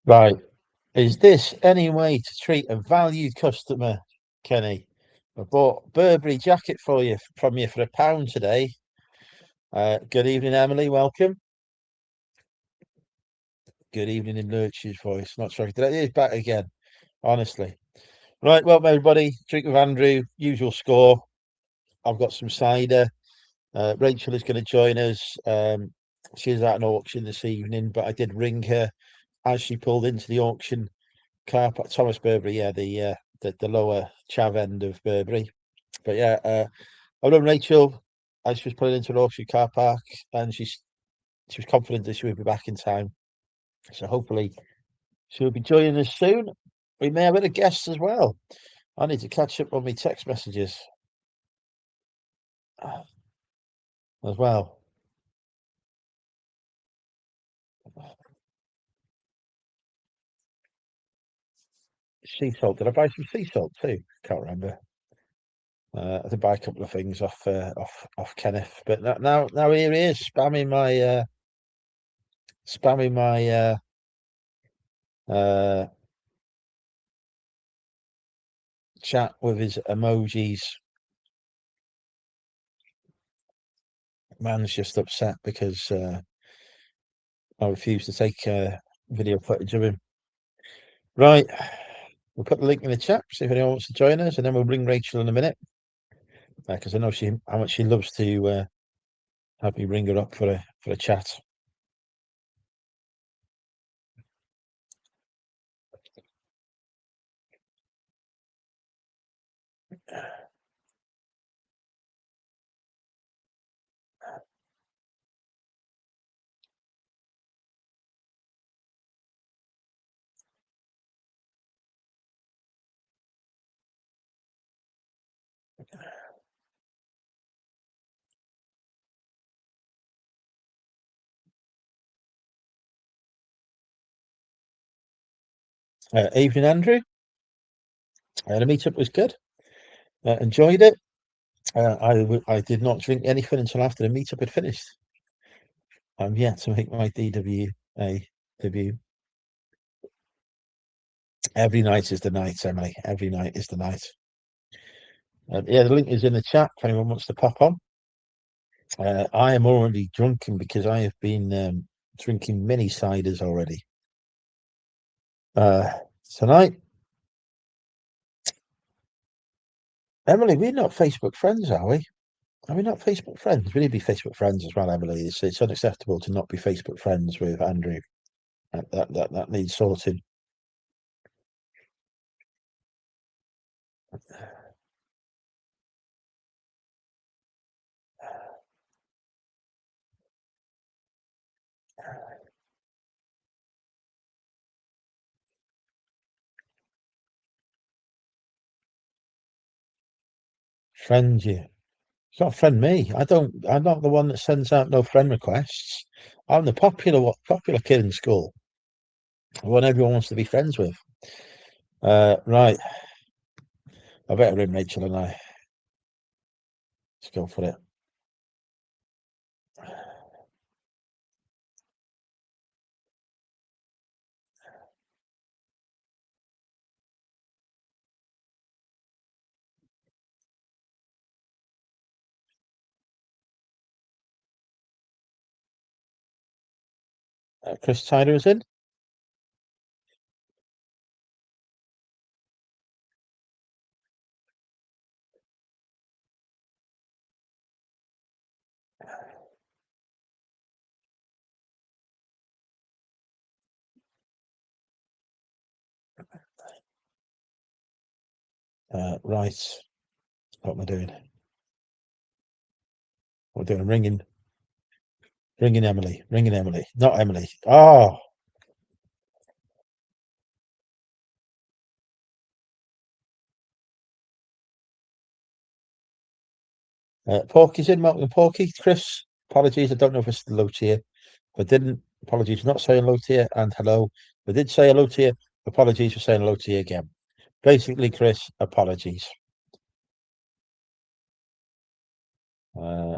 Right. Is this any way to treat a valued customer, Kenny? I bought Burberry jacket for you from you for £1 today. Good evening, Emily. Welcome. Good evening in Lurch's voice. Not sure if it is back again, honestly. Right, welcome everybody. Drink with Andrew, usual score. I've got some cider. Rachel is going to join us. She's at an auction this evening, but I did ring her as she pulled into the auction car park. Thomas Burberry, yeah, the lower chav end of Burberry. But yeah, I rung Rachel as she was pulling into an auction car park, and she was confident that she would be back in time. So hopefully she'll be joining us soon. We may have other guests as well. I need to catch up on my text messages as well. Sea salt. Did I buy some sea salt too? Can't remember. I did buy a couple of things off Kenneth, but now here he is spamming my uh, chat with his emojis. Man's just upset because I refuse to take video footage of him. Right, we'll put the link in the chat, see if anyone wants to join us, and then we'll bring Rachel in a minute because I know how much she loves to have me ring her up for a chat. Evening, Andrew. The meetup was good. Enjoyed it. I did not drink anything until after the meetup had finished. I'm yet to make my DWA debut. Every night is the night, Emily. Every night is the night. Yeah, the link is in the chat if anyone wants to pop on. I am already drunken because I have been drinking mini ciders already. Tonight, Emily, we're not Facebook friends, are we? Are we not Facebook friends? We need to be Facebook friends as well, Emily. It's unacceptable to not be Facebook friends with Andrew. That needs sorting. Friend you. It's not friend me. I'm not the one that sends out no friend requests. I'm the popular kid in school. The one everyone wants to be friends with. Right. I better ring Rachel and I. Let's go for it. Chris Cider is in. Right. What am I doing? What am I doing? Ringing Emily. Ringing Emily. Not Emily. Oh, Porky's in. Malcolm Porky. Chris, apologies. I don't know if it's hello to you. If I didn't, apologies for not saying hello to you and hello. If I did say hello to you, apologies for saying hello to you again. Basically, Chris, apologies. Uh,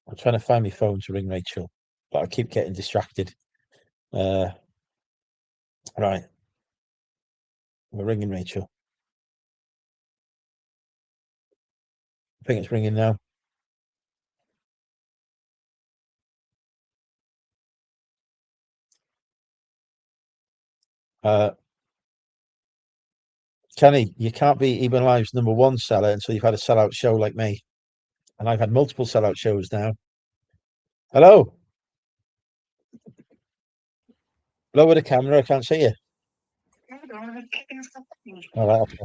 I'm trying to find my phone to ring Rachel, but I keep getting distracted. Uh, Right. We're ringing Rachel. I think it's ringing now. Kenny, you can't be Eben Live's #1 seller until you've had a sellout show like me. And I've had multiple sellout shows now. Hello. Lower the camera, I can't see you. All right, okay.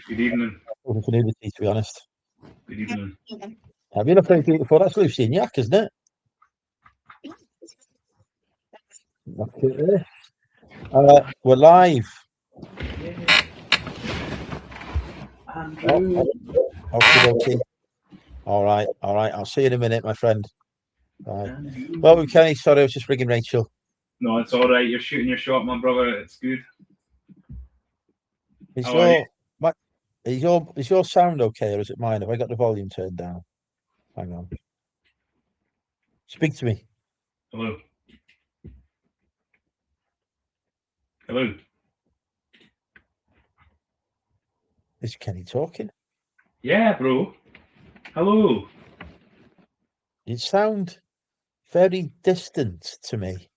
Good evening. Open for nudity, to be honest. Good evening. Have you looked at it before? That's Lucy and Yak, isn't it? We're live. Andrew. Okay. All right. I'll see you in a minute, my friend. Right. Well, Kenny, sorry, I was just ringing Rachel. No, it's all right. You're shooting your shot, my brother. It's good. Is your sound okay, or is it mine? Have I got the volume turned down? Hang on. Speak to me. Hello. Hello. Is Kenny talking? Yeah, bro. Hello. You sound very distant to me.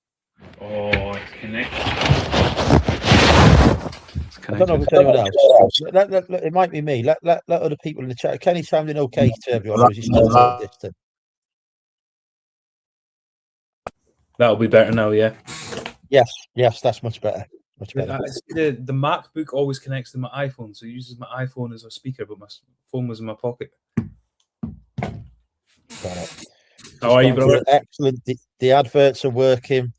Oh, it's connected. I don't know if it's anyone else. It might be me. Let other people in the chat. Kenny sounding okay to everyone, or is he still so distant? That'll be better now, yeah. Yes, that's much better. Much better. The MacBook always connects to my iPhone, so it uses my iPhone as a speaker, but my phone was in my pocket. Got it. How are you, brother? Excellent. The adverts are working.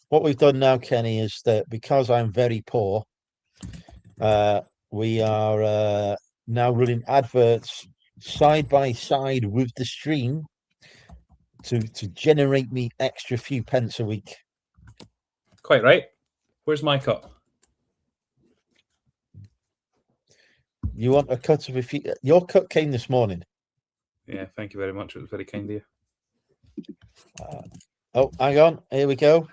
What we've done now, Kenny, is that because I'm very poor, we are now running adverts side by side with the stream to generate me extra few pence a week. Quite right. Where's my cut? You want a cut of a few? Your cut came this morning. Yeah, thank you very much. It was very kind of you. Oh, hang on. Here we go.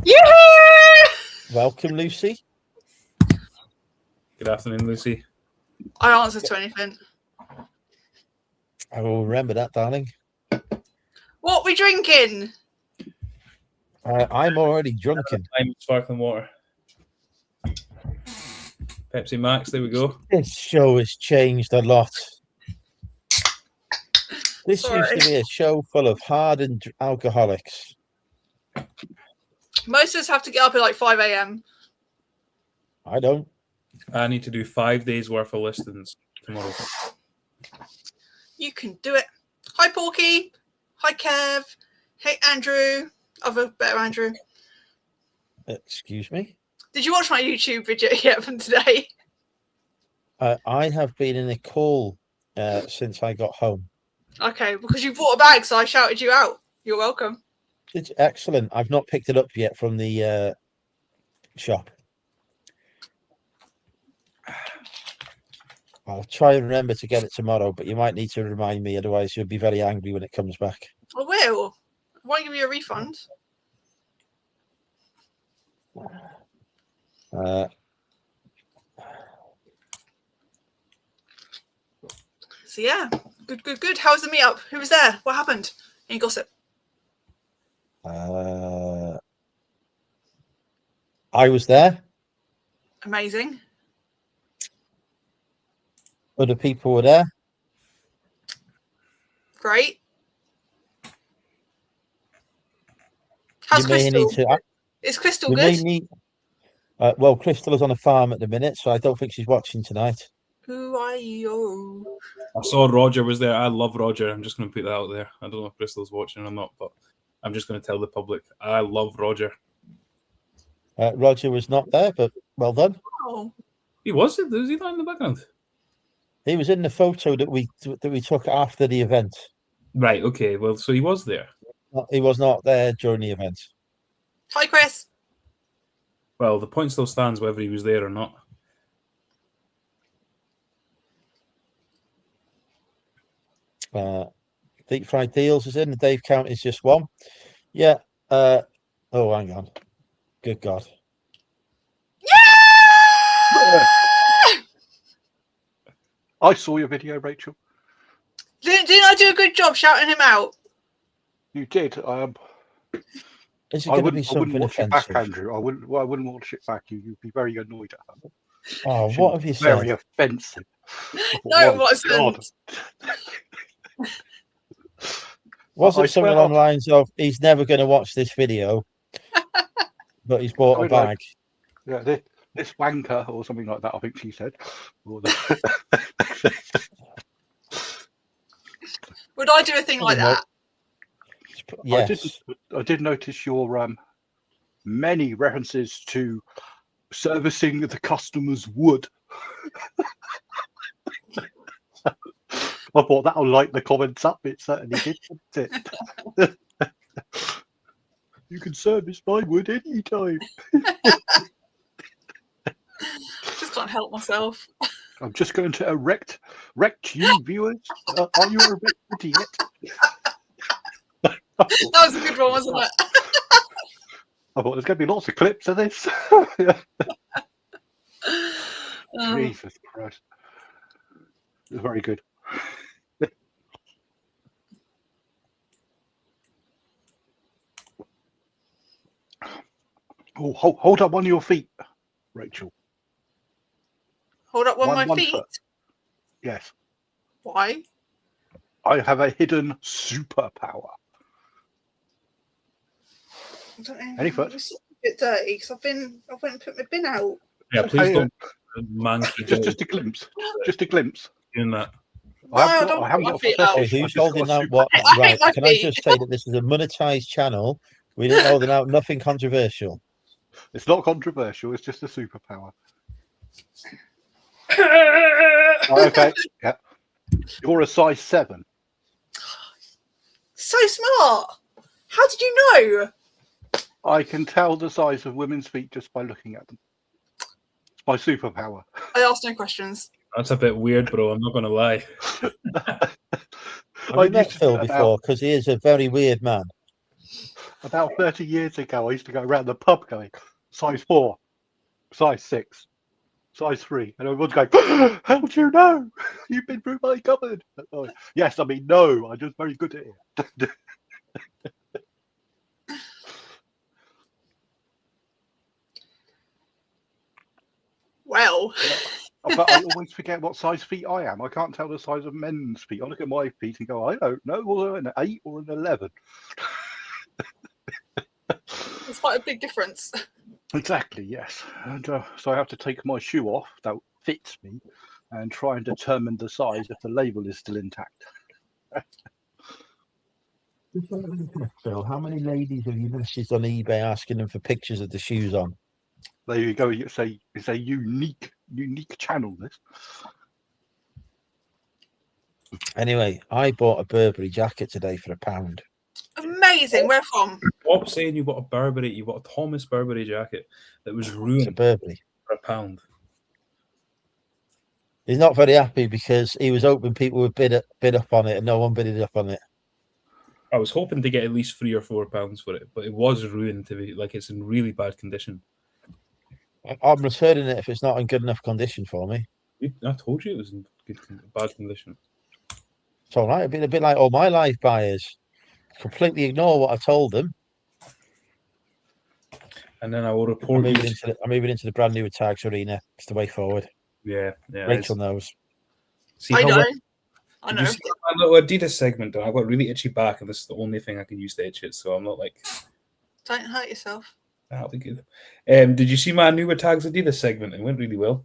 Yeah! Welcome, Lucy. Good afternoon, Lucy. I answer to anything. I will remember that, darling. What we drinking? I'm already drunken. I'm sparkling water. Pepsi Max, there we go. This show has changed a lot. This Sorry. used to be a show full of hardened alcoholics. Most of us have to get up at like 5 a.m. I don't. I need to do 5 days worth of listings tomorrow. You can do it. Hi, Porky. Hi, Kev. Hey, Andrew. Other better Andrew. Excuse me? Did you watch my YouTube video yet from today? I have been in a call since I got home. Okay, because you bought a bag, so I shouted you out. You're welcome. It's excellent. I've not picked it up yet from the shop. I'll try and remember to get it tomorrow, but you might need to remind me, otherwise you'll be very angry when it comes back. I will. I won't give you a refund. So yeah, good. How was the meetup? Who was there? What happened? Any gossip? I was there. Amazing. Other people were there. Great. How's Crystal? Is Crystal good? Well, Crystal is on a farm at the minute, so I don't think she's watching tonight. Who are you? I saw Roger was there. I love Roger. I'm just going to put that out there. I don't know if Crystal's watching or not, but I'm just going to tell the public. I love Roger. Roger was not there, but well done. Oh. He was? Was he not in the background? He was in the photo that we took after the event. Right, okay. Well, so he was there. He was not there during the event. Hi, Chris. Well, the point still stands whether he was there or not. Deep Fried Deals is in. The Dave count is just one. Yeah. Oh, hang on. Good God. I saw your video, Rachel. Didn't I do a good job shouting him out? You did. Is it I going to be wouldn't something watch it back, offensive? Andrew. I wouldn't watch it back. You'd be very annoyed at her. Oh, She'd what be have you very said? offensive. No, Oh, it wasn't. Was I it something swear along the lines of he's never going to watch this video, but he's bought a Something like- bag? Yeah, this wanker or something like that. I think she said. Or Would I do a thing like that? Yes. I did notice your many references to servicing the customer's wood. I thought that'll light the comments up. It certainly did, didn't it? You can service my wood anytime. Just can't help myself. I'm just going to erect you, viewers. Are you erected yet? That was a good one, wasn't it? I thought there's going to be lots of clips of this. Jesus Christ. It was very good. Oh, hold up one of your feet, Rachel. Hold up one of my One feet. foot. Yes. Why? I have a hidden superpower. I don't know. Any foot? It's a bit dirty because I went and put my bin out. Yeah, please Okay, don't monkey just a glimpse. Just a glimpse. doing that. I haven't don't got put my a feet professional. out. Hey, I've who's just got holding a out super- what? I Right. hate my Can I feet. just say that this is a monetized channel? We didn't hold out nothing controversial. It's not controversial. It's just a superpower. Okay. Yeah. You're a size 7. So smart. How did you know? I can tell the size of women's feet just by looking at them. It's my superpower. I asked no questions. That's a bit weird, bro. I'm not going to lie. Have you met Phil before? Because he is a very weird man. About 30 years ago, I used to go around the pub going, size 4, size 6, size 3. And everyone's going, how do you know? You've been through my cupboard. Oh, yes, I mean, no, I'm just very good at it. Well, But I always forget what size feet I am. I can't tell the size of men's feet. I look at my feet and go, I don't know, or an 8 or an 11. it's quite a big difference. Exactly, yes. And so I have to take my shoe off that fits me and try and determine the size if the label is still intact. Phil, how many ladies have you messaged on eBay asking them for pictures of the shoes on? There you go. It's a unique channel. This. Anyway, I bought a Burberry jacket today for £1. Amazing. Where from? Stop saying you bought a Burberry, you bought a Thomas Burberry jacket that was It's a ruined Burberry. for £1. He's not very happy because he was hoping people would bid up on it, and no one bidded up on it. I was hoping to get at least £3 or £4 for it, but it was ruined to be like it's in really bad condition. I'm returning it if it's not in good enough condition for me. I told you it was in bad condition. It's all right. It'd be a bit like all my life buyers. Completely ignore what I told them. And then I will report. I'm moving into the brand new tags arena. It's the way forward. Yeah. Rachel knows. See I how know. I Did know. you see my little Adidas segment? I got really itchy back, and this is the only thing I can use to itch it. So I'm not like, Don't hurt yourself. that'll be good. Did you see my newer tags Adidas segment? It went really well.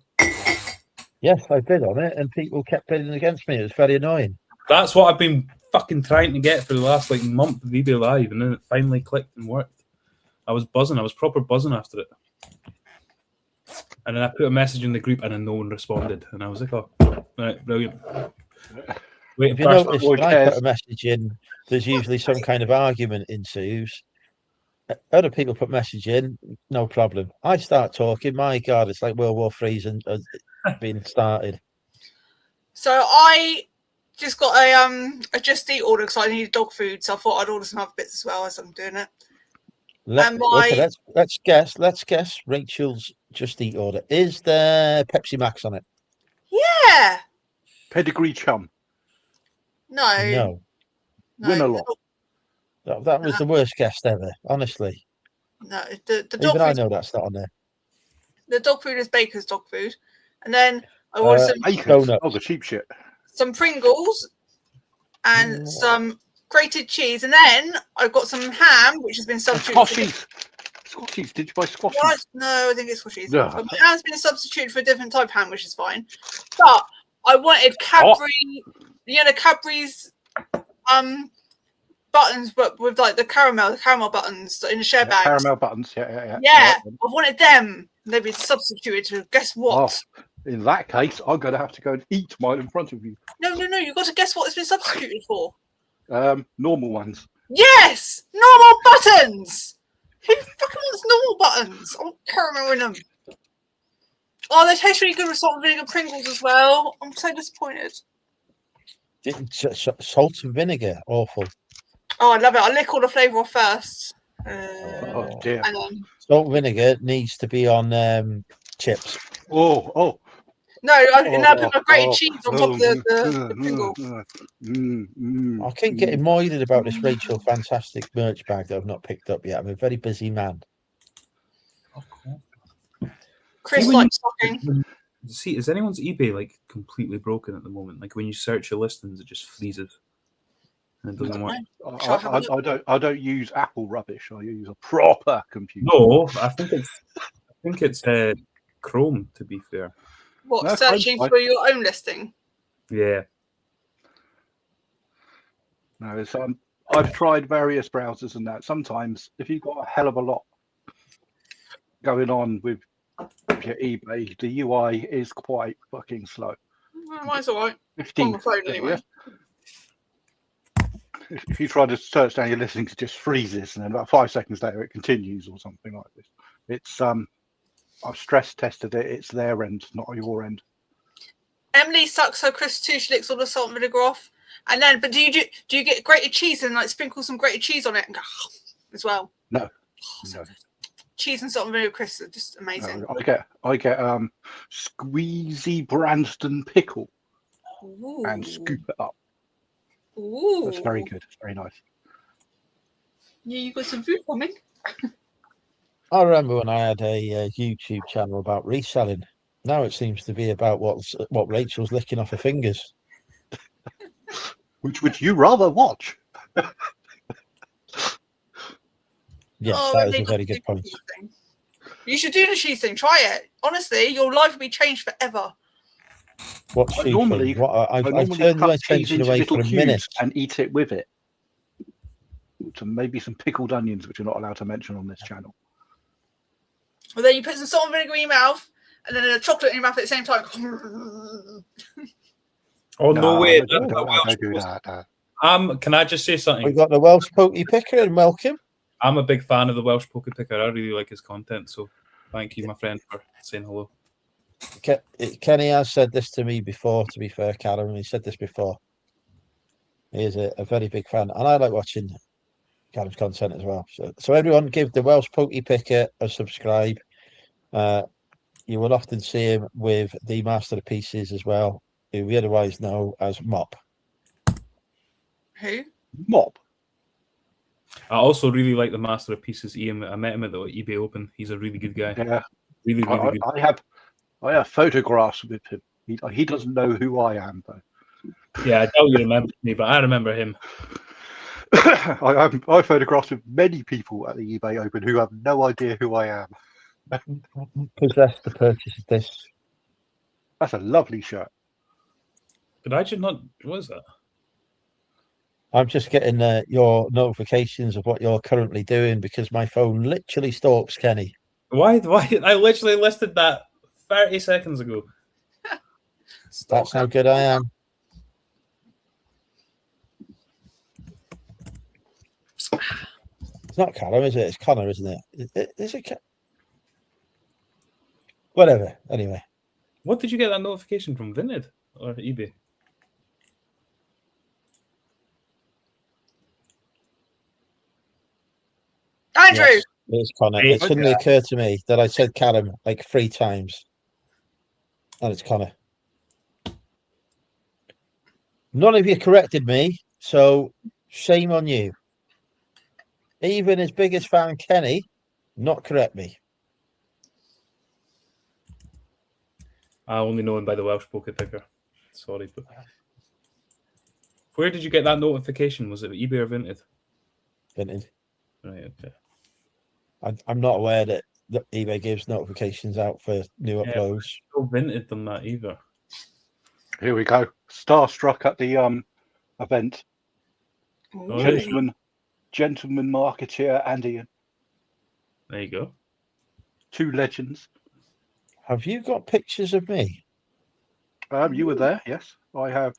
Yes, I did on it, and people kept bidding against me. It was very annoying. That's what I've been fucking trying to get for the last like month of eBay Live, and then it finally clicked and worked. I was buzzing. I was proper buzzing after it. And then I put a message in the group, and then no one responded. And I was like, "Oh, right, brilliant." Wait, If you notice, when I put a message in, there's usually some kind of argument ensues. Other people put message in, no problem. I start talking, my God, it's like World War III's and being started. So I just got a Just Eat order because I needed dog food, so I thought I'd order some other bits as well as I'm doing it. And my Okay, let's guess. Let's guess. Rachel's Just Eat order. Is there Pepsi Max on it? yeah, Pedigree chum. No. Win a the lot. That was the worst guess ever. Honestly, the dog even I food. know that's not on there. The dog food is Baker's dog food, and then I ordered Acres. Donuts. Oh, the cheap shit. some Pringles and some grated cheese, and then I've got some ham, which has been And substituted. Scotchies. Did you buy Scotchies? What? No, I think it's Scotchies. Yeah. But my ham's been substituted for a different type of ham, which is fine. But I wanted Cadbury, the Cadbury's buttons, but with like the caramel buttons in the share bag. Caramel buttons. Yeah. Yeah, I wanted them. They've been substituted to guess what? Oh, in that case, I'm going to have to go and eat mine in front of you. No. You've got to guess what it's been substituted for. Normal ones. Yes, normal buttons. Who fucking wants normal buttons? I want caramel in them. Oh, they taste really good with salt and vinegar Pringles as well. I'm so disappointed. Salt and vinegar, awful. Oh, I love it. I lick all the flavour off first. Oh dear. And then Salt and vinegar needs to be on chips. Oh. no, I put my grated cheese on top of the Pringle. I keep getting minded about this Rachel Fantastic merch bag that I've not picked up yet. I'm a very busy man. Chris likes stocking. See, is anyone's eBay like completely broken at the moment? Like when you search your listings, it just freezes and it doesn't work. I don't use Apple rubbish. I use a proper computer. No, I think it's Chrome, to be fair. What, No, searching fine. for your own listing? Yeah. No, it's I've tried various browsers and that. Sometimes, if you've got a hell of a lot going on with your eBay, the UI is quite fucking slow. Mine's all right. 15. On my phone anyway. If you try to search down your listings, it just freezes, and then about 5 seconds later, it continues or something like this. It's I've stress tested it. It's their end, not your end. Emily sucks her Chris too. She licks all the salt and vinegar off. And then, but do you get grated cheese and like sprinkle some grated cheese on it and go as well? No. Oh, so good. Cheese and salt and vinegar crisps are just amazing. No, I get squeezy Branston pickle and scoop it up. Ooh. That's very good. It's very nice. Yeah, you got some food for me. I remember when I had a YouTube channel about reselling. Now it seems to be about what Rachel's licking off her fingers. Which would you rather watch? Yes, that is a very good point. You should do the cheese thing. Try it. Honestly, your life will be changed forever. What I cheese normally, thing? What, I normally turned my cut cheese attention into away little for a minute. cubes and eat it with it. So maybe some pickled onions, which you're not allowed to mention on this channel. Well, then you put some salt and vinegar in your mouth, and then a chocolate in your mouth at the same time. Oh no way! Don't do that. Can I just say We something? got the Welsh Pokey Picker and welcome. I'm a big fan of the Welsh Poker Picker. I really like his content, so thank you, my friend, for saying hello. Kenny has said this to me before, to be fair, Callum. He said this before. He is a very big fan, and I like watching Callum's content as well. So everyone give the Welsh Pokey Picker a subscribe. You will often see him with the Master of Pieces as well, who we otherwise know as Mop. Who? Mop. I also really like the Master of Pieces, Ian. I met him at the eBay Open. He's a really good guy. Yeah. Really good. I have photographs with him. He doesn't know who I am, though. Yeah, I doubt you remember me, but I remember him. I photographed with many people at the eBay Open who have no idea who I am. Possessed the purchase of this. That's a lovely shirt. But I did not. What is that? I'm just getting your notifications of what you're currently doing because my phone literally stalks Kenny. Why? I literally listed that 30 seconds ago. That's how good I am. It's not Callum, is it? It's Connor, isn't it? Is it? Whatever. Anyway. What did you get that notification from? Vinted or eBay? Andrew, Yes. It's Connor. Hey, It suddenly occurred to me that I said Callum like 3 times. And it's Connor. None of you corrected me, so shame on you. Even his biggest fan, Kenny, not correct me. I only know him by the Welsh poker picker. Sorry, but where did you get that notification? Was it eBay or Vinted? Vinted. Right, okay. I'm not aware that eBay gives notifications out for new Yeah. uploads. No Vinted done that either. Here we go. Starstruck at the event. Oh, really? Gentleman marketeer and Ian. There you go. 2 legends. Have you got pictures of me? You were there, yes. I have.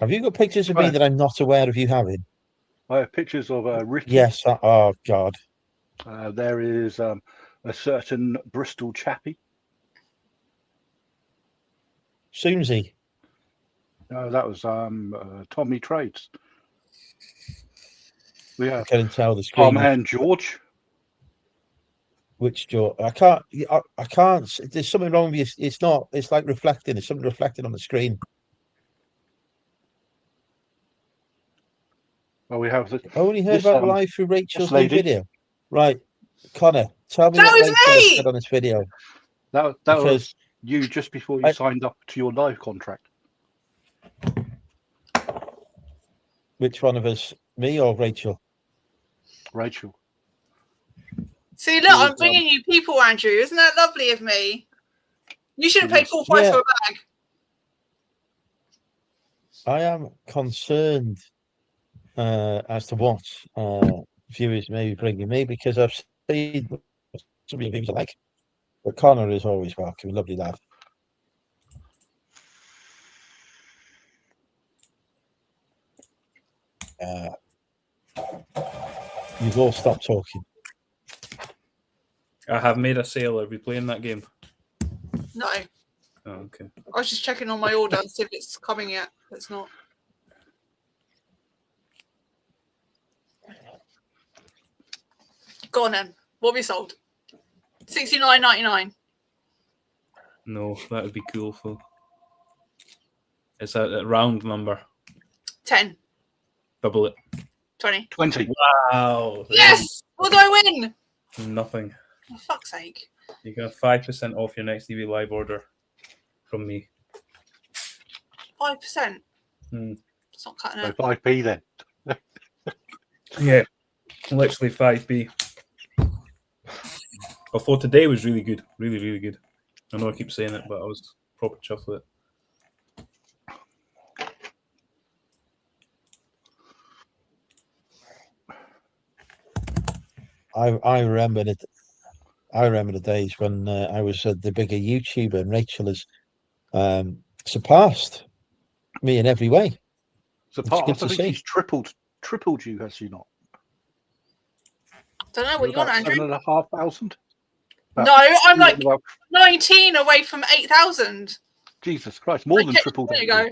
Have you got pictures of me Right. that I'm not aware of you having? I have pictures of Ricky. Yes. Oh, God. There is a certain Bristol chappie. Soomsy. That was Tommy Trades. We I have couldn't tell the our screen. man George. Which George? I can't. I can't. There's something wrong with you. It's not. It's like reflecting. It's something reflecting on the screen. Well, we have I only heard this, about live through Rachel's new lady. video. Right, Connor, tell me That what was Rachel has me! said on this video. that Because was you just before you I- signed up to your live contract. which one of us, me or Rachel? Rachel. See, look, I'm bringing you people, Andrew. Isn't that lovely of me? You should have paid full price for a bag. I am concerned as to what viewers may be bringing me because I've seen some of your views I like. But Connor is always welcome. Lovely lad. You've all stopped talking. I have made a sale. Are we playing that game? No, I Oh, okay. was just checking on my order to see if it's coming yet. It's not. Go on then. What have you sold? $69.99. No, that would be cool, Phil. It's a round number. 10, Double it. 20. 20. Wow. Yes! What do I win? Nothing. For fuck's sake. You get 5% off your next TV live order from me. 5%. Hmm. It's not cutting So it. 5p then. Yeah, literally 5p. Although today was really good. Really, really good. I know I keep saying it, but I was proper chuffed with it. I remember it. I remember the days when I was the bigger YouTuber and Rachel has surpassed me in every way. So It's part, good I to think see. she's tripled you, has she not? Don't know what you want, Andrew. 7,500. No, I'm like About- 19 away from 8,000. Jesus Christ, more than Okay, tripled. there you go.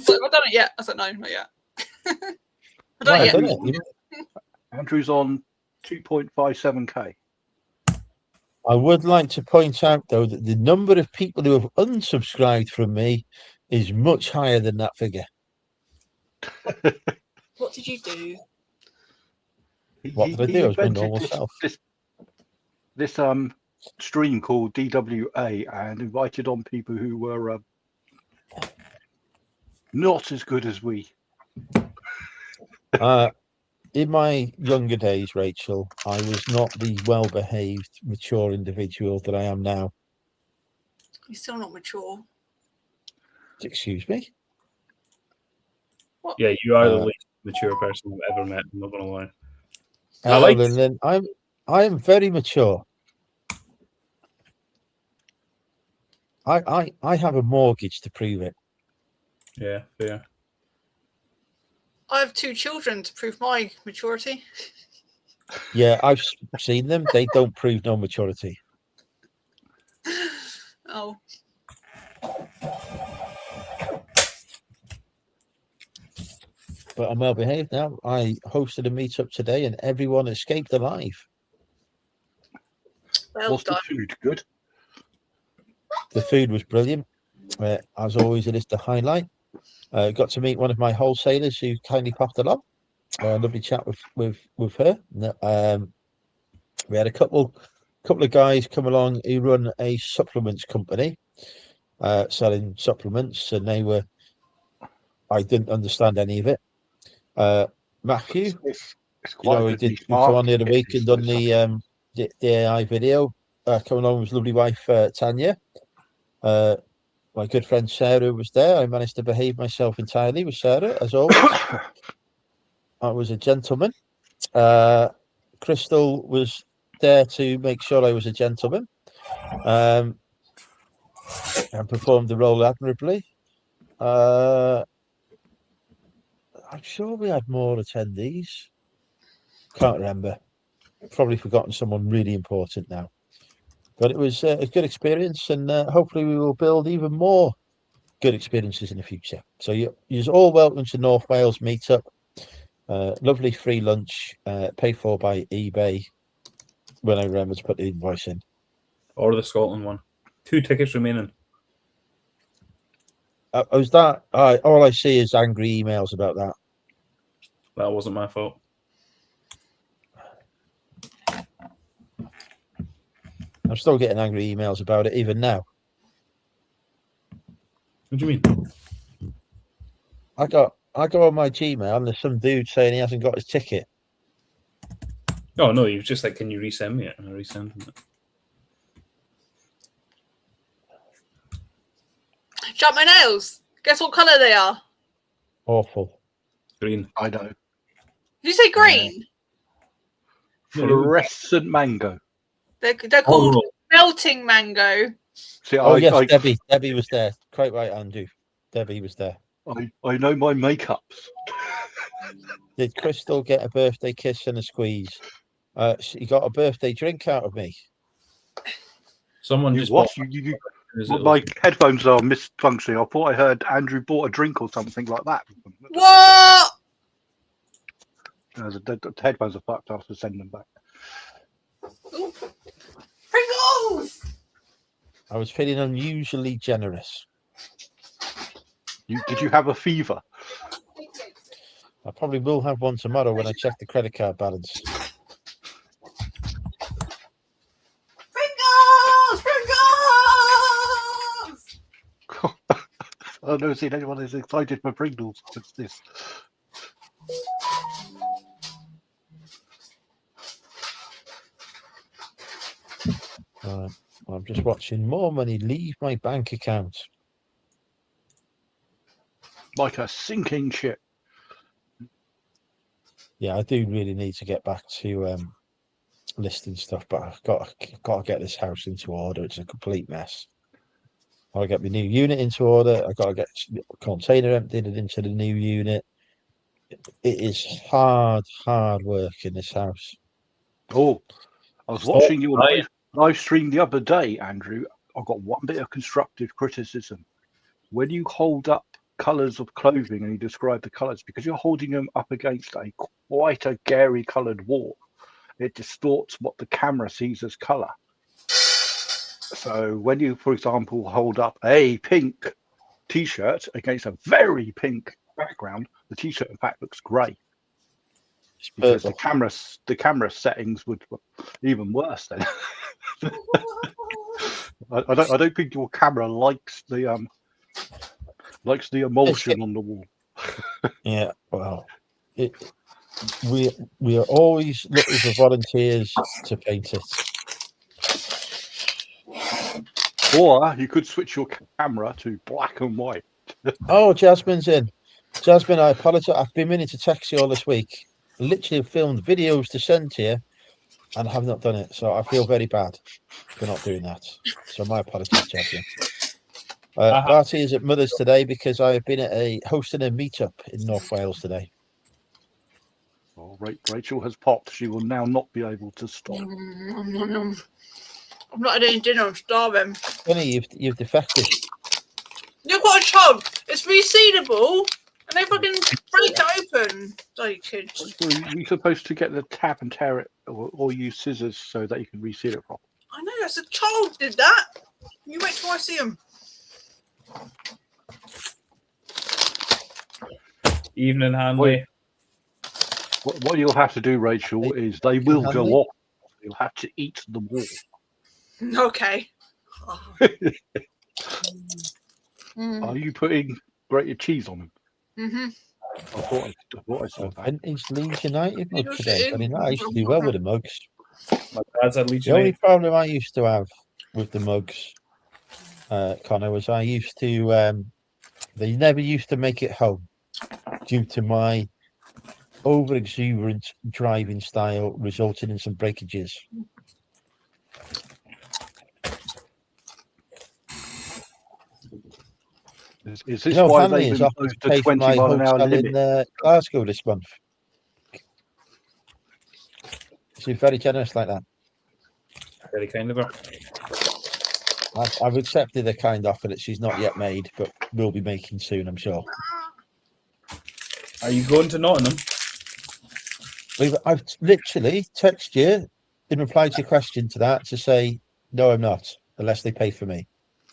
So, have I done it yet? I said no, not yet. I've done Right, it yet. done it. Andrew's on 2.57k. I would like to point out, though, that the number of people who have unsubscribed from me is much higher than that figure. What did you do? What did I do? I was my normal self. This stream called DWA and invited on people who were not as good as we. In my younger days, Rachel, I was not the well-behaved, mature individual that I am now. You're still not mature. Excuse me? Yeah, you are the least mature person I've ever met. I'm not gonna lie. Then I'm very mature. I have a mortgage to prove it. Yeah, fair. I have 2 children to prove my maturity. Yeah, I've seen them. They don't prove no maturity. Oh. but I'm well behaved now. I hosted a meetup today, and everyone escaped alive. Well What's done. the food? Good. The food was brilliant. As always, it is the highlight. Got to meet one of my wholesalers who kindly popped along. Lovely chat with her. We had a couple of guys come along who run a supplements company, selling supplements, and I didn't understand any of it. Matthew, It's you know, quite a good who niche come on the other market, week and done the AI video, coming along with his lovely wife Tanya. My good friend Sarah was there. I managed to behave myself entirely with Sarah, as always. I was a gentleman. Crystal was there to make sure I was a gentleman, and performed the role admirably. I'm sure we had more attendees. Can't remember. Probably forgotten someone really important now. But it was a good experience, and hopefully we will build even more good experiences in the future. So you're all welcome to North Wales meetup. Lovely free lunch, paid for by eBay when I remember to put the invoice in. Or the Scotland one. 2 tickets remaining. Was that? All I see is angry emails about that. That wasn't my fault. I'm still getting angry emails about it even now. What do you mean? I go on my Gmail and there's some dude saying he hasn't got his ticket. Oh, no, he was just like, can you resend me it? And I resent him it. Jump my nails. Guess what colour they are? Awful. Green. I know. Did you say green? Fluorescent mango. They're called Oh, melting mango. See, Oh yes, Debbie. Debbie was there. Quite right, Andrew. Debbie was there. I know my makeups. Did Crystal get a birthday kiss and a squeeze? She got a birthday drink out of me. someone You just what? bought- Is Well, it- my headphones are misfunctioning. I thought I heard Andrew bought a drink or something like that. What? The headphones are fucked. I have to send them back. Pringles! I was feeling unusually generous. Did you have a fever? I probably will have one tomorrow when I check the credit card balance. Pringles! Pringles! I've never seen anyone as excited for Pringles as this. I'm just watching more money leave my bank account. Like a sinking ship. Yeah, I do really need to get back to listing stuff, but I've got to get this house into order. It's a complete mess. I'll get my new unit into order. I've got to get a container emptied into the new unit. It is hard work in this house. Oh, I was Stop watching your lying. live stream the other day, Andrew. I've got one bit of constructive criticism. When you hold up colours of clothing and you describe the colours, because you're holding them up against quite a gary coloured wall, it distorts what the camera sees as colour. So when you, for example, hold up a pink t-shirt against a very pink background, the t-shirt in fact looks grey. Because the camera settings would even worse then. I don't think your camera likes the emulsion on the wall. Yeah, well, we are always looking for volunteers to paint it. Or you could switch your camera to black and white. Oh, Jasmine's in. Jasmine, I apologize. I've been meaning to text you all this week. Literally filmed videos to send to you and have not done it. So I feel very bad for not doing that. So my apologies, Jasmine. Barty is at Mother's today because I have been hosting a meetup in North Wales today. Oh, Rachel has popped. She will now not be able to stop. I'm not eating dinner, I'm starving. Funny, you've defected. You've got a chug. It's resealable, And they fucking break it open. Like kids. You're supposed to get the tap and tear it, or use scissors so that you can reseal it properly. I know, that's a child did that. You wait till I see him. Evening, Hanley. What you'll have to do, Rachel, is they will go off. You'll have to eat them all. Okay. Are you putting grated cheese on them? Mm-hmm. I thought I saw that. Vintage Leeds United mug You're today. I mean, sitting- I used to do well with the mugs. My dad's a Leeds The only United. problem I used to have with the mugs, Connor, was I used to they never used to make it home due to my over exuberant driving style, resulting in some breakages. Is this You know, why Hanley they've is off to imposed a pay for 20 my mile an hour hotel limit? in Glasgow this month. She's very generous like that. Very kind of her. I've accepted a kind offer that she's not yet made, but will be making soon, I'm sure. Are you going to Nottingham? I've literally texted you in reply to your question to that to say, no, I'm not, unless they pay for me.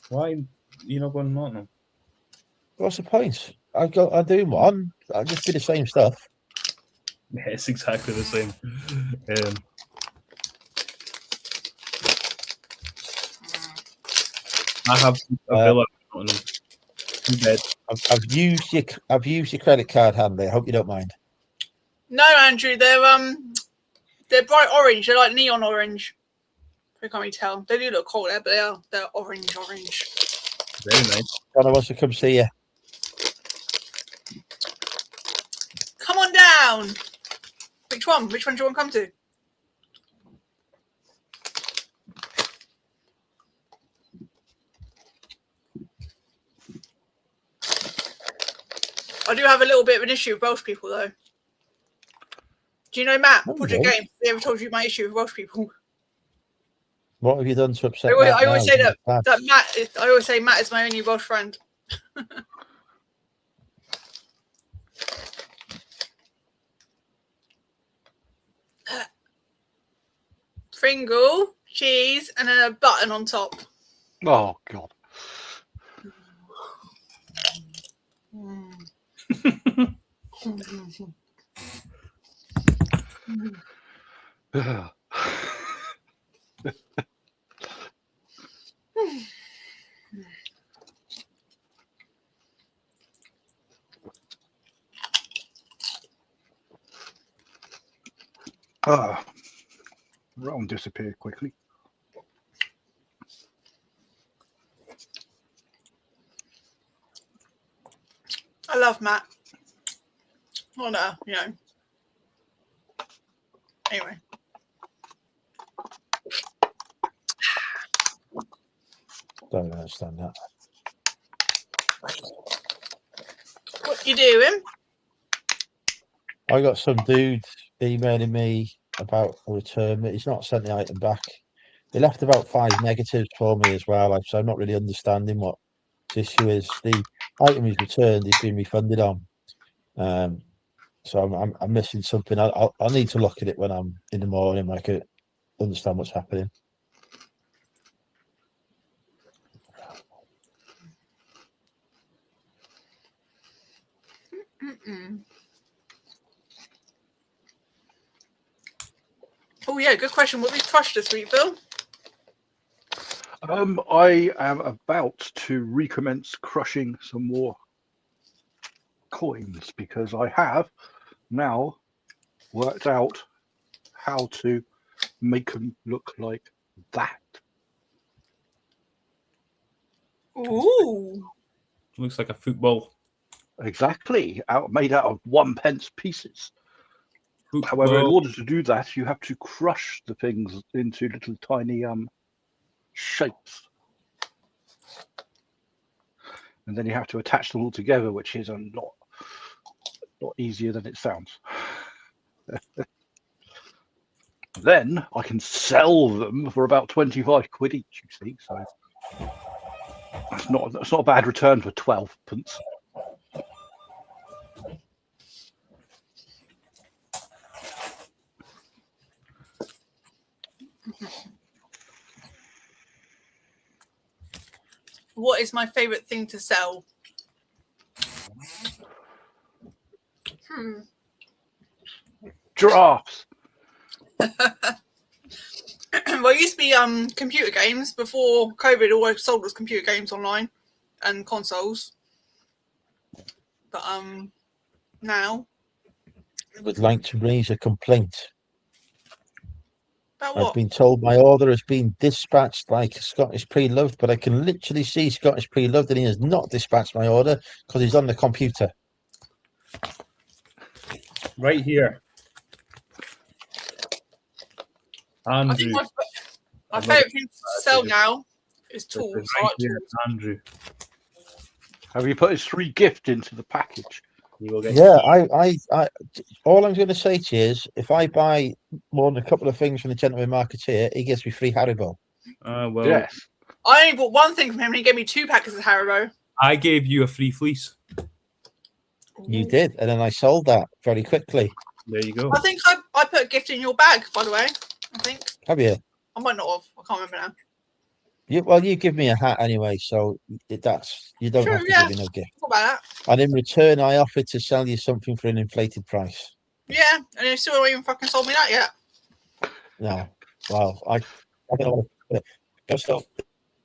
Why are you not going to Nottingham? What's the point? I'm doing one. I'll just do the same stuff. Yeah, it's exactly the same. I have a villa in Nottingham. 2 bed. I've used your credit card, Hanley. I hope you don't mind. No, Andrew, they're bright orange. They're like neon orange. I can't really tell. They do look cool there, but they're orange. Very nice. Connor wants to come see you. Come on down. Which one? Which one do you want to come to? I do have a little bit of an issue with Welsh people, though. Do you know Matt? Project Okay. Game. They ever told you my issue with Welsh people? What have you done to upset I always, Matt I always now? say that Bad. Matt. I always say Matt is my only Welsh friend. Pringle, cheese, and then a button on top. Oh, God. That one disappeared quickly. I love Matt. Oh no, you know. Anyway. Don't understand that. What you doing? I got some dude emailing me about a return, but he's not sent the item back. They left about 5 negatives for me as well, so I'm not really understanding what the issue is. The item he's returned, he's been refunded on. So I'm missing something. I'll need to look at it when I'm in the morning. I could understand what's happening. Oh yeah, good question. What we crushed this week, Bill? I am about to recommence crushing some more coins because I have now worked out how to make them look like that. Ooh. Looks like a football. Exactly, made out of 1p pieces. However, in order to do that, you have to crush the things into little tiny shapes. And then you have to attach them all together, which is a lot easier than it sounds. Then I can sell them for about 25 quid each, you see. So that's not a bad return for 12p. What is my favourite thing to sell? Giraffes. Well, it used to be computer games before COVID. All I sold was computer games online and consoles. But now I would like to raise a complaint. about I've what? been told my order has been dispatched like Scottish Pre-Loved, but I can literally see Scottish Pre-Loved and he has not dispatched my order because he's on the computer. Right here. I think Andrew. my favourite thing to sell now is tools. I Right like here, tools. Andrew. Have you put his free gift into the package? You will get Yeah, I all I'm going to say to you is if I buy more than a couple of things from the gentleman marketeer, he gives me free Haribo. well, Yes. I only bought one thing from him and he gave me 2 packets of Haribo. I gave you a free fleece. You did, and then I sold that very quickly. There you go. I think I put a gift in your bag, by the way. I think. Have you? I might not have. I can't remember now. You give me a hat anyway, so that's you don't Sure, have to yeah. give me no gift. What about that? And in return, I offered to sell you something for an inflated price. Yeah, and you still haven't even fucking sold me that yet. No, well, I don't know. So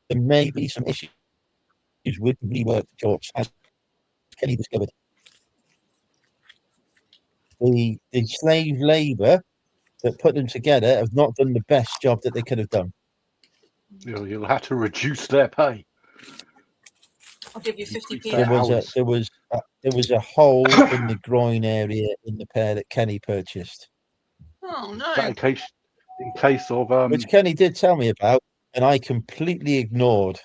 there may be some issues with the rework George, as Kenny discovered. The slave labour that put them together have not done the best job that they could have done. You'll have to reduce their pay. I'll give you 50p. There Yeah. was a hole in the groin area in the pair that Kenny purchased, Oh Is that no. in case of which Kenny did tell me about, and I completely ignored.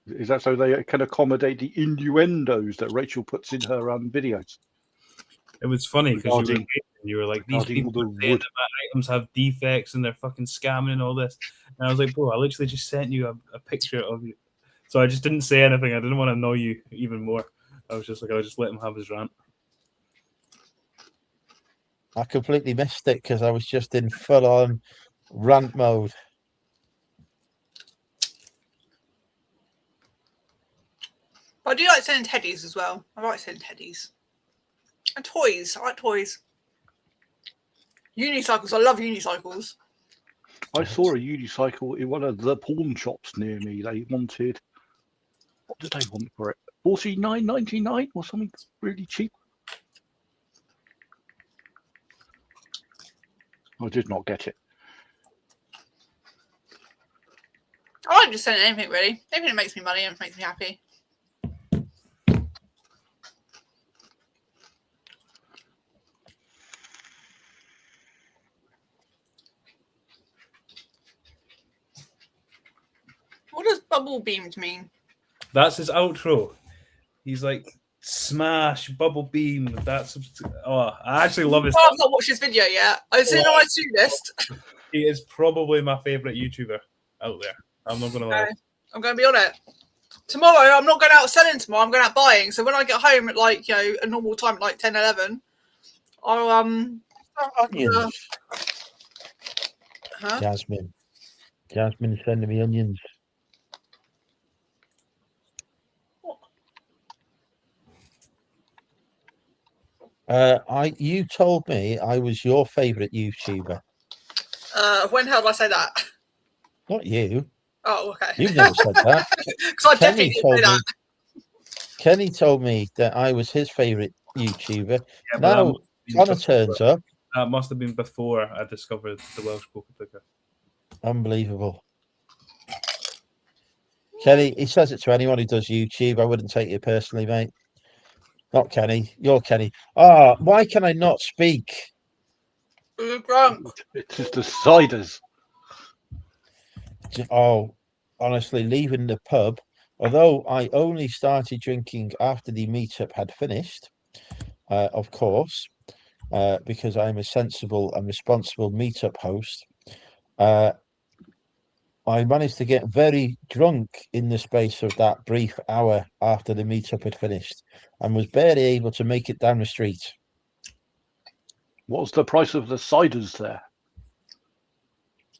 is that so they can accommodate the innuendos that Rachel puts in her videos? It was funny because Regarding- you were like, these regarding people all are the saying wood. that my items have defects and they're fucking scamming and all this. And I was like, bro, I literally just sent you a picture of you. So I just didn't say anything. I didn't want to annoy you even more. I was just like, I'll just let him have his rant. I completely missed it because I was just in full-on rant mode. But I do like selling teddies as well. I like selling teddies. And toys. I like toys. Unicycles. I love unicycles. I saw a unicycle in one of the pawn shops near me. They wanted, what did they want for it? $49.99 or something really cheap. I did not get it. I like just selling anything really. Anything that makes me money and makes me happy. What does bubble beamed mean? That's his outro. He's like, smash, bubble beam. That's, I actually love his. Oh, I've not watched this video yet. It's in my to-do list. He is probably my favorite YouTuber out there. I'm not gonna lie. Okay. I'm going to be on it. Tomorrow, I'm not going out selling tomorrow. I'm going out buying. So when I get home at like, a normal time, like 10, 11, I'll, Onions. huh? Jasmine is sending me onions. You told me I was your favourite YouTuber. When hell did I say that? Not you. Oh, okay. You've never said that. Because I definitely didn't say that. Kenny told me that I was his favourite YouTuber. Yeah, but Now Connor turns up. That must have been before I discovered the Welsh poker picker. Unbelievable. Kenny, he says it to anyone who does YouTube. I wouldn't take it personally, mate. Not Kenny. You're Kenny. Why can I not speak? You're drunk. It's just the ciders. Oh, honestly, leaving the pub, although I only started drinking after the meetup had finished, of course, because I'm a sensible and responsible meetup host, I managed to get very drunk in the space of that brief hour after the meetup had finished and was barely able to make it down the street. What's the price of the ciders there?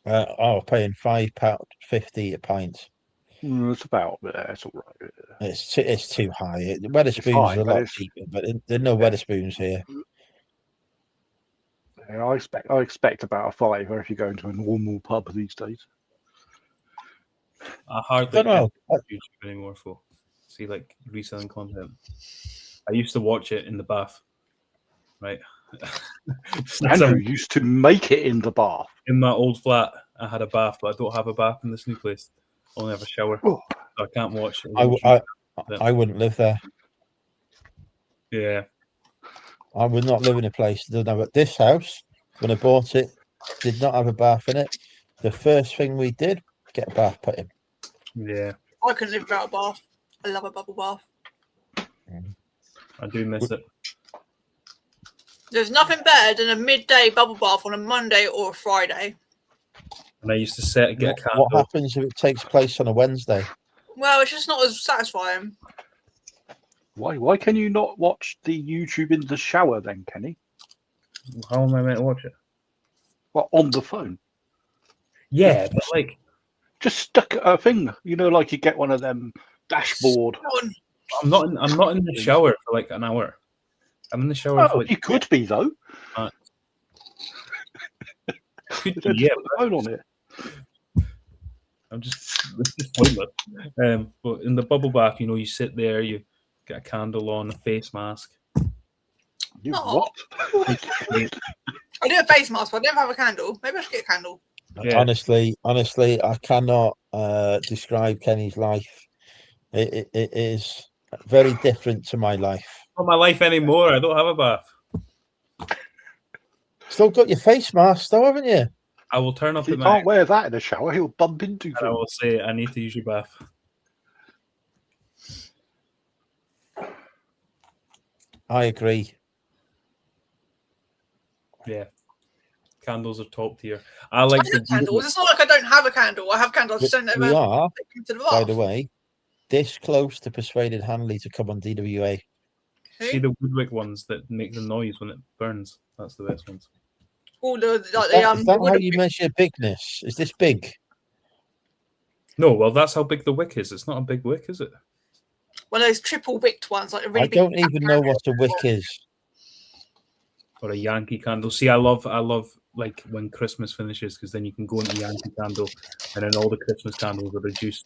Paying £5.50 a pint. It's about there. It's all right. It's too high. Wetherspoons high, are a but lot it's- cheaper, but there are no Wetherspoons here. Yeah, I expect about a fiver if you go into a normal pub these days. I hardly Don't know. get YouTube anymore for see like reselling content. I used to watch it in the bath, right? Andrew used to make it in the bath. In my old flat, I had a bath, but I don't have a bath in this new place. I only have a shower, Oh. so I can't watch it. I wouldn't live there. Yeah, I would not live in a place that doesn't have it. This house, when I bought it, did not have a bath in it. The first thing we did, get a bath put in. yeah, I couldn't live without a bath. I love a bubble bath. I do miss it. There's nothing better than a midday bubble bath on a Monday or a Friday. And I used to get a What candle. happens if it takes place on a Wednesday? Well, it's just not as satisfying. Why can you not watch the YouTube in the shower then, Kenny? How am I meant to watch it? Well, on the phone. Yeah, but like Just stuck a thing, like you get one of them dashboard. I'm not in the shower for like an hour. I'm in the shower for Oh, like you could be though. could Just be, yeah. put the phone on it. It's just pointless. But in the bubble bath, you sit there, you get a candle on, a face mask. You No. what? I do a face mask, but I never have a candle. Maybe I should get a candle. Yeah. Honestly, I cannot describe Kenny's life. It is very different to my life. Not my life anymore. I don't have a bath. Still got your face mask, though, haven't you? I will turn up You in my can't wear that in a shower. He'll bump into and I things. will say I need to use your bath. I agree. Yeah. Candles are top tier. I like I have candles. It's not like I don't have a candle. I have candles. I just don't We ever are, take them to the by bath. the way, this close to persuaded Hanley to come on DWA. see the woodwick ones that make the noise when it burns. That's the best ones. All the Is that how you measure bigness? Is this big? No, well, that's how big the wick is. It's not a big wick, is it? one of those triple wicked ones, like a really I don't even know what a wick is. Or a Yankee candle. See, I love like when Christmas finishes because then you can go into Yankee candle and then all the Christmas candles are reduced.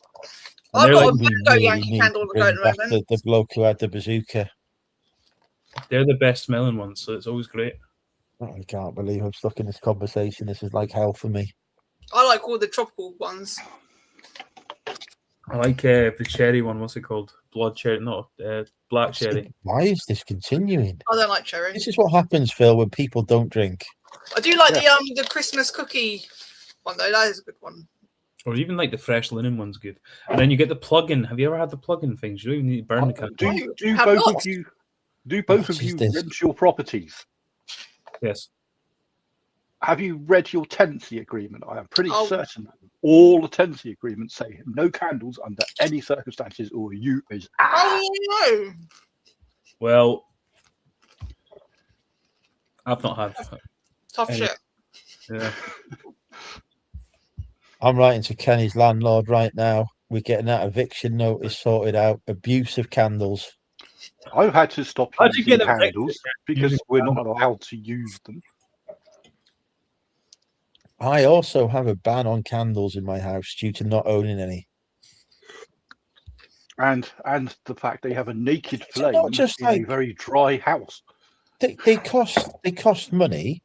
And I've they're got like a We Bingo really Yankee need candle to to bring go at the back moment. the bloke who had the bazooka. they're the best smelling ones, so it's always great. Oh, I can't believe I'm stuck in this conversation. This is like hell for me. I like all the tropical ones. I like the cherry one. What's it called? Blood cherry? No, black cherry. Why is this continuing? I don't like cherry. This is what happens, Phil, when people don't drink. I do like the Christmas cookie one though. That is a good one. Or even like the fresh linen one's good. And then you get the plug-in. Have you ever had the plug-in things? You don't even need to burn the candle. Do Have both not. of you? Do both What of is you this? rent your properties? Yes. Have you read your tenancy agreement? I am pretty Oh. certain all the tenancy agreements say no candles under any circumstances, or you is out. Oh no! Well, I've not had. Tough Any- shit. Yeah. I'm writing to Kenny's landlord right now. We're getting that eviction notice sorted out. Abuse of candles. I've had to stop How'd you using get evicted? candles because we're not allowed to use them. I also have a ban on candles in my house due to not owning any. And the fact they have a naked It's not flame just in a like- very dry house. They cost money.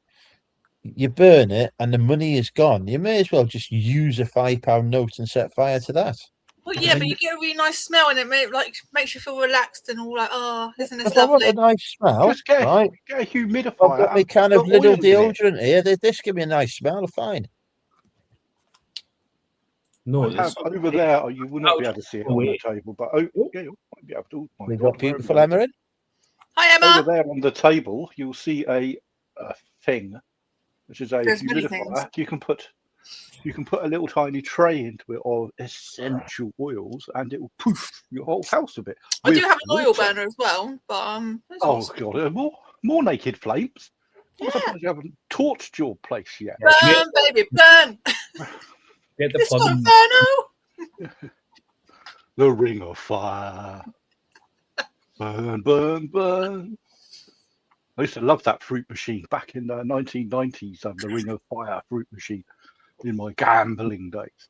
You burn it and the money is gone. You may as well just use a £5 note and set fire to that. Well, yeah, but you get a really nice smell, and it makes you feel relaxed and all like, oh, isn't this If I want a lovely? nice smell, Just get right? a humidifier. I've got my and kind of put little oil in it. deodorant here. This give me a nice smell. Fine. No, I have over there. You will not be able to see it on the Wait. table, but yeah, you might be able to. Oh my We've God, got beautiful where am I? Emma in. Hi, Emma. Over there on the table, you'll see a thing, which is a There's many humidifier. You can put a little tiny tray into it of essential oils, and it will poof your whole house a bit. I do with have an oil water. burner as well, but Oh God, more naked flames. I'm surprised you haven't torched your place yet. Burn, baby, burn. Get the It's plug not in. Inferno. The Ring of Fire. Burn, burn, burn. I used to love that fruit machine back in the 1990s, the Ring of Fire fruit machine in my gambling days.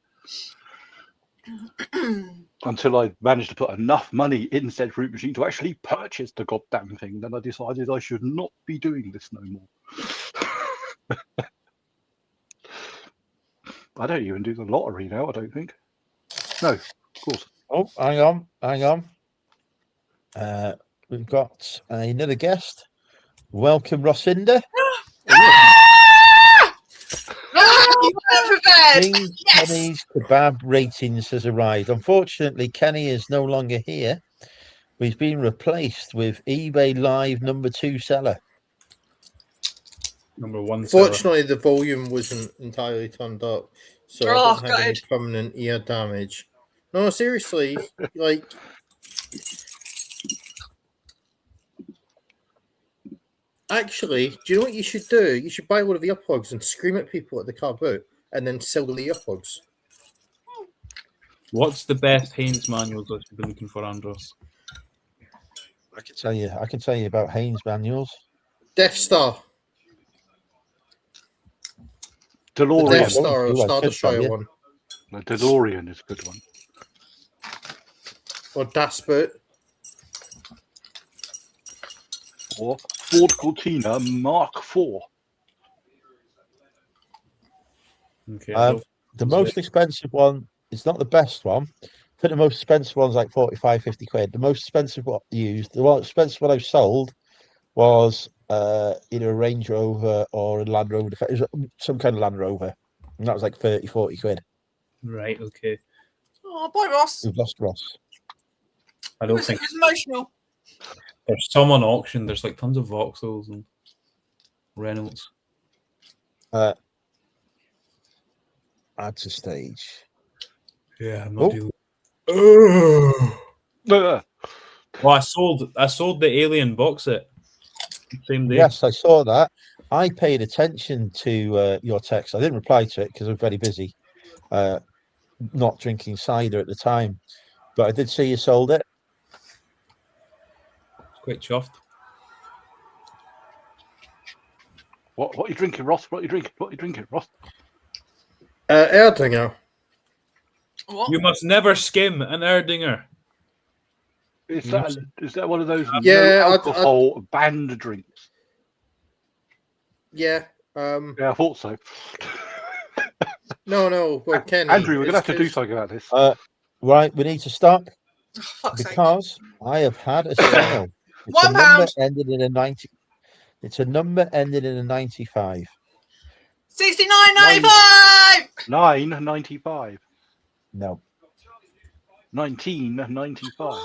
Until I managed to put enough money in said fruit machine to actually purchase the goddamn thing, then I decided I should not be doing this no more. I don't even do the lottery now, I don't think. No, of course. Oh, hang on. We've got another guest. Welcome, Rocinda. You weren't prepared. King Yes. Kenny's kebab ratings has arrived. Unfortunately, Kenny is no longer here. He's been replaced with eBay Live #2 seller. Number one seller. Fortunately, the volume wasn't entirely turned up, so I Oh, don't have any good. permanent ear damage. No, seriously, like. Actually, do you know what you should do? You should buy a lot of earplugs and scream at people at the car boot and then sell the earplugs. What's the best Haynes manuals that you've been looking for, Andros? I can tell you about Haynes manuals. Death Star. The DeLorean. Death Star or I Star could Destroyer tell you. one. The DeLorean is a good one. Or Das Boot. Or Ford Cortina Mark IV. Okay. The most expensive one, it's not the best one. I think the most expensive one's like 45, 50 quid. The most expensive one used, the most expensive one I've sold was either a Range Rover or a Land Rover. It was some kind of Land Rover. And that was like 30, 40 quid. Right, okay. Oh, bye, Ross. We've lost Ross. I It don't was, think it was emotional. there's some on auction. There's like tons of Vauxhalls and Reynolds. Add to stage. Yeah, I'm not Oh. dealing. Uh, Well, I sold the Alien box set same day. Yes, I saw that. I paid attention to your text. I didn't reply to it because I was very busy, not drinking cider at the time. But I did see you sold it. Quite chuffed. what are you drinking, Ross? What are you drinking, Ross? Erdinger. What? You must never skim an Erdinger. Is that one of those Yeah, no alcohol banned drinks? Yeah. Yeah, I thought so. No. Well, Kenny, Andrew, we're gonna it's have to do 'cause- something about this. Right, we need to stop Oh, fuck's sake. because I have had a sale. It's a £1. number ended in a 90. It's a number ended in a 95. 69.95. $9.95. No, 19.95.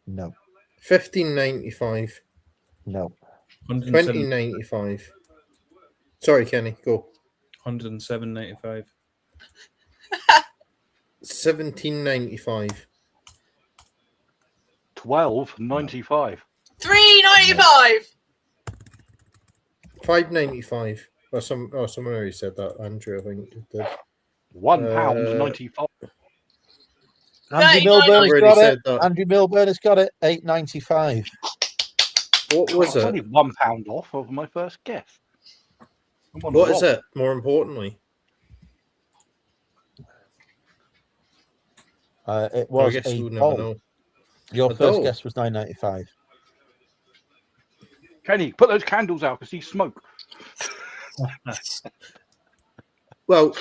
no, 15.95. no. 20.95. Sorry, Kenny, go. 107.95. 17.95. 12.95. 3.95. 5.95. Someone already said that. Andrew, I think did. £1.95. Andrew 39.95. Milburn has Already got said it. that. Andrew Milburn has got it. 8.95. What was It's it? only £1 off of my first guess. What is it? More importantly, It Well, I was guess a we'll never doll. know. Your A first doll? guess was 9.95. Kenny, put those candles out because see smoke. Well,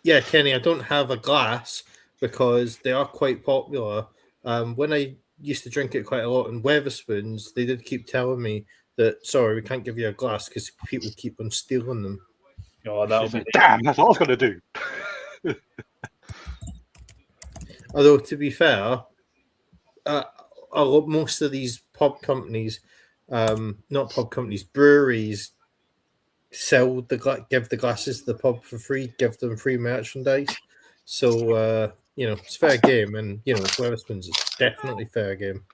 yeah, Kenny, I don't have a glass because they are quite popular. When I used to drink it quite a lot in Weatherspoons, they did keep telling me that, sorry, we can't give you a glass because people keep on stealing them. Oh, that'll She be said, damn, that's what I was going to do. Although, to be fair, most of these pub companies, not pub companies, breweries, sell give the glasses to the pub for free, give them free merchandise. So it's fair game, and it's Weatherspoons. It's definitely fair game.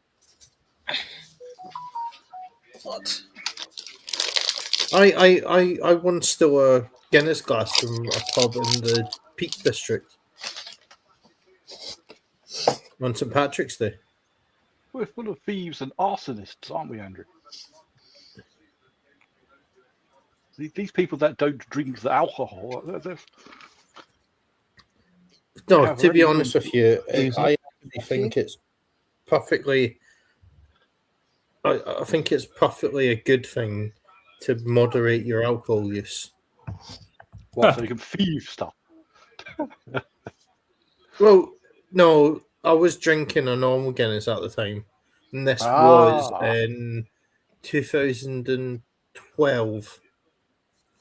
What? I once stole a Guinness glass from a pub in the Peak District on St Patrick's Day. We're full of thieves and arsonists, aren't we, Andrew? These people that don't drink the alcohol, No, have to be already honest with you, Who's I actually think it's perfectly. I think it's perfectly a good thing to moderate your alcohol use. what, so you can thieve stuff. Well, no, I was drinking a normal Guinness at the time, and this was in 2012,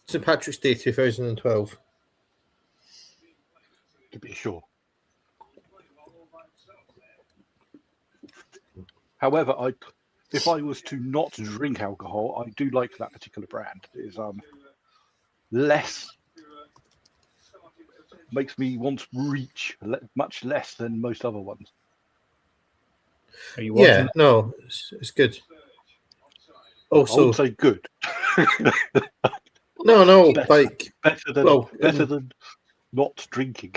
St Patrick's Day 2012. To be sure. However, if I was to not drink alcohol, I do like that particular brand. It is less, makes me want to reach much less than most other ones. Are you watching? Yeah, no, it's good. I Also, wouldn't say good. no, Better. like better than not drinking.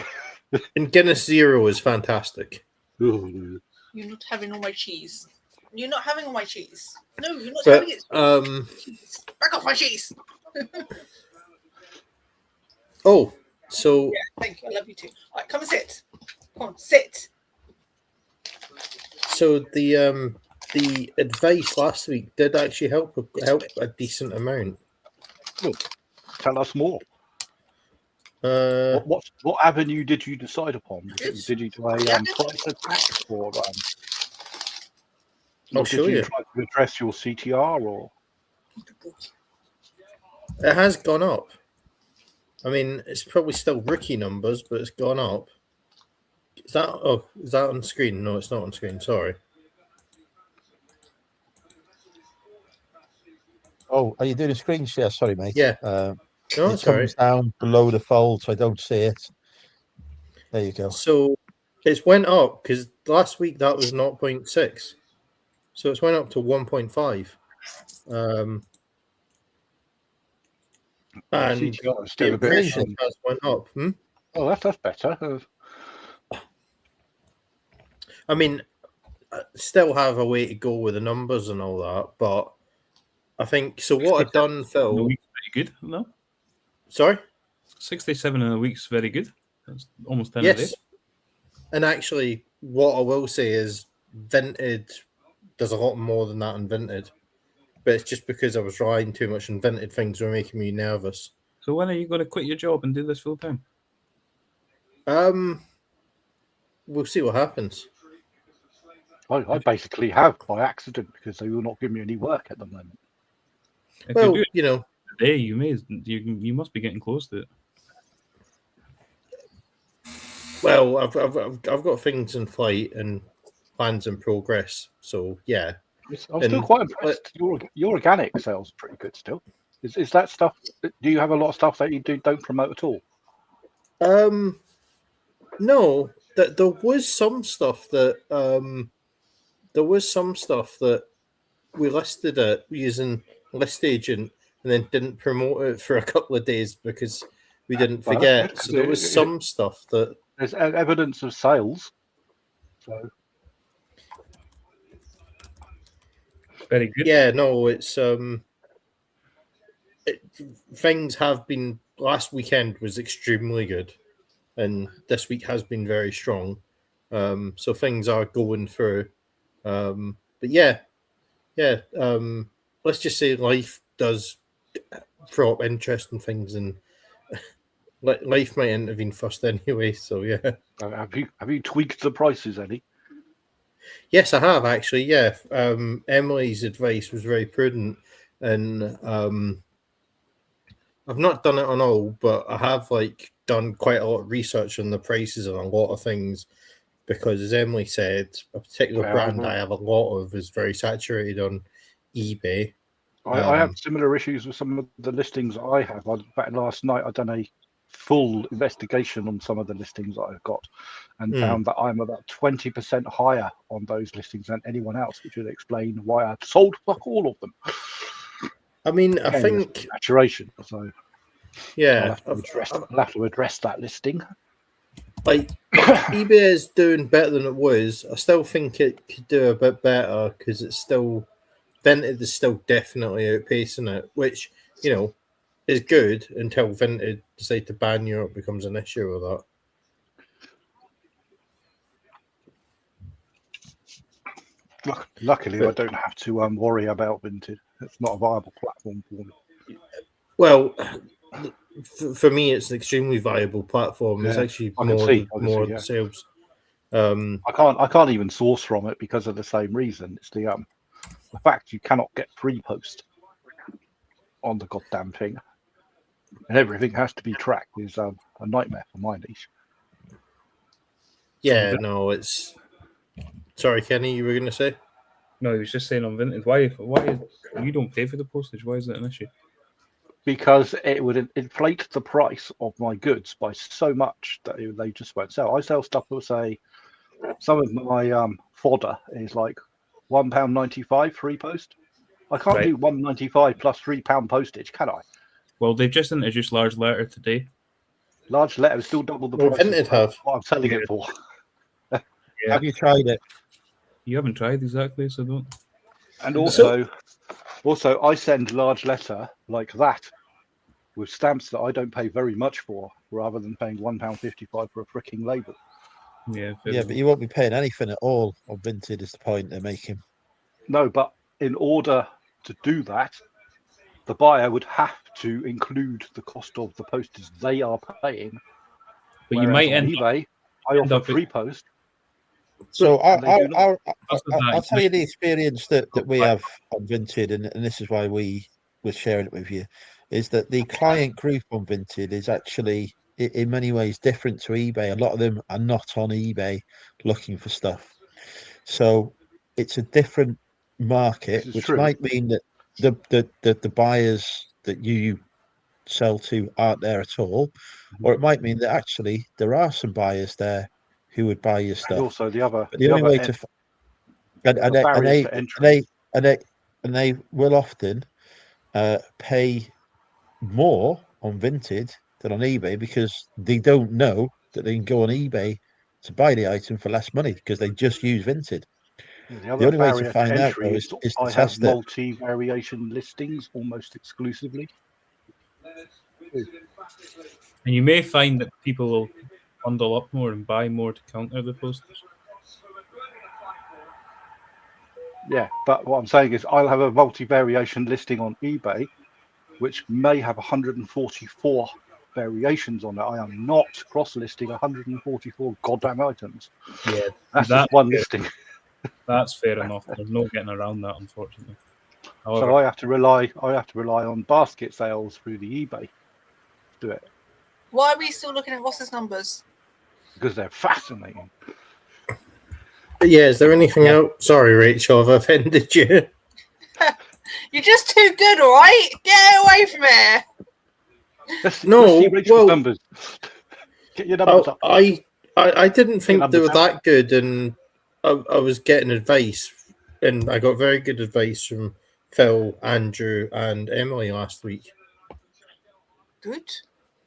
and Guinness Zero is fantastic. You're not having all my cheese. You're not having all my cheese. No, you're not But having it. Back off my cheese. oh, so Yeah, thank you. I love you too. All right, come and sit. Come on, sit. so the advice last week did actually help a decent amount. Tell us more. What avenue did you decide upon? Did you do a price attack, or I'll did show you you. try to address your CTR? Or It has gone up. I mean, it's probably still rookie numbers, but it's gone up. Is that on screen? No, it's not on screen. Sorry. Oh, are you doing a screen share? Sorry, mate. Yeah. No, It it's comes down below the fold, so I don't see it. There you go. So it's went up because last week that was 0.6. So it's went up to 1.5. And CTR is the still a bit. aggression has went up. Oh, that's better. I mean, I still have a way to go with the numbers and all that, but I think so. What I've done, Phil. The week's very good, no? Sorry? 67 in a week's very good. That's almost 10 a day. Yes. And actually, what I will say is Vinted does a lot more than that in Vinted. But it's just because I was relying too much on Vinted, things were making me nervous. So when are you going to quit your job and do this full time? We'll see what happens. I basically have by accident because they will not give me any work at the moment. If Well, you do you know, it today, you must be getting close to it. well, I've got things in flight and plans in progress. So yeah, I'm still quite impressed. Your organic sales are pretty good still. Is that stuff? Do you have a lot of stuff that you don't promote at all? no, there was some stuff that we listed it using List Agent and then didn't promote it for a couple of days because we didn't forget. So there was some stuff that there's evidence of sales. So Very good. yeah, no, it's things have been. Last weekend was extremely good, and this week has been very strong. So things are going through. But yeah. Let's just say life does throw up interesting things, and life might intervene first anyway. So yeah. have you tweaked the prices any? Yes, I have actually. Yeah, Emily's advice was very prudent, and I've not done it on all, but I have done quite a lot of research on the prices on a lot of things, because as Emily said, a particular brand I have a lot of is very saturated on eBay. I have similar issues with some of the listings I have. Back last night, I've done a full investigation on some of the listings that I've got, and found that I'm about 20% higher on those listings than anyone else, which would explain why I've sold fuck all of them. I mean, I Again, think, saturation. So I'll yeah, have to address that listing. like eBay is doing better than it was. I still think it could do a bit better because it's still Vinted is still definitely outpacing it, which is good until Vinted decide to ban you or it becomes an issue with that. Luckily, I don't have to worry about Vinted. It's not a viable platform for me. Well, for me, it's an extremely viable platform. It's Yeah, actually I can more see, the sales. I can't even source from it because of the same reason. It's the fact you cannot get free post on the goddamn thing, and everything has to be tracked is a nightmare for my niche. Yeah, no, it's. Sorry, Kenny, you were going to say? No, he was just saying on Vinted. Why you don't pay for the postage? Why is it an issue? Because it would inflate the price of my goods by so much that they just won't sell. I sell stuff that say some of my fodder is like £1.95 free post. I can't do £1.95 plus £3 postage, can I? Well, they've just introduced large letter today. Large letter is still double the Well, price Vinted of have. what I'm selling it for. Yeah. Have you tried it? You haven't tried exactly, so don't. And also, I send large letter like that with stamps that I don't pay very much for, rather than paying £1.55 for a freaking label. Yeah. Yeah, but you won't be paying anything at all on Vinted. Is the point they're making? No, but in order to do that, the buyer would have to include the cost of the postage they are paying. But you might on end eBay, I offer free post. So and they do not. I'll tell you the experience that we have on Vinted, and this is why we were sharing it with you, is that the client group on Vinted is actually in many ways different to eBay. A lot of them are not on eBay looking for stuff. So it's a different market, This is which true. might mean that the buyers that you sell to aren't there at all, or it might mean that actually there are some buyers there who would buy your And stuff. also the other, But the only way to barrier to entry. and they will often pay more on Vinted than on eBay because they don't know that they can go on eBay to buy the item for less money because they just use Vinted. The The other only way to barrier to find out entry though is is to I have test it. multi-variation listings almost exclusively. And you may find that people will bundle up more and buy more to counter the postage. Yeah, but what I'm saying is I'll have a multi-variation listing on eBay, which may have 144 variations on it. I am not cross-listing 144 goddamn items. Yeah, That's just one listing. That's fair enough. There's no getting around that, unfortunately. However, So I have to rely on basket sales through the eBay to do it Why are we still looking at Ross's numbers? because they're fascinating. But yeah, is there anything else? Sorry, Rachel, I've offended you. You're just too good, all right? Get away from here. Let's see Rachel's numbers. Get your numbers up. I didn't think they were up. that good, and I was getting advice, and I got very good advice from Phil, Andrew, and Emily last week. Good.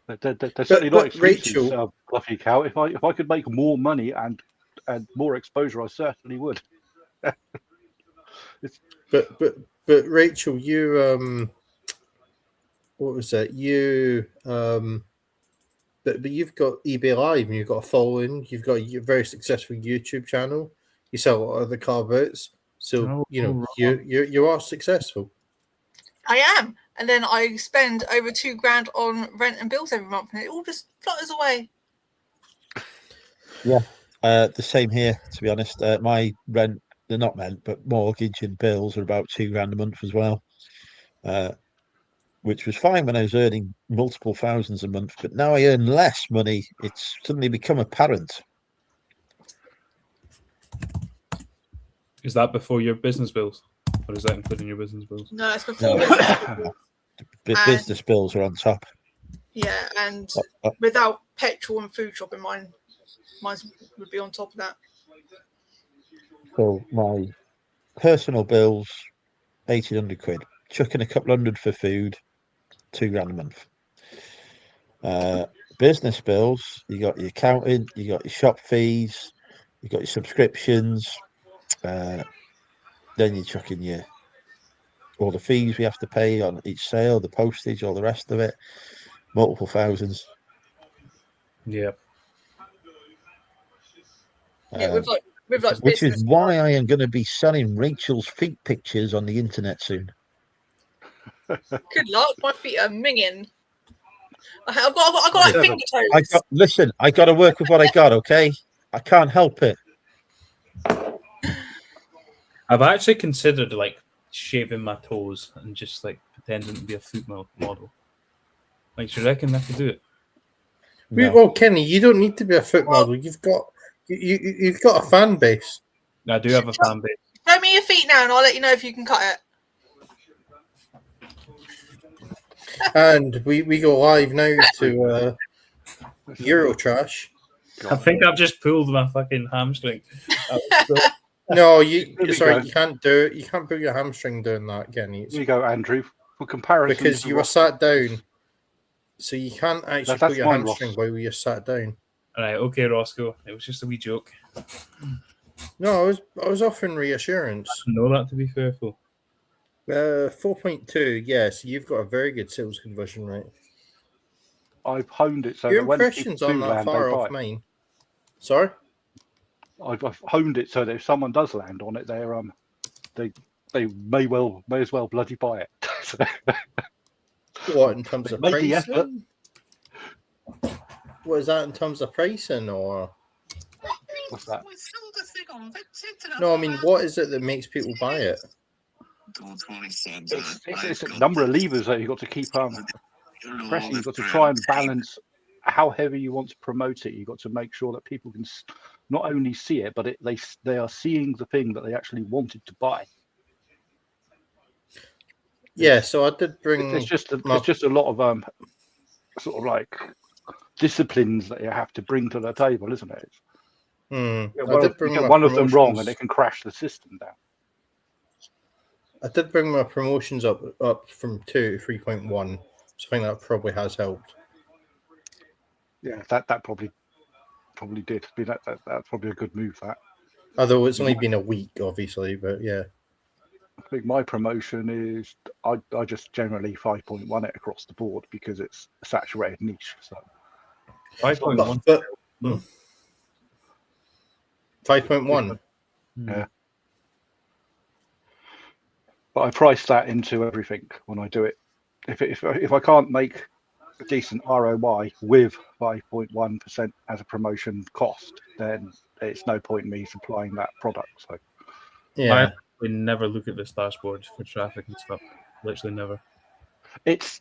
They're certainly not excuses, Rachel, Fluffy Cow. If I could make more money and more exposure, I certainly would. but Rachel, you what was it? You but you've got eBay Live and you've got a following. You've got a very successful YouTube channel. You sell a lot of the car boats, so you are successful. I am. And then I spend over $2,000 on rent and bills every month, and it all just flutters away. Yeah, the same here. To be honest, my rent, they're not rent, but mortgage and bills are about £2,000 a month as well, which was fine when I was earning multiple thousands a month. But now I earn less money. It's suddenly become apparent. Is that before your business bills, or is that including your business bills? No, it's before. Business bills are on top. Yeah, and without petrol and food shopping, mine would be on top of that. So my personal bills, £1,800. chucking a couple hundred for food, £2 a month. Business bills, you got your accountant, you got your shop fees, you got your subscriptions, then you're chucking your all the fees we have to pay on each sale, the postage, all the rest of it, multiple thousands. Yeah. Yeah, with like Which is business why I am going to be selling Rachel's feet pictures on the internet soon. Good luck. My feet are minging. I've got like finger toes. Listen, I got to work with what I got, okay? I can't help it. I've actually considered like shaving my toes and just like pretending to be a foot model. Like, do you reckon I could do it? No. Well, Kenny, you don't need to be a foot model. You've got a fan base. I do have a fan base. Show me your feet now, and I'll let you know if you can cut it. And we go live now to Eurotrash. I think I've just pulled my fucking hamstring. No, There sorry, we you can't do it. You can't pull your hamstring doing that, Kenny. Here you go, Andrew. For comparison, Because to you were what- sat down. So you can't actually That's pull your fine, hamstring Ross. while you're sat down. All right, okay, Roscoe. It was just a wee joke. No, I was offering reassurance. I know that to be fearful. 4.2, yes, you've got a very good sales conversion rate. I've honed it so Your that when impressions people aren't do that land, far they off buy. mine. Sorry? I've honed it so that if someone does land on it, they may as well bloody buy it. So, What, in terms They of made the effort. pricing? What is that in terms of pricing, or? what's that? No, I mean, what is it that makes people buy it? It's a number of levers that you've got to keep pressing. You've got to try and balance how heavy you want to promote it. You've got to make sure that people can not only see it, but they are seeing the thing that they actually wanted to buy. Yeah, so I did bring. It's just a lot of sort of like disciplines that you have to bring to the table, isn't it? You get one of them wrong and it can crash the system down. I did bring my promotions up from 2 to 3.1, so I think that probably has helped. Yeah, that probably did. That's probably a good move. That. Although it's only been a week, obviously, but yeah. I think my promotion is I just generally 5.1 it across the board because it's a saturated niche. So 5.1. But 5.1. Yeah. But I price that into everything when I do it. If I can't make a decent ROI with 5.1% as a promotion cost, then it's no point in me supplying that product. So Yeah. We never look at this dashboard for traffic and stuff. Literally never. it's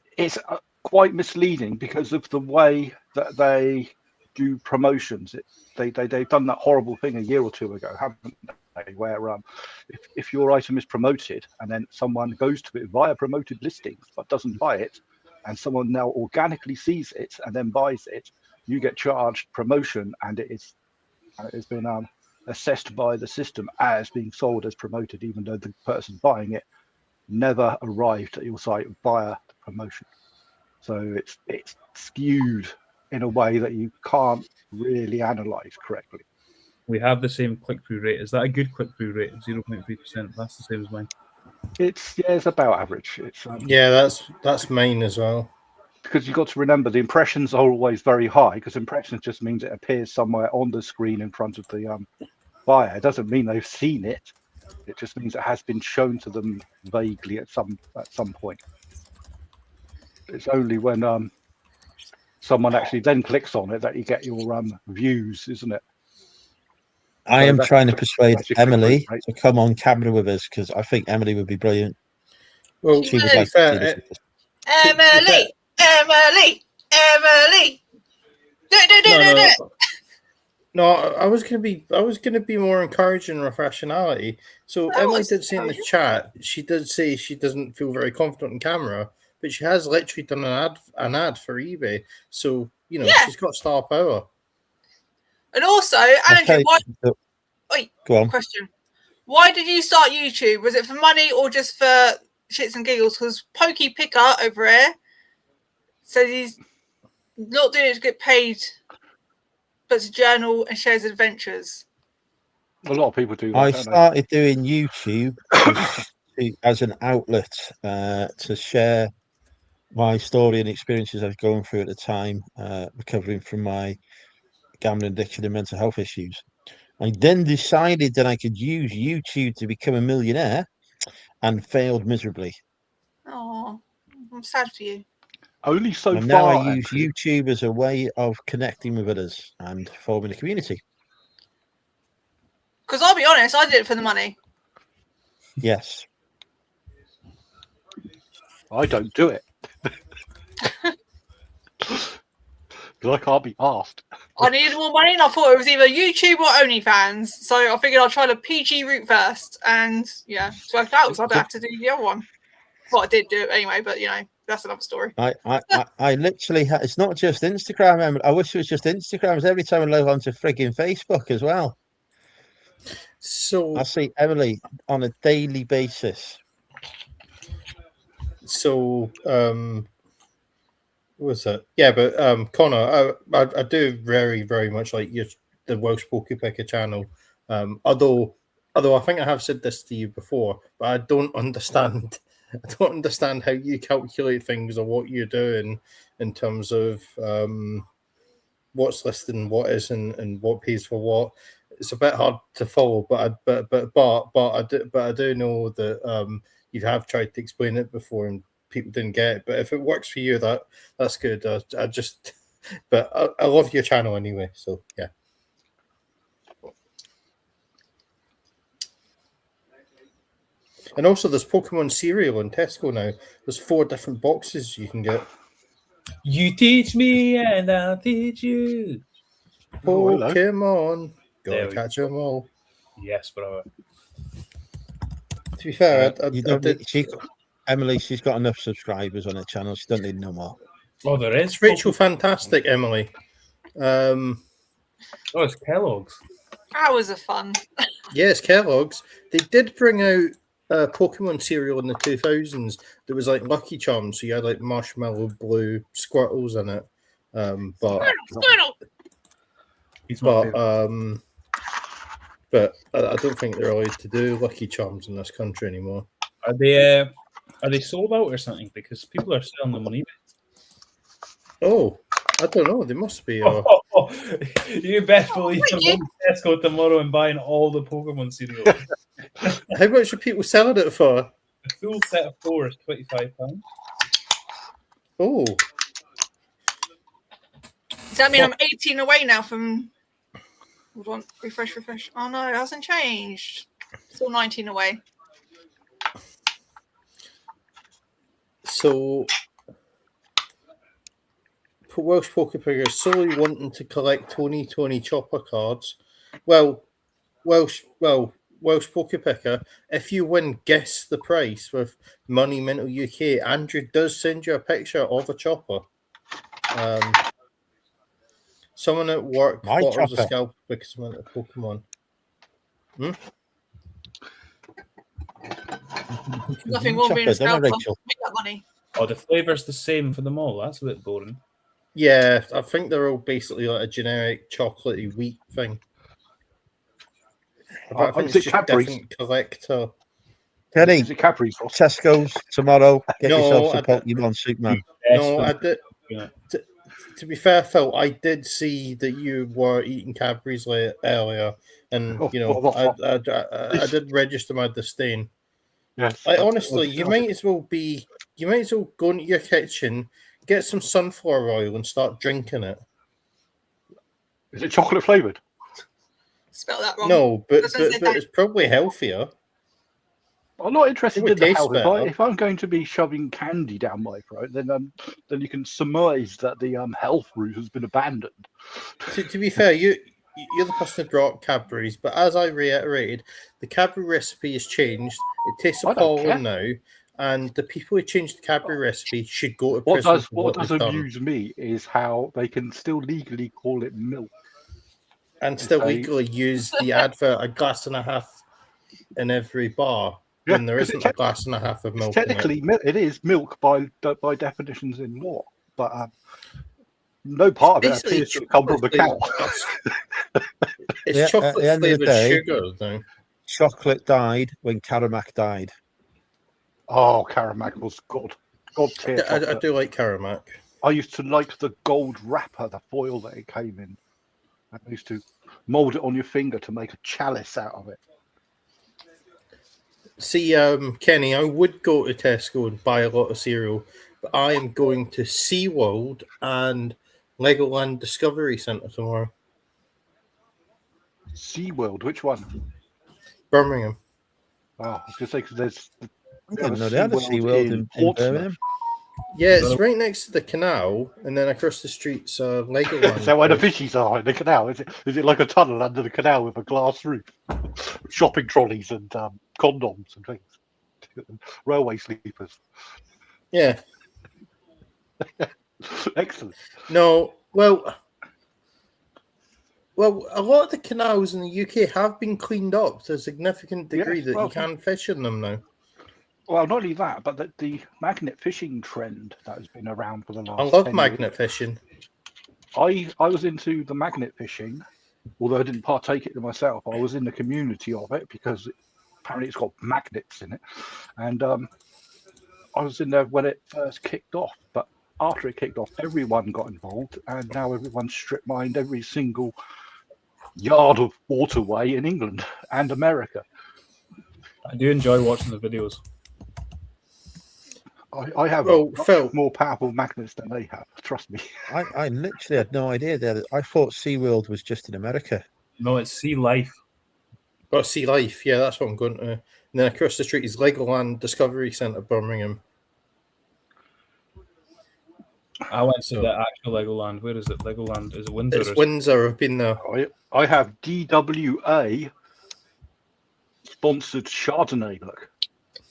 quite misleading because of the way that they do promotions. They've done that horrible thing a year or two ago, haven't they? Where if your item is promoted and then someone goes to it via promoted listings but doesn't buy it, and someone now organically sees it and then buys it, you get charged promotion, and it has been assessed by the system as being sold as promoted, even though the person buying it never arrived at your site via the promotion. So it's skewed in a way that you can't really analyze correctly. We have the same click-through rate. Is that a good click-through rate? 0.3%. That's the same as mine. It's about average. It's Yeah, that's mine as well. because you've got to remember the impressions are always very high, because impressions just means it appears somewhere on the screen in front of the buyer. It doesn't mean they've seen it. It just means it has been shown to them vaguely at some point. It's only when someone actually then clicks on it that you get your views, isn't it? I am that's trying to a- persuade that's your Emily click rate, to come on camera with us because I think Emily would be brilliant. Well, She would Emily. like to see this. with us. Emily. Do. No, I was gonna be more encouraging with rationality. So Oh, Emily it's did say in the chat, she did say she doesn't feel very confident in camera, but she has literally done an ad for eBay. So Yeah. she's got star power. And also, I'll Andrew, tell why? you- Wait, Go on. question. Why did you start YouTube? Was it for money or just for shits and giggles because Pokey Picker over here says he's not doing it to get paid, but to journal and share his adventures. A lot of people do that. I don't they? started doing YouTube as an outlet to share my story and experiences I was going through at the time, recovering from my gambling addiction and mental health issues. I then decided that I could use YouTube to become a millionaire and failed miserably. Oh, I'm sad for you. Only so And now far. I use Andrew. YouTube as a way of connecting with others and forming a community. Because I'll be honest, I did it for the money. Yes. I don't do it. Because I can't be asked. I needed more money, and I thought it was either YouTube or OnlyFans. So I figured I'd try the PG route first, and yeah, it's worked out. So I don't have to do the other one. Well, I did do it anyway, but that's another story. I literally it's not just Instagram. I wish it was just Instagram. It's every time I log onto frigging Facebook as well. So I see Emily on a daily basis. So, what was that? Yeah, but Connor, I do very, very much like the Welsh Poker Picker channel. Although I think I have said this to you before, but I don't understand. I don't understand how you calculate things or what you're doing in terms of what's listed and what isn't and what pays for what. It's a bit hard to follow, but I do know that you have tried to explain it before and people didn't get it. But if it works for you, that's good. I love your channel anyway. So yeah. And also, there's Pokemon cereal in Tesco now. There's 4 different boxes you can get. You teach me and I'll teach you. Oh, hello. Pokemon. There Gotta we catch them all. Yes, brother. To be fair, Emily, she's got enough subscribers on her channel. She doesn't need no more. Oh, there is. it's Rachel Fantastic, Emily. Oh, it's Kellogg's. Hours of fun. Yes, Kellogg's. They did bring out Pokemon cereal in the 2000s. There was like Lucky Charms, so you had like marshmallow blue Squirtles in it. Squirtle. He's my favorite. But I don't think they're allowed to do Lucky Charms in this country anymore. Are they sold out or something? Because people are selling them on eBay. Oh, I don't know. They must be. You best believe I'm going to Tesco tomorrow and buying all the Pokemon cereal. How much are people selling it for? The full set of 4 is £25. Oh, Does that mean I'm 18 away now from... Hold on, refresh. Oh no, it hasn't changed. Still 19 away. so Welsh Poker Picker is solely wanting to collect Tony Chopper cards. Well, Welsh Poker Picker, if you win Guess the Price with Money Mental UK, Andrew does send you a picture of a chopper. Someone at work My thought it was a chopper. scalp because of a Pokemon. Nothing more being a Chopper, don't scalper. I, Rachel? Make that money. Oh, the flavour's the same for them all. That's a bit boring. Yeah, I think they're all basically like a generic chocolatey wheat thing. I think is it's it just Cadbury's? different collector. Kenny, Is it Cadbury's? Tesco's tomorrow. Get No, yourself I some don't- Pokemon Superman. No, I did. Yeah. To be fair, Phil, I did see that you were eating Cadbury's earlier, and I did register my disdain. Yes. Like honestly, you might as well go into your kitchen, get some sunflower oil, and start drinking it. Is it chocolate flavored? Spell that wrong. No, but Doesn't say that. it's probably healthier. I'm not interested It in the tastes health. better. If I'm going to be shoving candy down my throat, then you can surmise that the health route has been abandoned. To be fair, you're the person who brought Cadbury's, but as I reiterated, the Cadbury recipe has changed. It tastes I don't care. appalling now, and the people who changed the Cadbury recipe should go to What prison. for does they've done. amuse me is how they can still legally call it milk. And still Okay. legally use the advert a glass and a half in every bar. when there 'cause isn't a glass and a half of it's milk in it. technically it is milk by definitions in law, but no part of it Basically, appears to have come from the cow. It's Yeah, at the chocolate end of the flavored day- sugar, though. Chocolate died when Karamak died. Oh, Karamak was God tier I chocolate. do like Karamak. I used to like the gold wrapper, the foil that it came in. I used to mold it on your finger to make a chalice out of it. See, Kenny, I would go to Tesco and buy a lot of cereal, but I am going to SeaWorld and Legoland Discovery Centre tomorrow. SeaWorld, which one? Birmingham. Oh, I was going to say, because there's I didn't know they had a SeaWorld in Birmingham. Yeah, it's right next to the canal, and then across the street's Legoland. Is that where the fishies are in the canal? Is it like a tunnel under the canal with a glass roof? Shopping trolleys and condoms and things. Railway sleepers. Yeah. Excellent. No, well, a lot of the canals in the UK have been cleaned up to a significant degree Yes, that well, you can fish in them now. Well, not only that, but the magnet fishing trend that has been around for the last I love 10 magnet years. fishing. I was into the magnet fishing, although I didn't partake it myself. I was in the community of it because apparently it's got magnets in it, and I was in there when it first kicked off. But after it kicked off, everyone got involved, and now everyone's strip mined every single yard of waterway in England and America. I do enjoy watching the videos. I have Well, much Phil- more powerful magnets than they have. Trust me. I literally had no idea that. I thought SeaWorld was just in America. No, it's Sea Life. Got Sea Life, yeah, that's what I'm going to. And then across the street is Legoland Discovery Centre, Birmingham. I went to So- the actual Legoland. Where is it? Legoland is it Windsor? It's Windsor. I've been there. I have DWA sponsored Chardonnay. Look,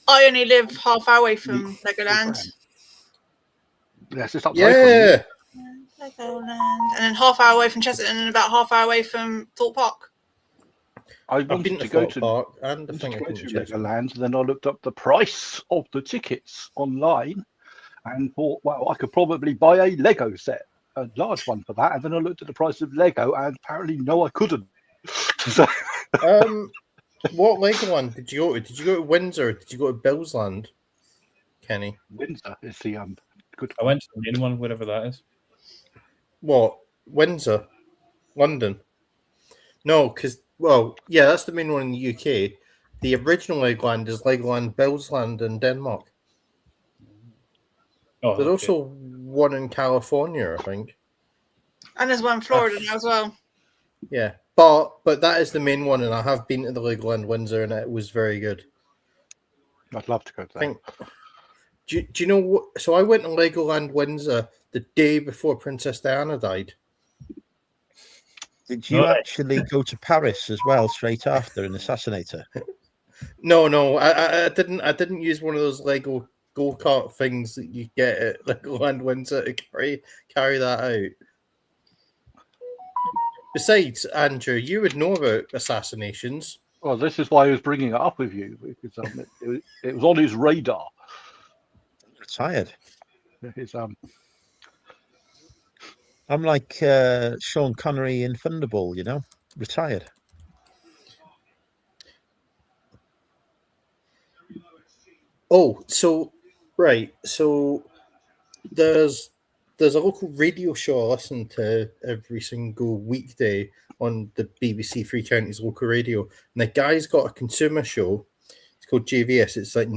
I only live half hour away from Legoland. yes, it's up Yeah, Legoland, and then half hour away from Chesterton, and about half hour away from Thorpe Park. I I've been wanted to to go Thorpe to Park and I wanted think to I go can to Chester. Legoland. Then I looked up the price of the tickets online and thought, well, I could probably buy a Lego set, a large one for that. And then I looked at the price of Lego, and apparently, no, I couldn't. So, What Legoland did you go to? Did you go to Windsor? Or did you go to Billsland, Kenny? Windsor is the good. I went to the main one, wherever that is. What? Windsor? London? No, because, well, yeah, that's the main one in the UK. The original Legoland is Legoland Billsland in Denmark. Oh, There's okay. also one in California, I think. And there's one in Florida now as well. Yeah, but that is the main one, and I have been to the Legoland Windsor, and it was very good. I'd love to go to that. I think. Do you know what? So I went to Legoland Windsor the day before Princess Diana died. Did you Right. actually go to Paris as well straight after and assassinate her? No, I didn't. I didn't use one of those Lego go-kart things that you get at Legoland Windsor to carry that out. Besides, Andrew, you would know about assassinations. Well, this is why I was bringing it up with you, because it was on his radar. Retired. His, I'm like Sean Connery in Thunderball, you know, retired. Oh, so right. So there's a local radio show I listen to every single weekday on the BBC Three Counties local radio, and the guy's got a consumer show. It's called JVS. It's like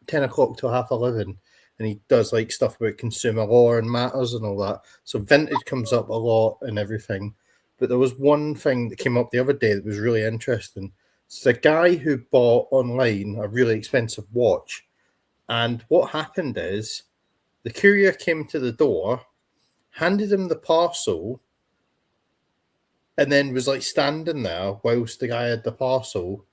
10 o'clock to 11:30, and he does like stuff about consumer law and matters and all that. So vintage comes up a lot and everything. But there was one thing that came up the other day that was really interesting. It's the guy who bought online a really expensive watch, and what happened is the courier came to the door, handed him the parcel, and then was like standing there whilst the guy had the parcel.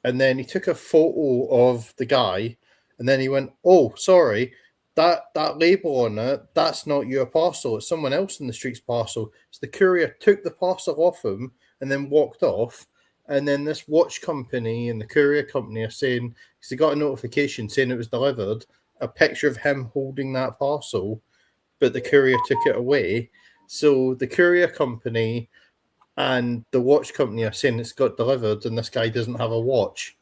And then he took a photo of the guy, and then he went, "Oh, sorry, that label on it, that's not your parcel. It's someone else in the street's parcel." So the courier took the parcel off him and then walked off. And then this watch company and the courier company are saying, because they got a notification saying it was delivered, a picture of him holding that parcel, but the courier took it away. So the courier company and the watch company are saying it's got delivered and this guy doesn't have a watch.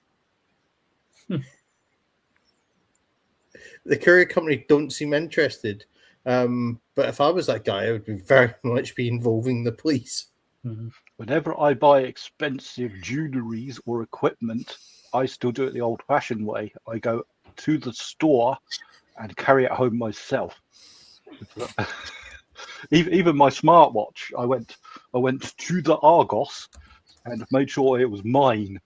The courier company don't seem interested. But if I was that guy, I would very much be involving the police. Mhm. Whenever I buy expensive jewelleries or equipment, I still do it the old-fashioned way. I go to the store and carry it home myself. Even my smartwatch, I went to the Argos and made sure it was mine.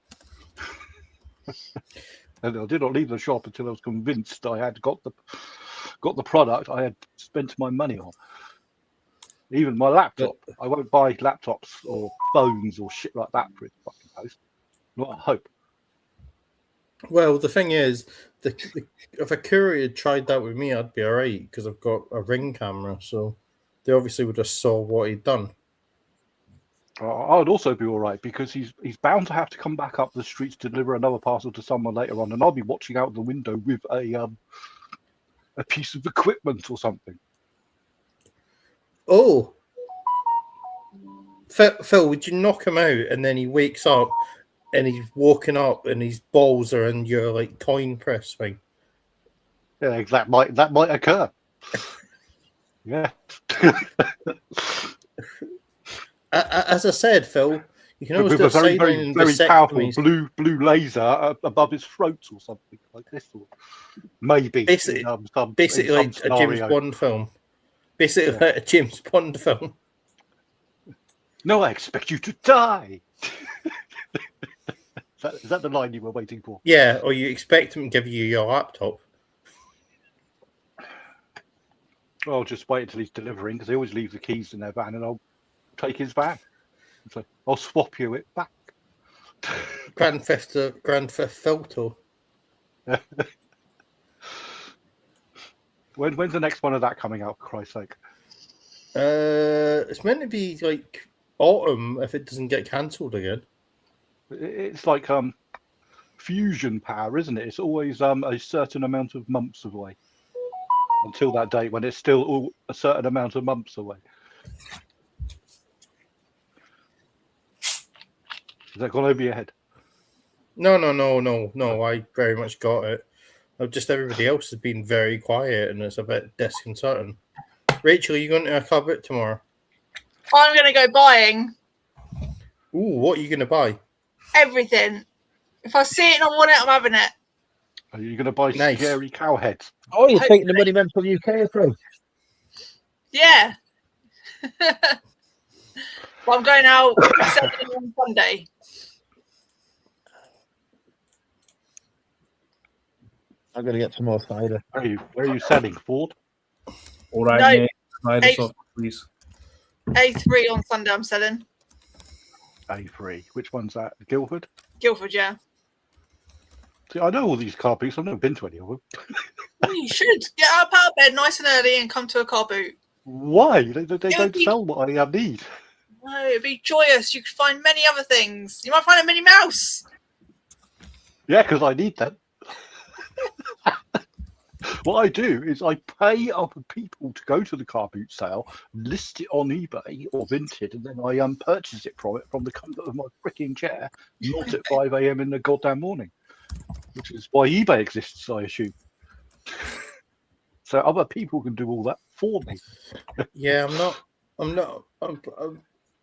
And I did not leave the shop until I was convinced I had got the product I had spent my money on. Even my laptop. I won't buy laptops or phones or shit like that for its fucking post. Not a hope. Well, the thing is, if a courier had tried that with me, I'd be all right because I've got a Ring camera. So they obviously would have saw what he'd done. I would also be all right because he's bound to have to come back up the street to deliver another parcel to someone later on, and I'll be watching out the window with a piece of equipment or something. Oh, Phil, would you knock him out and then he wakes up and he's walking up and his balls are in your like coin press thing? Yeah, that might occur. Yeah. As I said, Phil, you can always with do a a very, sideline very, very powerful vasectomy. blue laser above his throat or something like this, or maybe Basically, in like some a James scenario. Bond film. Basically, like a James Bond film. No, I expect you to die. Is that the line you were waiting for? Yeah, or you expect him to give you your laptop. Well, I'll just wait until he's delivering because they always leave the keys in their van, and I'll take his van. So I'll swap you it back. Grand Theft Auto. When's the next one of that coming out? For Christ's sake! It's meant to be like autumn if it doesn't get cancelled again. It's like fusion power, isn't it? It's always a certain amount of months away until that date when it's still a certain amount of months away. Has that gone over your head? No. I very much got it. Just everybody else has been very quiet and it's a bit disconcerting. Rachel, are you going to a car boot tomorrow? I'm going to go buying Ooh, what are you going to buy? everything. If I see it and I want it, I'm having it. Are you going to buy Nice. scary cow heads? Oh, you're taking the Money Mental UK approach. Yeah. But I'm going out Saturday on Sunday. I'm going to get some more cider. Where are you selling, Ford? All right, No. mate. Cider Hey. soft, please. A3 on Sunday I'm selling. A3. Which one's that? Guildford? Guildford, yeah. See, I know all these car boots. I've never been to any of them. Well, you should get up out of bed nice and early and come to a car boot. Why? They don't be- sell what I need. No, it'd be joyous. You could find many other things. You might find a Minnie Mouse. Yeah, because I need them. What I do is I pay other people to go to the car boot sale, list it on eBay or Vinted, and then I purchase it from the comfort of my freaking chair, not at 5 a.m. in the goddamn morning, which is why eBay exists, I assume. So other people can do all that for me. Yeah, I'm not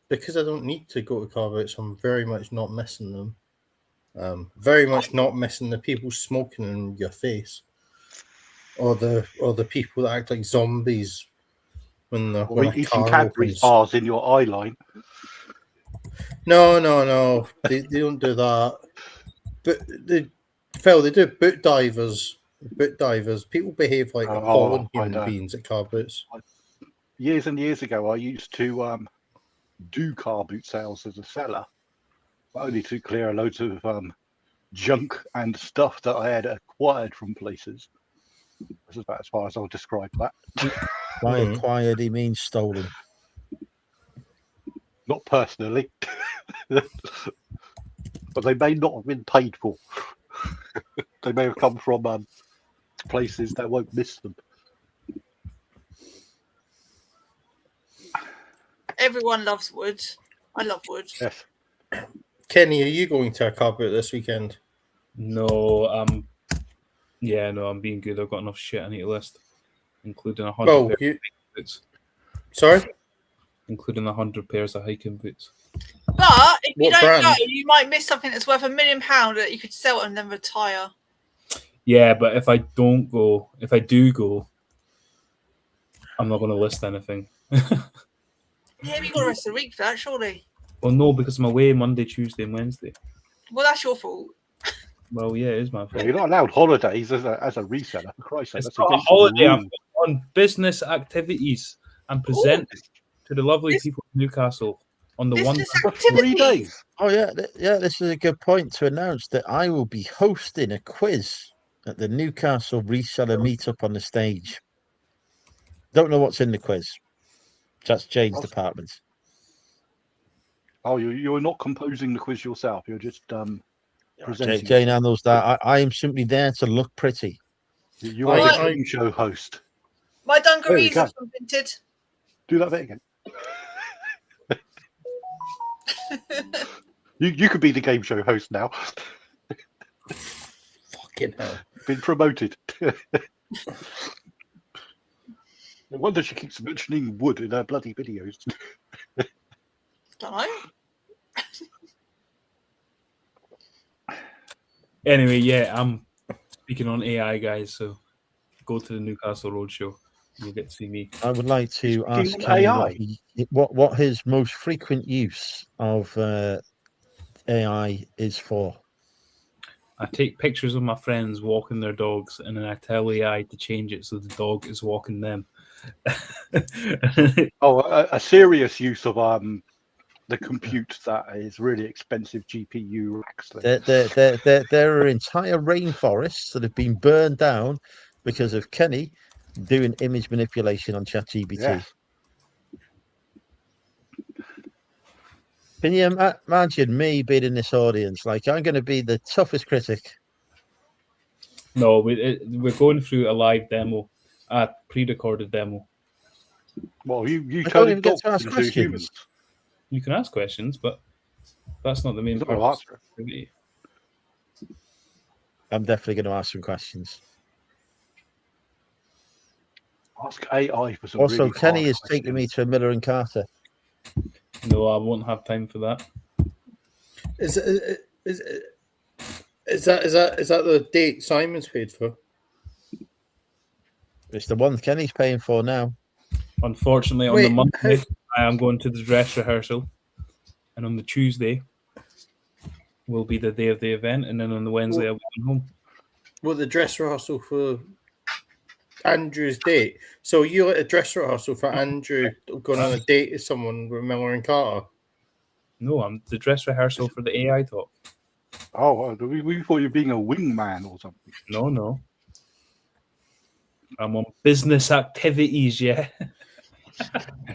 because I don't need to go to car boots. I'm very much not missing them. Very much not missing the people smoking in your face, or the people that act like zombies when Or a eating car Cadbury opens. bars in your eye line. No. They don't do that. But they do boot divers. People behave like appalling I human know. beings at car boots. Years and years ago, I used to do car boot sales as a seller, but only to clear loads of junk and stuff that I had acquired from places. This is about as far as I'll describe that. By acquired, he means stolen. Not personally. but they may not have been paid for. They may have come from places that won't miss them. Everyone loves wood. I love wood. Yes. Kenny, are you going to a car boot this weekend? No, I'm being good. I've got enough shit I need to list, including 100 Well, pairs of you... hiking boots. Sorry? Including 100 pairs of hiking boots. But if you What don't brand? go, you might miss something that's worth £1 million that you could sell and then retire. Yeah, but if I do go, I'm not going to list anything. Yeah, but you got the rest of the week for that, surely. Well, no, because I'm away Monday, Tuesday, and Wednesday. Well, that's your fault. Well, yeah, it is my fault. You're not allowed holidays as a reseller. For Christ's sake, It's that's not a against the holiday. I'm rules. on business activities and present to the lovely people of Newcastle on the one. Business For 3 activity. days. Oh yeah, this is a good point to announce that I will be hosting a quiz at the Newcastle reseller meetup on the stage. Don't know what's in the quiz. That's Jane's department. Oh, you're not composing the quiz yourself. You're just presenting. Jane handles that. I am simply there to look pretty. You are a game show host. My dungarees go. have been minted. Do that bit again. You could be the game show host now. Fucking hell. Been promoted. No wonder she keeps mentioning wood in her bloody videos. Don't know. Anyway, yeah, I'm speaking on AI, guys. So go to the Newcastle Roadshow. You'll get to see me. I would like to ask Speaking of Kenny AI. what his most frequent use of AI is for. I take pictures of my friends walking their dogs, and then I tell AI to change it so the dog is walking them. Oh, a serious use of the compute that is really expensive GPU racks. There are entire rainforests that have been burned down because of Kenny doing image manipulation on ChatGPT. Yeah. Can you imagine me being in this audience? Like, I'm going to be the toughest critic. No, we're going through a live demo, a pre-recorded demo. Well, you I don't turn even get dogs to ask into questions. humans. You can ask questions, but that's not the main He's not gonna purpose. answer of the activity. I'm definitely going to ask some questions. Ask AI for some. Also, really Kenny hard is taking me questions. to Miller and Carter. No, I won't have time for that. Is that the date Simon's paid for? It's the one Kenny's paying for now. Unfortunately, on Wait, the Monday, I am going to the dress rehearsal, and on the Tuesday will be the day of the event, and then on the Wednesday I'll be going home. Well, the dress rehearsal for Andrew's date. So you're at a dress rehearsal for Andrew going on a date with someone with Miller and Carter? No, I'm the dress rehearsal for the AI talk. Oh, we thought you were being a wingman or something. No. I'm on business activities, yeah.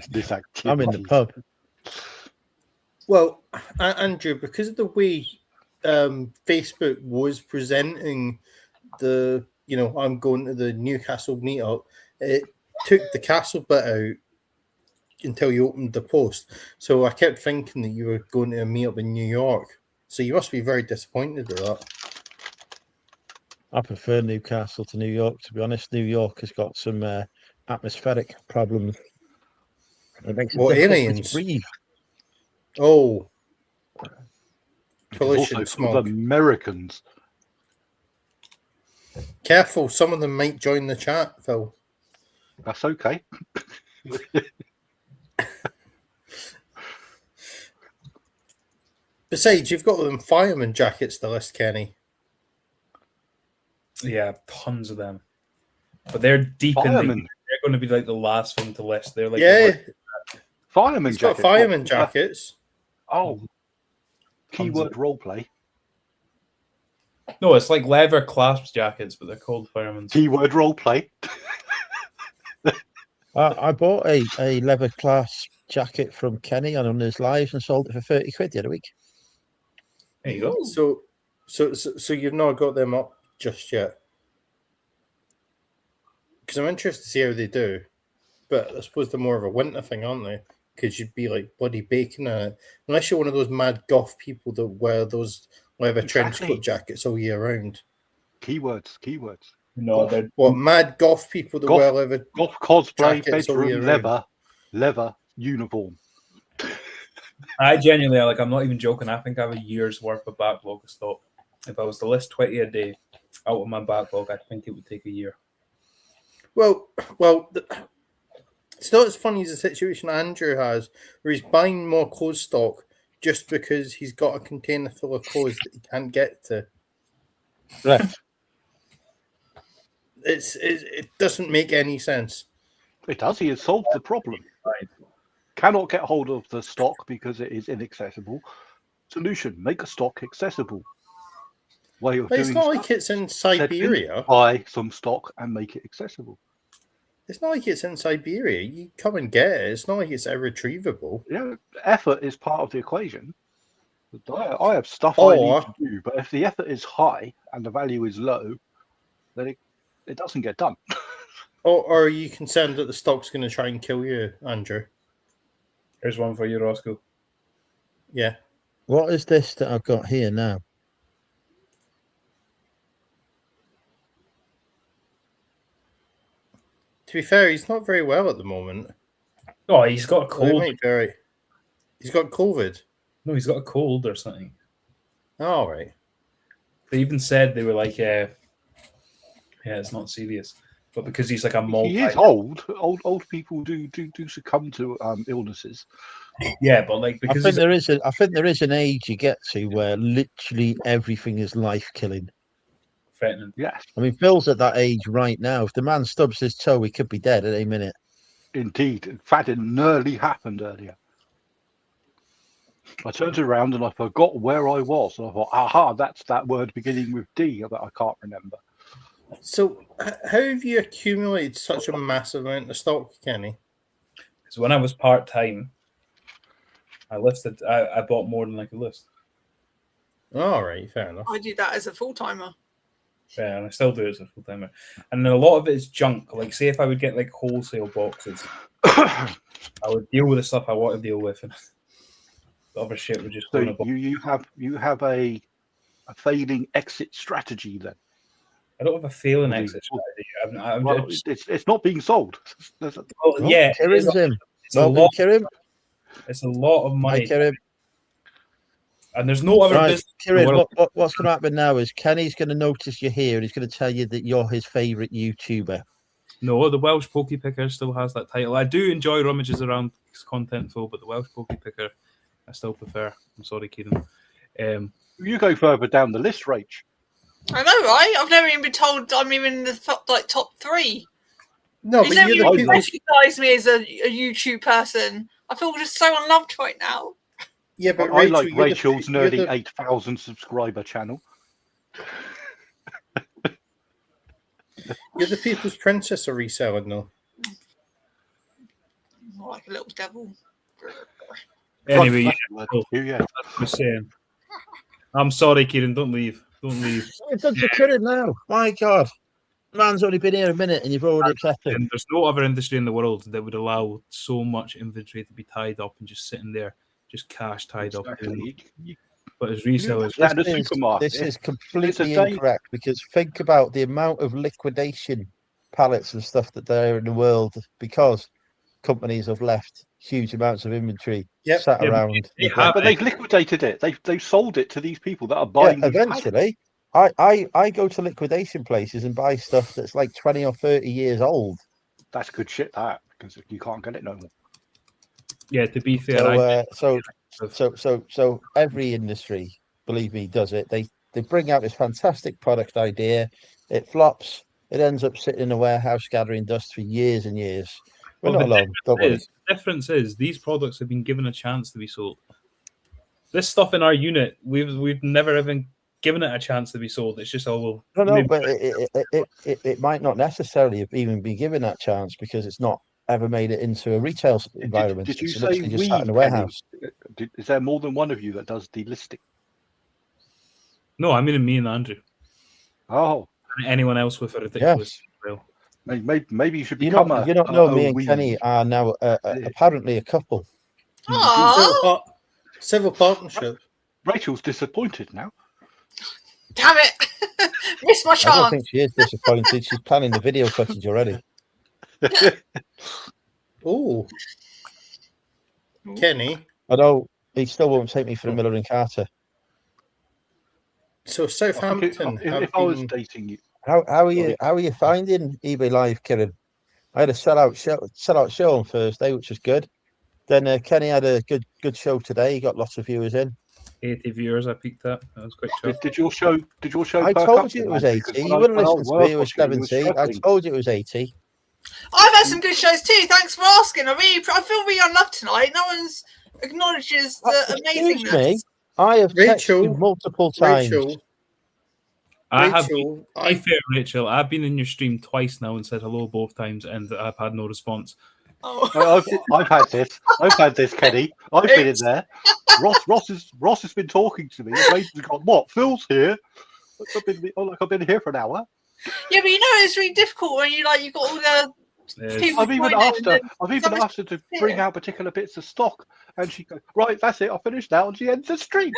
This activity. I'm in the pub. Well, Andrew, because of the way Facebook was presenting the, I'm going to the Newcastle meetup, it took the castle bit out until you opened the post. So I kept thinking that you were going to a meetup in New York. So you must be very disappointed with that. I prefer Newcastle to New York, to be honest. New York has got some atmospheric problems. It makes it What, difficult aliens? to breathe. Oh. It's Pollution, also full of smog. Americans. Careful, some of them might join the chat, Phil. That's okay. Besides, you've got them fireman jackets to list, Kenny. Yeah, tons of them. But they're deep in Fireman. they're going to be like the last thing to list. They're like Fireman it's got jackets. fireman What? jackets. Oh. Tons Keyword of- roleplay. No, it's like leather clasp jackets, but they're called firemen's. Keyword roleplay. I bought a leather class jacket from Kenny on his lives and sold it for 30 quid the other week. There you go. So you've not got them up just yet? Because I'm interested to see how they do. But I suppose they're more of a winter thing, aren't they? Because you'd be like bloody baking in it. Unless you're one of those mad goth people that wear those leather trench Exactly. coat jackets all year round. Keywords. No, they're What, mad goth people that Goth- wear leather? Golf cosplay, Jackets all year bedroom, leather uniform. I genuinely like. I'm not even joking. I think I have a year's worth of backlog of stock. If I was to list 20 a day out of my backlog, I think it would take a year. Well, it's not as funny as the situation Andrew has, where he's buying more clothes stock just because he's got a container full of clothes that he can't get to. Right. It doesn't make any sense. It does. He has solved the problem. Right. Cannot get hold of the stock because it is inaccessible. Solution: make a stock accessible. Way of But it's doing not stuff, like it's in step in, Siberia. buy some stock and make it accessible. It's not like it's in Siberia. You come and get it. It's not like it's irretrievable. Yeah, effort is part of the equation. I have stuff I need to do, but if the effort is high and the value is low, then it doesn't get done. Or are you concerned that the stock's going to try and kill you, Andrew? Here's one for you, Roscoe. Yeah. What is this that I've got here now? To be fair, he's not very well at the moment. Oh, he's got a Well, he cold. might be all right. He's got COVID. No, he's got a cold or something. All right. They even said they were like, yeah, it's not serious. But because he's like a multi... He is old. Old people do succumb to illnesses. Yeah, but like I because think he's there is an age you get to where literally everything is life killing. threatening. Yes, I mean, Phil's at that age right now. If the man stubs his toe, he could be dead at any minute. indeed. In fact, it nearly happened earlier. I turned around and I forgot where I was. And I thought, aha, that's that word beginning with D that I can't remember. So, how have you accumulated such a massive amount of stock, Kenny? Because when I was part-time, I bought more than I could list. All right, fair enough. I do that as a full timer. Yeah, and I still do it as a full-timer. And then a lot of it is junk. Like, say if I would get like wholesale boxes, I would deal with the stuff I want to deal with, and the other shit would just go in a So box. you have a failing exit strategy then. I don't have a failing Well, exit strategy. I'm Well, just, it's not being sold. There's a- oh, yeah, Kieran's him. it's a Welcome, lot. Kieran. It's a lot of Hi, money, Kieran. and there's no other Right, business. in Kieran, the world. what's going to happen now is Kenny's going to notice you're here and he's going to tell you that you're his favourite YouTuber. No, the Welsh Pokey Picker still has that title. I do enjoy rummages around Contentful, but the Welsh Pokey Picker I still prefer. I'm sorry, Kieran. You go further down the list, Rach. I know, right? I've never even been told I'm even in the top 3. No, He's but never you're the even people. recognised me as a YouTube person. I feel just so unloved right now. Yeah, but I like Rachel, Rachel's you're nearly the- 8,000 subscriber channel. You're the People's Princess of reselling, though. More like a little devil. Anyway, Yeah. I was saying. I'm sorry, Kieran. Don't leave. Don't leave. You've done to Kieran now. My God. Man's only been here a minute and you've already upset him. And there's no other industry in the world that would allow so much inventory to be tied up and just sitting there, just cash tied up. Exactly. But as resellers, Yeah, the This is- supermarket. This is It's a completely day- incorrect because think about the amount of liquidation pallets and stuff that there are in the world because companies have left huge amounts of inventory Yep. sat Yeah, but around. they the have But they've liquidated it. They've sold it to these people that are Yeah, buying. these pallets. eventually. I go to liquidation places and buy stuff that's like 20 or 30 years old. That's good shit. That because you can't get it no more. yeah, to be fair, So every industry, believe me, does it. They bring out this fantastic product idea, it flops, it ends up sitting in a warehouse gathering dust for years and years. We're Well, not the alone. Don't worry. the difference is these products have been given a chance to be sold. This stuff in our unit, we've never even given it a chance to be sold. It's just all No, but it might not necessarily have even been given that chance because it's not ever made it into a retail environment. Did you It's say literally just we? sat in a Penny? warehouse. Is there more than one of you that does delisting? No, I mean me and Andrew. Oh, And anyone else with a ridiculous rail. maybe you should You become not, a. you don't know a me and wee. Kenny are now apparently a couple. Aww, Civil partnership. Rachel's disappointed now. damn it. Missed my I don't chance. think she is disappointed. She's planning the video footage already. Oh, Kenny. Although he still won't take me for a Miller and Carter. So Southampton have If I was been. dating you, How are you finding eBay Live, Kieran? I had a sellout show on Thursday, which was good. Then Kenny had a good show today. He got lots of viewers in. 80 viewers I peaked at. That was quite tough. did your show? I perk told up you then, it was Andrew? 80. Because You wouldn't listen to when I me. It was watching you, 70. I struggling. told you it was 80. I've had some good shows too. Thanks for asking. I feel really unloved tonight. No one's acknowledges the Excuse amazingness. me. I have texted you Rachel, multiple times. Rachel, I have. Rachel, To be fair, Rachel, I've been in your stream twice now and said hello both times, and I've had no response. Oh. I've had this. I've had this, Kenny. I've been in there. Ross has been talking to me. He's gone, what? Phil's here. I've been here for an hour. Yeah, but you know it's really difficult when you've got all the people. I've even joining and asked her to bring out particular bits of stock, and she goes, right, that's it. I'll finish now, and she ends the stream.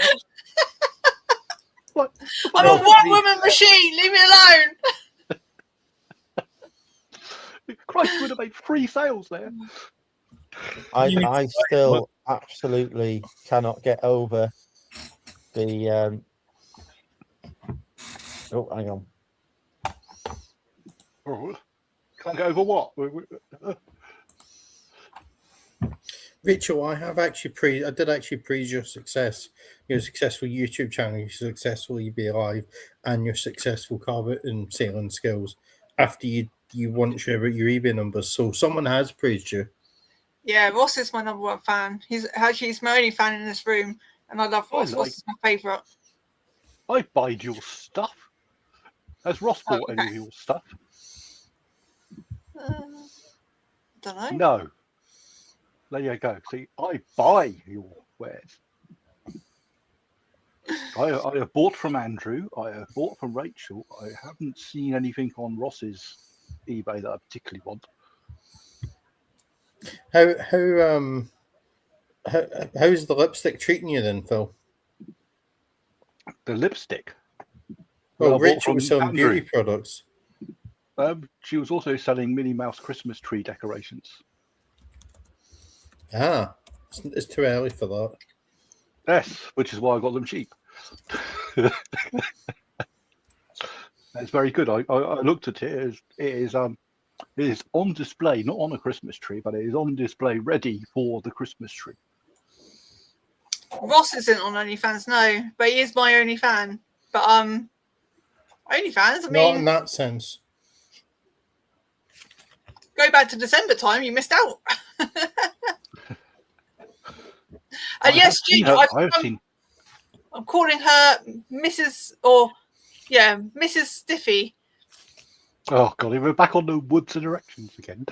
Like, I'm a one-woman machine. Leave me alone. Christ, would have made 3 sales there. I still absolutely cannot get over the. Oh, hang on. Oh, can't get over what? Rachel, I did actually praise your success, your successful YouTube channel, your successful eBay Live, and your successful carpet and sailing skills after you weren't sure about your eBay numbers. So someone has praised you. Yeah, Ross is my #1 fan. He's my only fan in this room, and I love Ross. Ross is my favourite. I buyed your stuff. Has Ross bought any of your stuff? Don't know. No. There you go. See, I buy your wares. I have bought from Andrew. I have bought from Rachel. I haven't seen anything on Ross's eBay that I particularly want. How's the lipstick treating you then, Phil? The lipstick. Well, I bought Rachel from was selling Andrew. beauty products. She was also selling Minnie Mouse Christmas tree decorations. Ah, it's too early for that. Yes, which is why I got them cheap. It's very good. I looked at it. It is on display, not on a Christmas tree, but it is on display, ready for the Christmas tree. Ross isn't on OnlyFans, no, but he is my only fan. But OnlyFans, I Not mean, in that sense. go back to December time, you missed out. And yes, Ginger, I'm calling her Mrs. Mrs. Stiffy. Oh God, we're back on the Woods and Erections again.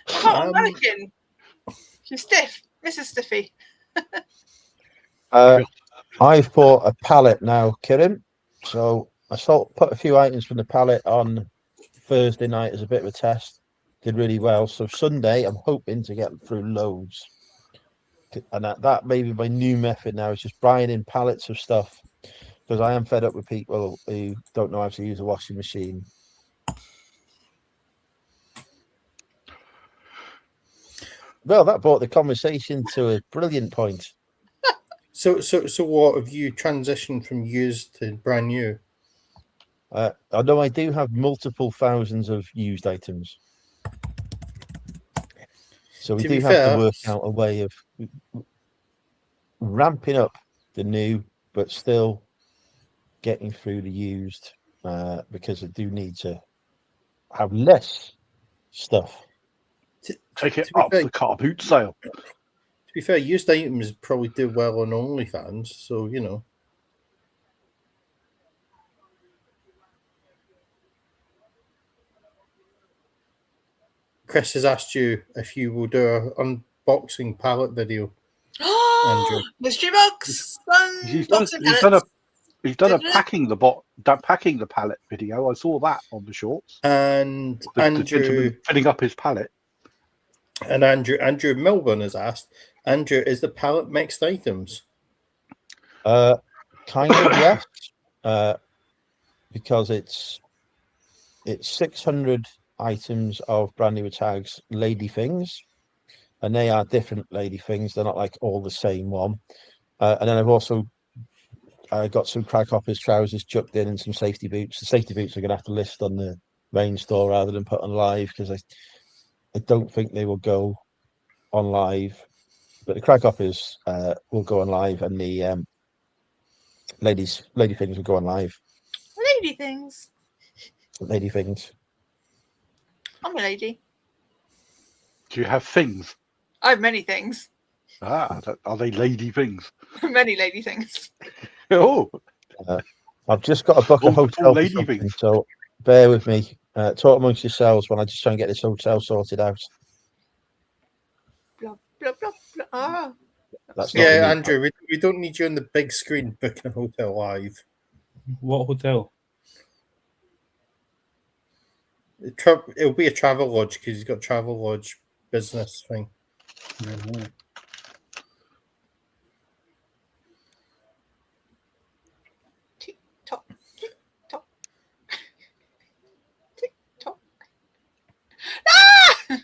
Oh, mannequin. She's stiff, Mrs. Stiffy. I've bought a pallet now, Kieran. So I put a few items from the pallet on Thursday night as a bit of a test. Did really well. So Sunday, I'm hoping to get through loads. And that may be my new method now. Is just buying in pallets of stuff, because I am fed up with people who don't know how to use a washing machine. Well, that brought the conversation to a brilliant point. So what have you transitioned from used to brand new? Although I do have multiple thousands of used items. So we do have to work out a way of ramping up the new, but still getting through the used, because I do need to have less stuff. Take it up the car boot sale. To be fair, used items probably do well on OnlyFans, so you know. Chris has asked you if you will do an unboxing pallet video. Mystery box, He's done a packing the pallet video. I saw that on the shorts. And The Andrew gentleman filling up his pallet. and Andrew Milburn has asked, Andrew, is the pallet mixed items? Kind of, yes. Because it's 600 items of brand new tags lady things, and they are different lady things. They're not like all the same one. And then I've also got some crack hoppers trousers chucked in and some safety boots. The safety boots are going to have to list on the main store rather than put on live, because I don't think they will go on live. But the crack hoppers will go on live, and the lady things will go on live. Lady things. Lady things. I'm a lady. Do you have things? I have many things. Are they lady things? Many lady things. Oh, I've just got to book a Multiple hotel for lady something, things. so bear with me. Talk amongst yourselves when I just try and get this hotel sorted out. Blah, blah, blah, blah. Ah. That's not me. Yeah, Andrew, we don't need you on the big screen booking a hotel live. What hotel? It'll be a travel lodge because he's got travel lodge business thing. Mhm. Tick tock, tick tock, tick tock. Ah!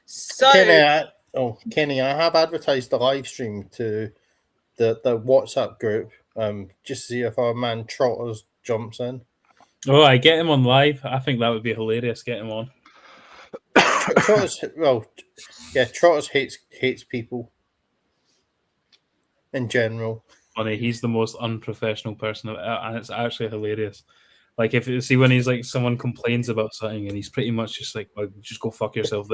So Kenny, I have advertised the live stream to the WhatsApp group. Just to see if our man Trotters jumps in. Oh, I get him on live. I think that would be hilarious. Get him on. Trotters, Trotters hates people in general. Funny, he's the most unprofessional person, and it's actually hilarious. Like see when he's like someone complains about something, and he's pretty much just like, well, just go fuck yourself.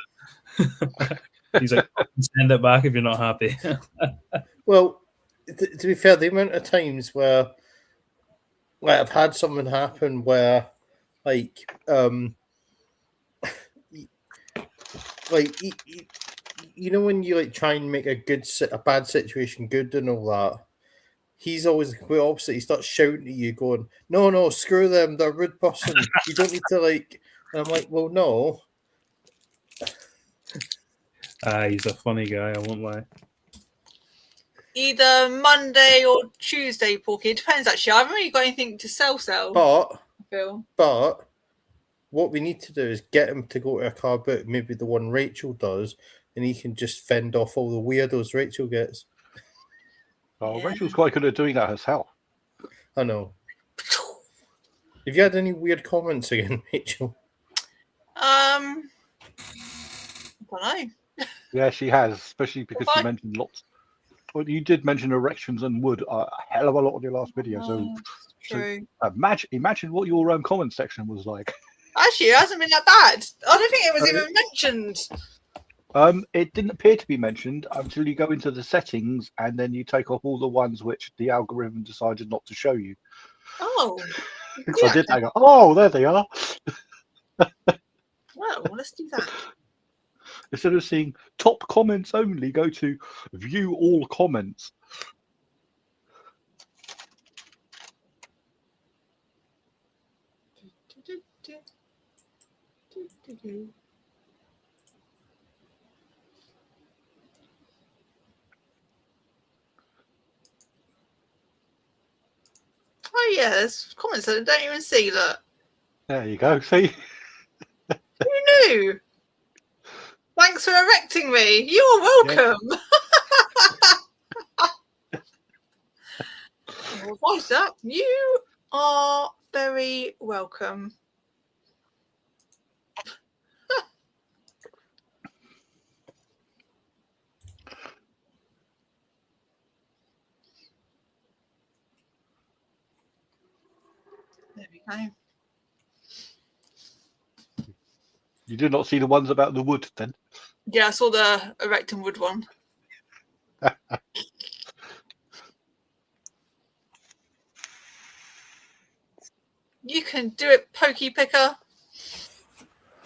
Then he's like, send it back if you're not happy. Well, to be fair, the amount of times where I've had something happen where like you know when you like try and make a bad situation good and all that, he's always the complete opposite. He starts shouting at you, going, "No, screw them! They're a rude person. You don't need to like." And I'm like, "Well, no." He's a funny guy. I won't lie. either Monday or Tuesday, Porky. It depends, actually. I haven't really got anything to sell. But Phil. what we need to do is get him to go to a car boot, maybe the one Rachel does, and he can just fend off all the weirdos Rachel gets. Oh, Yeah. Rachel's quite good at doing that herself. I know. Have you had any weird comments again, Rachel? I don't know. Yeah, she has, especially because she mentioned lots. Well, you did mention erections and wood a hell of a lot on your last video. So True. imagine what your comment section was like. Actually, it hasn't been that bad. I don't think it was even mentioned. It didn't appear to be mentioned until you go into the settings and then you take off all the ones which the algorithm decided not to show you. Oh. Because I did hang on. Oh, there they are. Well, let's do that. Instead of seeing top comments only, go to view all comments. Oh yeah, there's comments that I don't even see. Look, There you go. See? who knew? Thanks for erecting me. You are welcome. What's that? You are very welcome. There we go. You did not see the ones about the wood then? Yeah, I saw the erecting wood one. You can do it, Pokey Picker.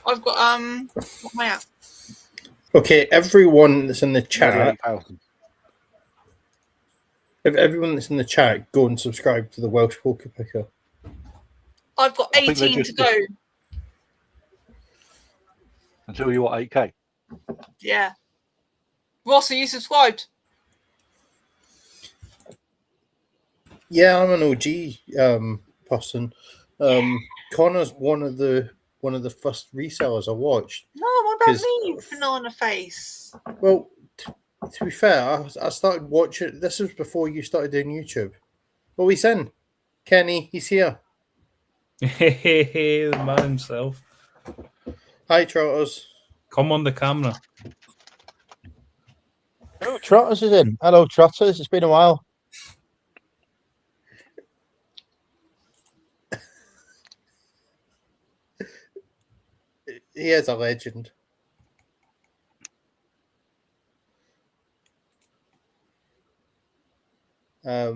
I've got what am I at? Okay, everyone that's in the chat, 38,000. if everyone that's in the chat, go and subscribe to the Welsh Poker Picker. I've got I think they're 18 to just- go. Until you're what, 8K? Yeah. Ross, are you subscribed? Yeah, I'm an OG person. Connor's one of the first resellers I watched. No, what about 'Cause- me, banana face? Well, to be fair, I started watching. This was before you started doing YouTube. Oh, he's in. Kenny, he's here. The man himself. Hi, Trotters. Come on the camera. Oh, Trotters is in. Hello, Trotters. It's been a while. He is a legend. But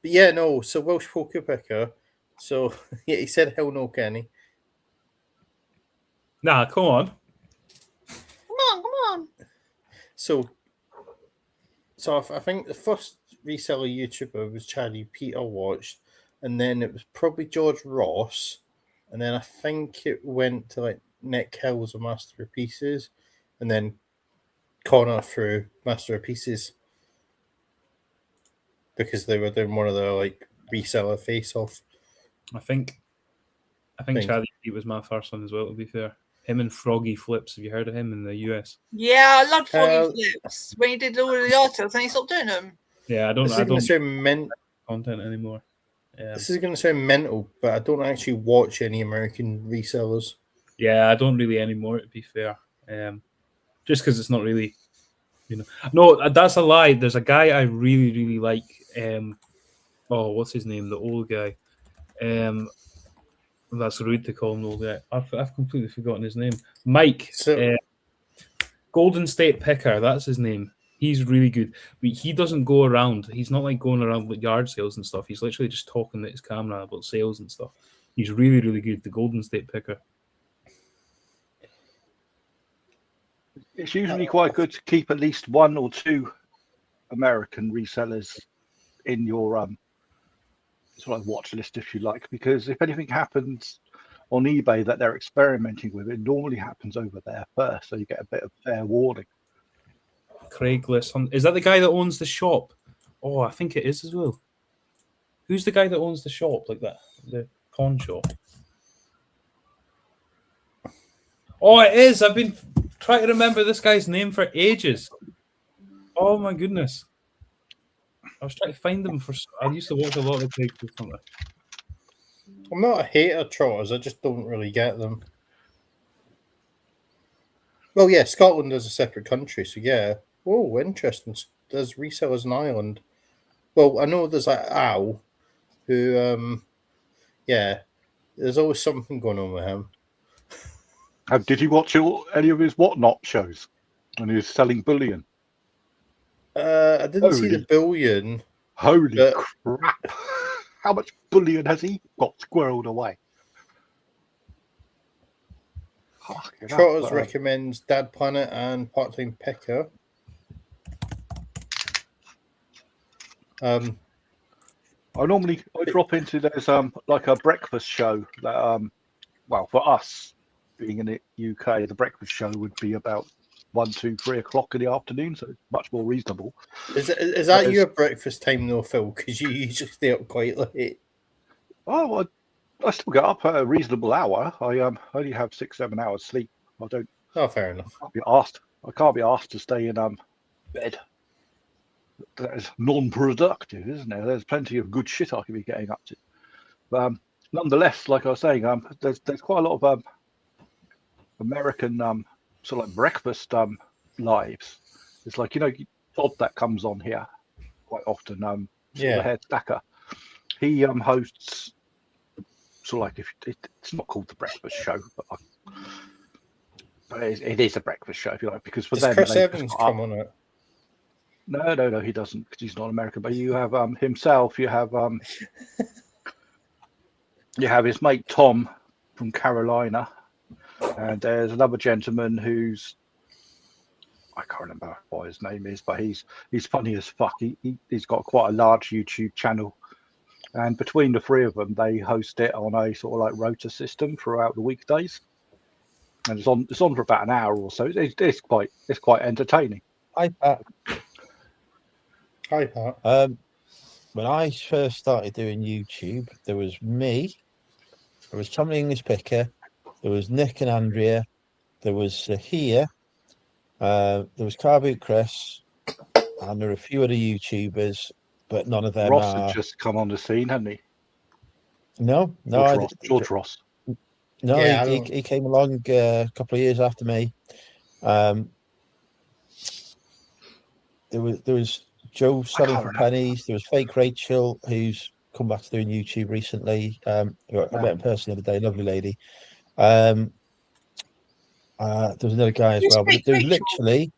yeah, no. So Welsh Poker Picker. So yeah, he said, "Hell no, Kenny." Nah, come on. Come on, come on. So I think the first reseller YouTuber was Charlie Peter watched, and then it was probably George Ross, and then I think it went to like Nick Hills or Master of Pieces, and then Connor through Master of Pieces because they were doing one of their like reseller face off. I think Thanks. Charlie Pete was my first one as well, to be fair. Him and Froggy Flips. Have you heard of him in the US? Yeah, I loved Froggy Flips when he did all of the articles and he stopped doing them. Yeah, I This is don't going to do sound content anymore. This is going to sound mental, but I don't actually watch any American resellers. Yeah, I don't really anymore, to be fair. Just because it's not really, No, that's a lie. There's a guy I really, really like. What's his name? The old guy. That's rude to call him the old guy. I've completely forgotten his name. Mike. So, Golden State Picker. That's his name. He's really good. But he doesn't go around. He's not like going around with yard sales and stuff. He's literally just talking to his camera about sales and stuff. He's really, really good. The Golden State Picker. It's usually quite good to keep at least one or two American resellers in your sort of watch list, if you like, because if anything happens on eBay that they're experimenting with, it normally happens over there first, so you get a bit of fair warning. Craigslist. Is that the guy that owns the shop? Oh, I think it is as well. Who's the guy that owns the shop like that? The pawn shop. Oh, it is. I've been trying to remember this guy's name for ages. Oh my goodness. I was trying to find them I used to watch a lot of Craigslist. I'm not a hater, Trotters. I just don't really get them. Well, yeah, Scotland is a separate country, so yeah. Oh, interesting. There's resellers in Ireland. Well, I know there's like Al, who, there's always something going on with him. Did you watch any of his Whatnot shows when he was selling bullion? I didn't see the bullion. Holy crap! How much bullion has he got squirreled away? Trotters recommends Dad Planet and Part-Time Picker. I drop into there's like a breakfast show that for us being in the UK, the breakfast show would be about 1, 2, 3 o'clock in the afternoon, so it's much more reasonable. Is that your breakfast time though, Phil? Because you usually stay up quite late. Oh, I still get up at a reasonable hour. I only have 6-7 hours sleep. I don't. Oh, fair enough. I can't be asked to stay in bed. That is non-productive, isn't there? There's plenty of good shit I could be getting up to. But nonetheless, like I was saying, there's quite a lot of American sort of like breakfast lives. It's like Todd that comes on here quite often. The head stacker. He hosts sort of like it's not called the breakfast show, but it is a breakfast show if you like, because for them Chris Evans come on it. No, he doesn't, because he's not American. But you have himself. You have his mate Tom from Carolina, and there's another gentleman who's I can't remember what his name is, but he's funny as fuck. He's got quite a large YouTube channel, and between the three of them, they host it on a sort of like rota system throughout the weekdays, and it's on for about an hour or so. It's quite entertaining. Hi, Pat. Hi, Pat. When I first started doing YouTube, there was me, there was Tom the English Picker, there was Nick and Andrea, there was Sahir, there was Carboot Chris, and there are a few other YouTubers, but none of them Ross are. had just come on the scene, hadn't he? No, George Ross. No, Yeah, he came along a couple of years after me. There was Joe selling can't for remember. pennies. There was Fake Rachel, who's come back to doing YouTube recently. I met in person the other day, lovely lady. There was another guy as Who's well, but Fake there was Rachel? literally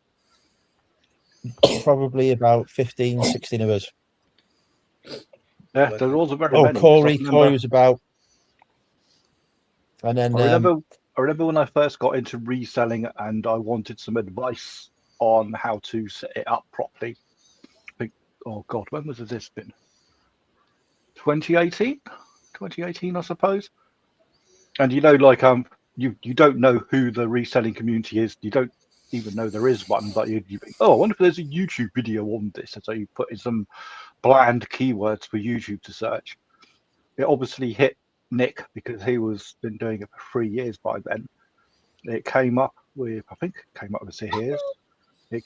probably about 15, 16 of us. Yeah, there wasn't very Oh, many. 'cause Corey was about. And then I remember when I first got into reselling and I wanted some advice on how to set it up properly. I think, oh God, when was this been? 2018? 2018, I suppose. And you don't know who the reselling community is. You don't even know there is one, but you think, oh, I wonder if there's a YouTube video on this. And so you put in some bland keywords for YouTube to search. It obviously hit Nick because he was been doing it for 3 years by then. It came up with, I think it came up with Sahir's. It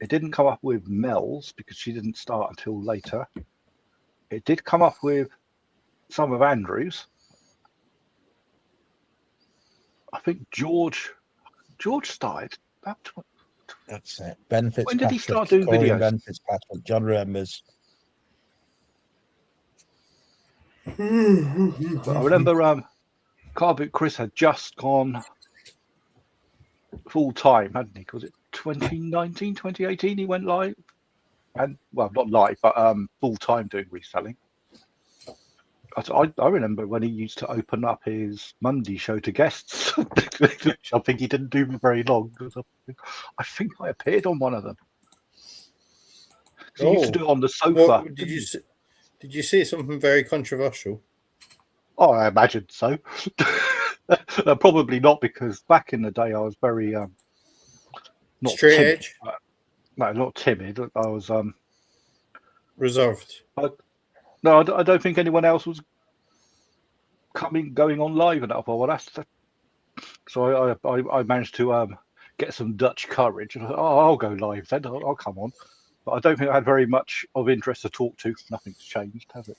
didn't come up with Mel's because she didn't start until later. It did come up with some of Andrew's. I think George started about. That's it. Ben Fitzpatrick. When did he start doing Corey and videos? Ben Fitzpatrick. John remembers. I remember Carboot Chris had just gone full time, hadn't he? Was it 2019, 2018 he went live? And well, not live, but full time doing reselling. I remember when he used to open up his Monday show to guests, which I think he didn't do for very long. I think I appeared on one of them. He used to do it on the sofa. Well, did you say something very controversial? Oh, I imagine so. Probably not, because back in the day I was very not Straight timid, edge? no, not timid. I was Reserved. no, I don't think anyone else was going on live enough. So I managed to get some Dutch courage. And I'll go live then. I'll come on. But I don't think I had very much of interest to talk to. Nothing's changed, has it?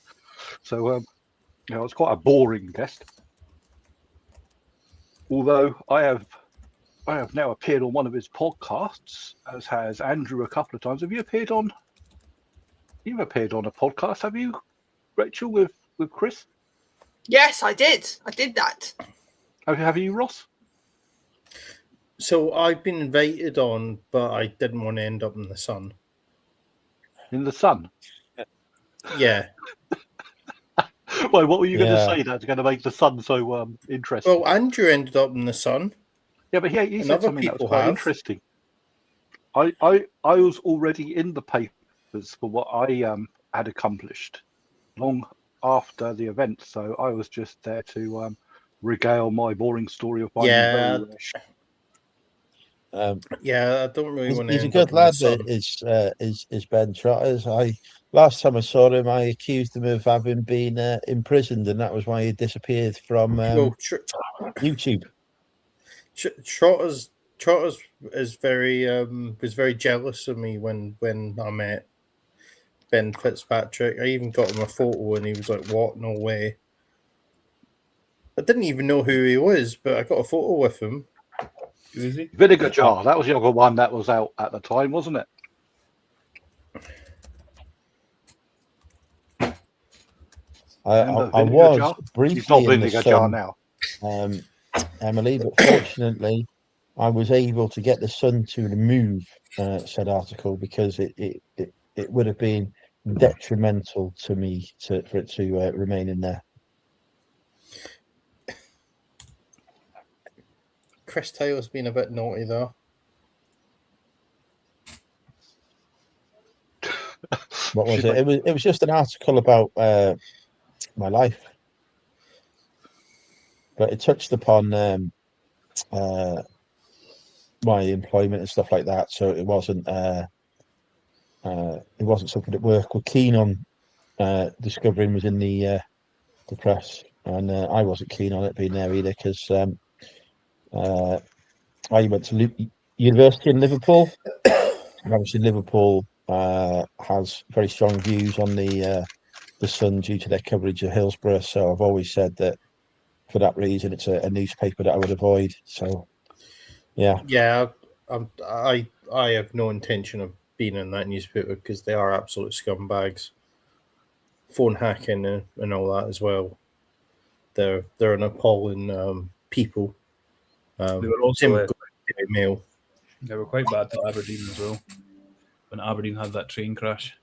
So I was quite a boring guest. Although I have now appeared on one of his podcasts, as has Andrew a couple of times. Have you appeared on? You've appeared on a podcast, have you, Rachel, with Chris? Yes, I did. I did that. Have you, Ross? So I've been invited on, but I didn't want to end up in the sun. In the sun? Yeah. Well, what were you going to Yeah. say that's going to make the sun so interesting? Well, Andrew ended up in the sun. Yeah, but he and said other something that was people quite have. interesting. I was already in the papers for what I had accomplished long after the event, so I was just there to regale my boring story of finding Yeah. very rare shit. Yeah, I don't really want to He's a end good up in the lad, sun. is Ben Trotters. Last time I saw him, I accused him of having been imprisoned, and that was why he disappeared from YouTube. Trotters is very was very jealous of me when I met Ben Fitzpatrick. I even got him a photo, and he was like, "What? No way!" I didn't even know who he was, but I got a photo with him. Who is he? Vinegar Jar, that was the other one that was out at the time, wasn't it? I Vinegar was Jar? He's briefly not in the Vinegar Jar sun, now. Emily, but fortunately, I was able to get the Sun to remove said article because it would have been detrimental to me for it to remain in there. Chris Taylor's been a bit naughty though. What was She it? It was just an article about my life, but it touched upon my employment and stuff like that. So it wasn't something that work were keen on discovering was in the press, and I wasn't keen on it being there either because I went to university in Liverpool. And obviously, Liverpool has very strong views on the Sun due to their coverage of Hillsborough. So I've always said that for that reason, it's a newspaper that I would avoid. So, yeah. Yeah, I have no intention of being in that newspaper because they are absolute scumbags. Phone hacking and all that as well. They're an appalling people. They were also same with Daily Mail. they were quite bad to Aberdeen as well. When Aberdeen had that train crash.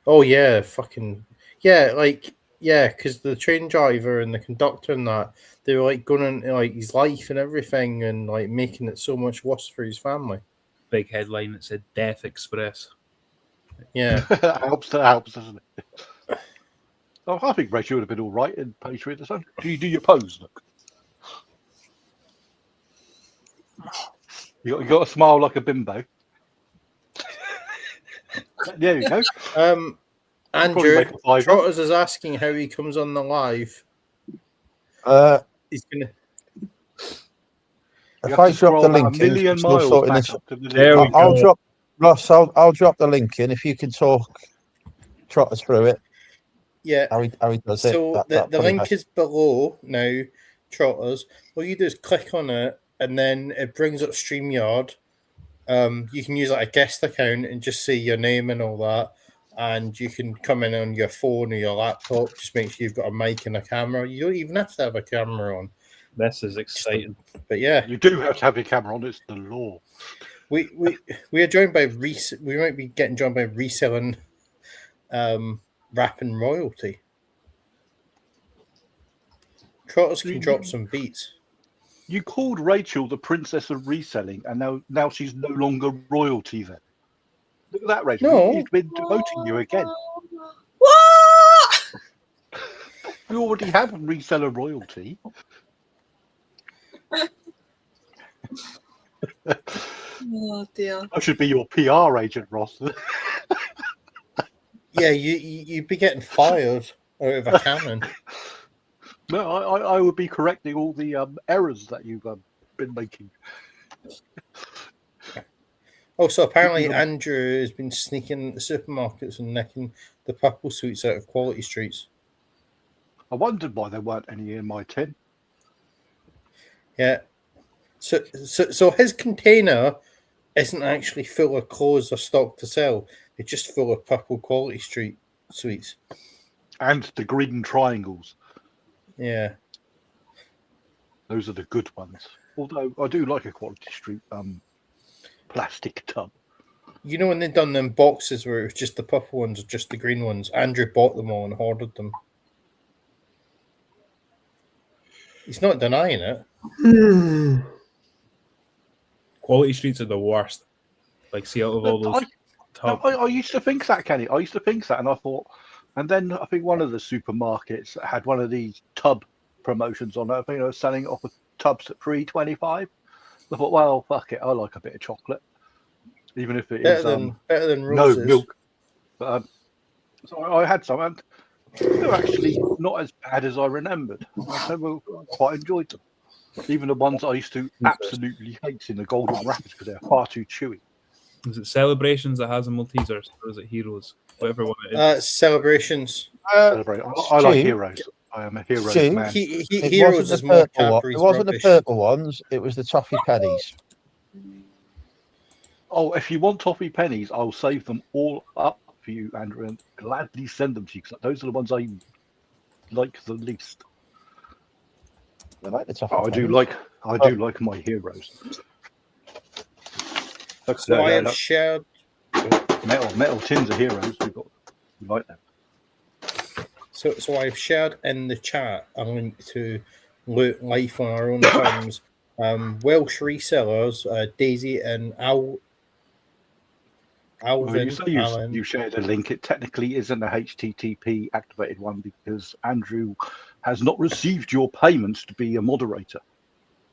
Oh yeah, fucking yeah, because the train driver and the conductor and that, they were like going into like his life and everything and like making it so much worse for his family. Big headline that said Death Express. Yeah. that helps, doesn't it? Oh, I think Rachel would have been all right in Patriot the Sun. Do you do your pose? Look, you got a smile like a bimbo. There you go. Andrew make a fiver. Trotters is asking how he comes on the live. He's gonna. If I drop the link in, million still miles sorting back this. up to the There we I'll go. drop Ross. I'll drop the link in if you can trot us through it. Yeah. How he does it. So the link is below now, Trotters. All you do is click on it, and then it brings up StreamYard. You can use like a guest account and just say your name and all that, and you can come in on your phone or your laptop. Just make sure you've got a mic and a camera. You don't even have to have a camera on. This is exciting. But yeah, You do have to have your camera on. It's the law. we are joined by we might be getting joined by reselling rap and royalty. Trotters can drop some beats. You called Rachel the princess of reselling, and now she's no longer royalty. Then look at that, Rachel. No. He's been demoting you again. What? We already have reseller royalty. Oh dear. I should be your PR agent, Ross. Yeah, you'd be getting fired out of a cannon. No, I would be correcting all the errors that you've been making. Oh, so apparently Andrew has been sneaking into the supermarkets and nicking the purple sweets out of Quality Streets. I wondered why there weren't any in my tin. Yeah. So his container isn't actually full of clothes or stock to sell. It's just full of purple Quality Street sweets. And the green triangles. Yeah. Those are the good ones. Although I do like a Quality Street plastic tub. You know when they've done them boxes where it was just the purple ones or just the green ones? Andrew bought them all and hoarded them. He's not denying it. Quality Streets are the worst. Like, see, out of all those I used to think that, Kenny. I used to think that, and I thought, and then I think one of the supermarkets had one of these tub promotions on it. I think they were selling it off of tubs at $3.25. I thought, well, fuck it, I like a bit of chocolate, even if it is better than no roses. milk. But so I had some, and they're actually not as bad as I remembered. I quite enjoyed them. Even the ones I used to absolutely hate in the golden wrappers because they're far too chewy. Is it Celebrations that has a Maltesers, or is it Heroes? Whatever one it is. Celebrations. Celebrate. I like heroes. I am a hero man. Heroes is more Cadbury's It wasn't the rubbish. purple ones. It was the toffee pennies. Oh, if you want toffee pennies, I'll save them all up for you, Andrew, and gladly send them to you because those are the ones I like the least. I like the toffee I do pennies. like my heroes. So I have shared metal tins of heroes. We like them. So I've shared in the chat a link to Life on Our Own Terms. Welsh resellers, Daisy and Well, Alvin, you say Alan. you shared a link. It technically isn't a HTTP activated one because Andrew has not received your payments to be a moderator.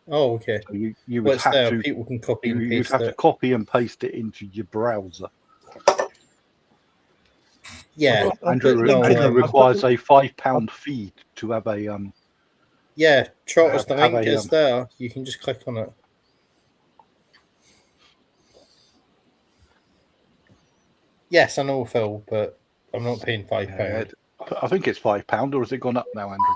Oh, okay. So you would What's have there? to People can copy and you'd paste have to it. copy and paste it into your browser. Yeah, Andrew, no, Andrew requires a £5 fee to have a yeah. Trotters, the have link a, is there. You can just click on it. Yes, I know, Phil, but I'm not paying £5. I think it's £5, or has it gone up now, Andrew?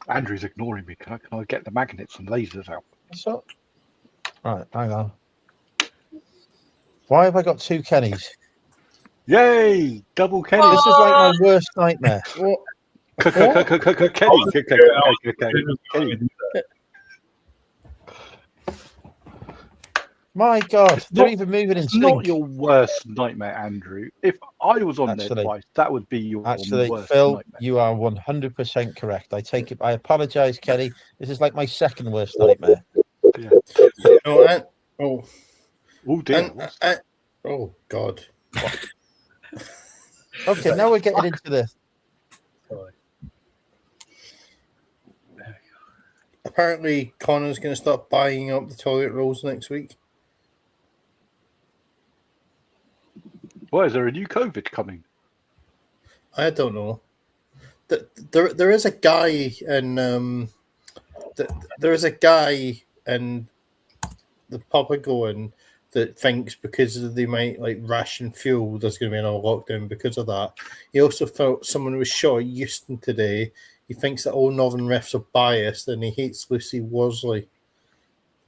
Andrew's ignoring me. Can I get the magnets and lasers out? What's up? Right, hang on. Why have I got two Kennys? Yay! Double Kenny. This is like my worst nightmare. What? Kenny. My God, they're even moving in It's not sync. your worst nightmare, Andrew. If I was on there Actually- twice, that would be your Actually, worst Phil, nightmare. you are 100% correct. I take it. I apologise, Kenny. This is like my second worst nightmare. Yeah. No, oh, Oh dear. oh God. Okay, now we're getting into the. Apparently, Connor's going to start buying up the toilet rolls next week. Why is there a new COVID coming? I don't know. There is a guy in there is a guy in the pub I go in that thinks because they might like ration fuel, there's going to be another lockdown because of that. He also felt someone was shot at Euston today. He thinks that all Northern refs are biased and he hates Lucy Worsley.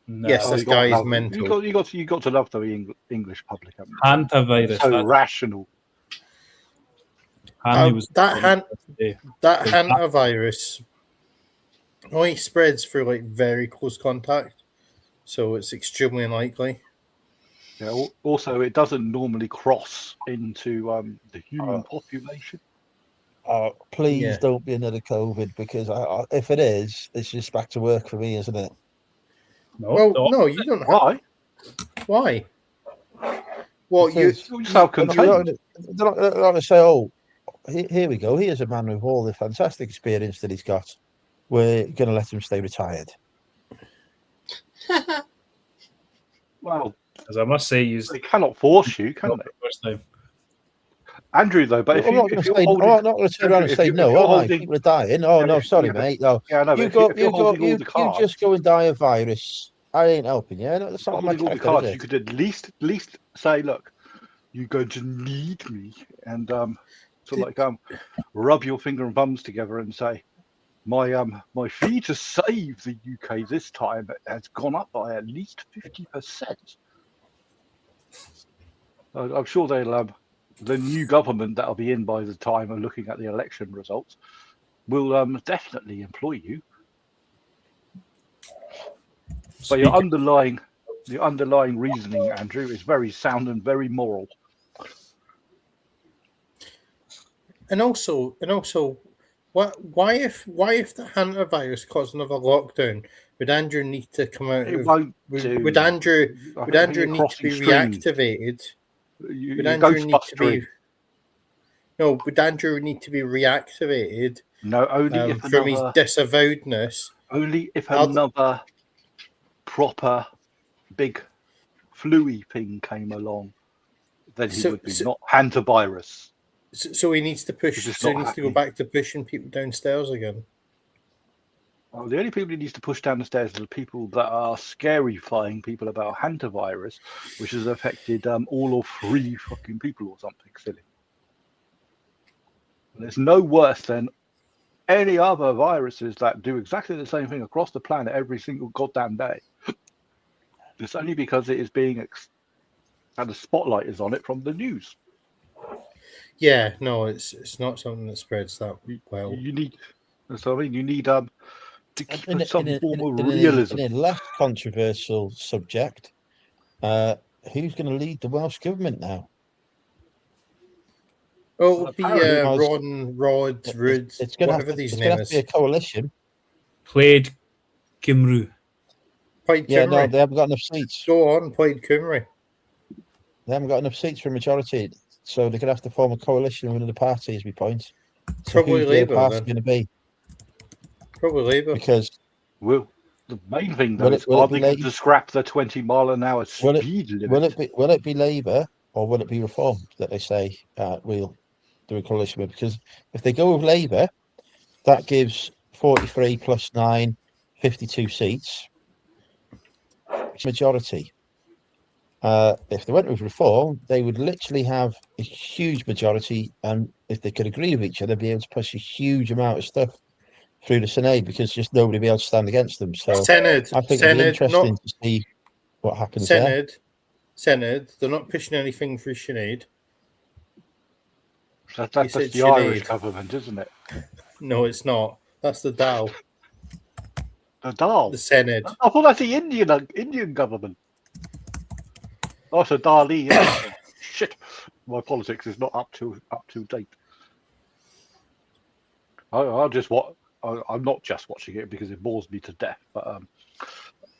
No. Yes, this guy is love, mental. You got to love the English public. haven't you? Hantavirus. So rational. Handy was that That- hantavirus only spreads through like very close contact, so it's extremely unlikely. Yeah. Also, it doesn't normally cross into the human population. Please Yeah. don't be another COVID because if it is, it's just back to work for me, isn't it? Well, no, you don't have. Why? Why? Well, Because You're self-contained. they're not going to say, "Oh, here we go. Here's a man with all the fantastic experience that he's got. We're going to let him stay retired." Well, as I must say, you they cannot force you, can they? first time. Andrew, though, but I'm not going to turn around and say no. Oh, my, people are dying. Oh no, sorry, mate. No, Yeah, no, you just go and die of virus. I ain't helping you. No, that's not on my all the character, cards. is You it? could at least say, look, you're going to need me, and rub your finger and thumbs together and say, my fee to save the UK this time has gone up by at least 50%. I'm sure they'll the new government that'll be in by the time of looking at the election results will definitely employ you. But your underlying reasoning, Andrew, is very sound and very moral. and also, why if the hantavirus caused another lockdown? Would Andrew need to come out? It won't do. Would Andrew need to be reactivated? Would Andrew need to be? No, would Andrew need to be reactivated? No, only from his disavowedness. Only if another proper big flu-y thing came along, then he would be not hantavirus. So he needs to push. So he needs to go back to pushing people downstairs again. Well, the only people he needs to push down the stairs are the people that are scarifying people about hantavirus, which has affected all of 3 fucking people or something silly. And it's no worse than any other viruses that do exactly the same thing across the planet every single goddamn day. It's only because it is being and the spotlight is on it from the news. Yeah, no, it's not something that spreads that well. You need to keep some form of realism. In a less controversial subject, who's going to lead the Welsh government now? Oh, it'll be Apparently, Ron, Rod, Rude, it's going to whatever have these to be names. a coalition. Played Kimru. Plaid Yeah, no, Cymru. they haven't got enough seats. Go on, Plaid Cymru. They haven't got enough seats for a majority, so they're going to have to form a coalition with another party. Is my point. So Probably who's the other Labour, party then. going to be? Probably Labour. Because Well, the main thing though Will it- is, will it are be they going late? to scrap the 20-mile-an-hour Will it- speed limit? will it be Labour or will it be Reform that they say we'll do a coalition with? Because if they go with Labour, that gives 43 plus 9, 52 seats, majority. If they went with Reform, they would literally have a huge majority, and if they could agree with each other, be able to push a huge amount of stuff through the Senate because just nobody would be able to stand against them. So Senate. I think it'd be Senate, interesting not to see what happens there. Senate. Senate. They're not pushing anything through Sinead. That's said the Irish Sinead. government, isn't it? No, it's not. That's the Dal. The Dal. The Senate. I thought that's the Indian government. Oh, so Dali. Yeah. Shit, my politics is not up to date. I'll just watch. I'm not just watching it because it bores me to death. But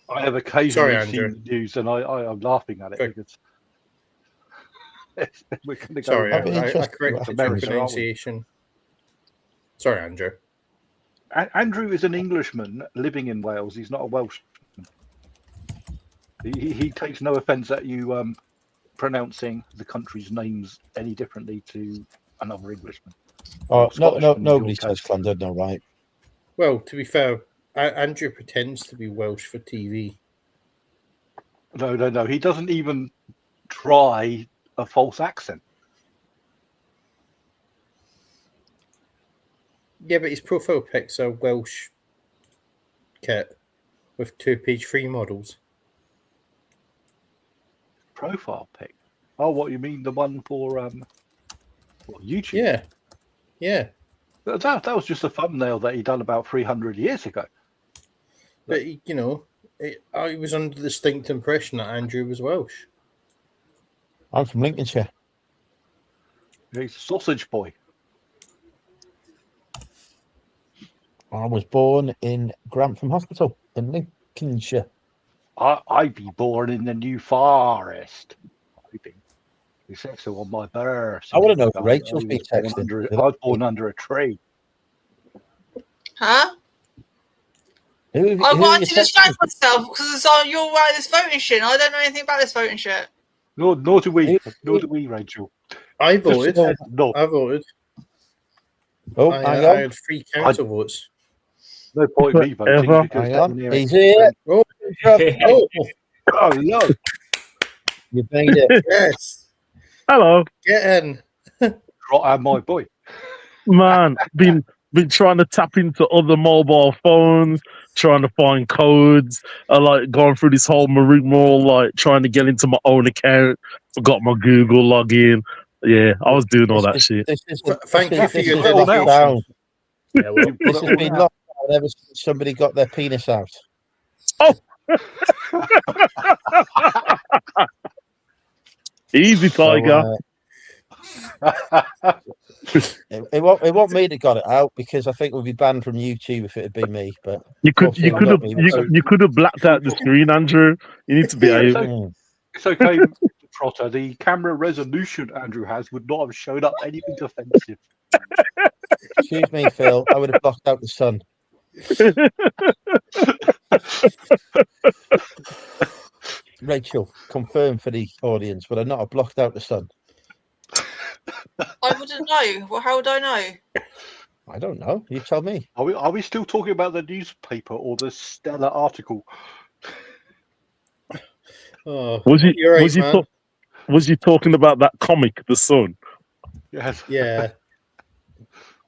I have occasionally Andrew. seen the news, and I'm laughing at it Sorry. because we're going to go. Sorry, I'd be I interested corrected what your happens. pronunciation. Sorry, Andrew. Andrew is an Englishman living in Wales. He's not a Welshman. He takes no offence at you pronouncing the country's names any differently to another Englishman. Oh, Scottish in nobody your says Llandudno, right? Well, to be fair, Andrew pretends to be Welsh for TV. No. He doesn't even try a false accent. Yeah, but his profile pics are Welsh kit with 2-page free models. Profile pic. Oh, what you mean? The one for YouTube? Yeah. Yeah. That was just a thumbnail that he done about 300 years ago. But, you know, I was under the distinct impression that Andrew was Welsh. I'm from Lincolnshire. He's a sausage boy. I was born in Grantham Hospital in Lincolnshire. I'd be born in the New Forest. He said so on my birth. I want to know if Rachel's been texting. I was born under a tree. Huh? Who I are wanted you to distract texting? myself because you're this voting shit. And I don't know anything about this voting shit. Nor do we. Who- Nor do we, Rachel. I Just voted. said no. I voted. Oh, I hang on. had 3 council votes. No point me voting Whatever. because Hang down on. here He's it's- here. Oh, Oh no! You made it. yes. Hello, Get in. Right, my boy. man. Been trying to tap into other mobile phones, trying to find codes. I like going through this whole rigmarole, like trying to get into my own account. Forgot my Google login. Yeah, I was doing all that shit. Thank you for your dedication. lockdown. Yeah, well, You've This got has it all been now. lockdown ever since somebody got their penis out. Easy, Tiger. It won't me that got it out because I think we'd be banned from YouTube if it had been me. But you could have me. you could have blacked out the screen, Andrew. You need to be able. It's okay, Trotter. The camera resolution Andrew has would not have shown up anything offensive. Excuse me, Phil. I would have blocked out the sun. Rachel, confirm for the audience, but I not have blocked out the sun. I wouldn't know. Well, how would I know? I don't know. You tell me. Are we still talking about the newspaper or the Stella article? Oh, Was he? you're right, Was he? man. Was he talking about that comic, The Sun? Yes. Yeah.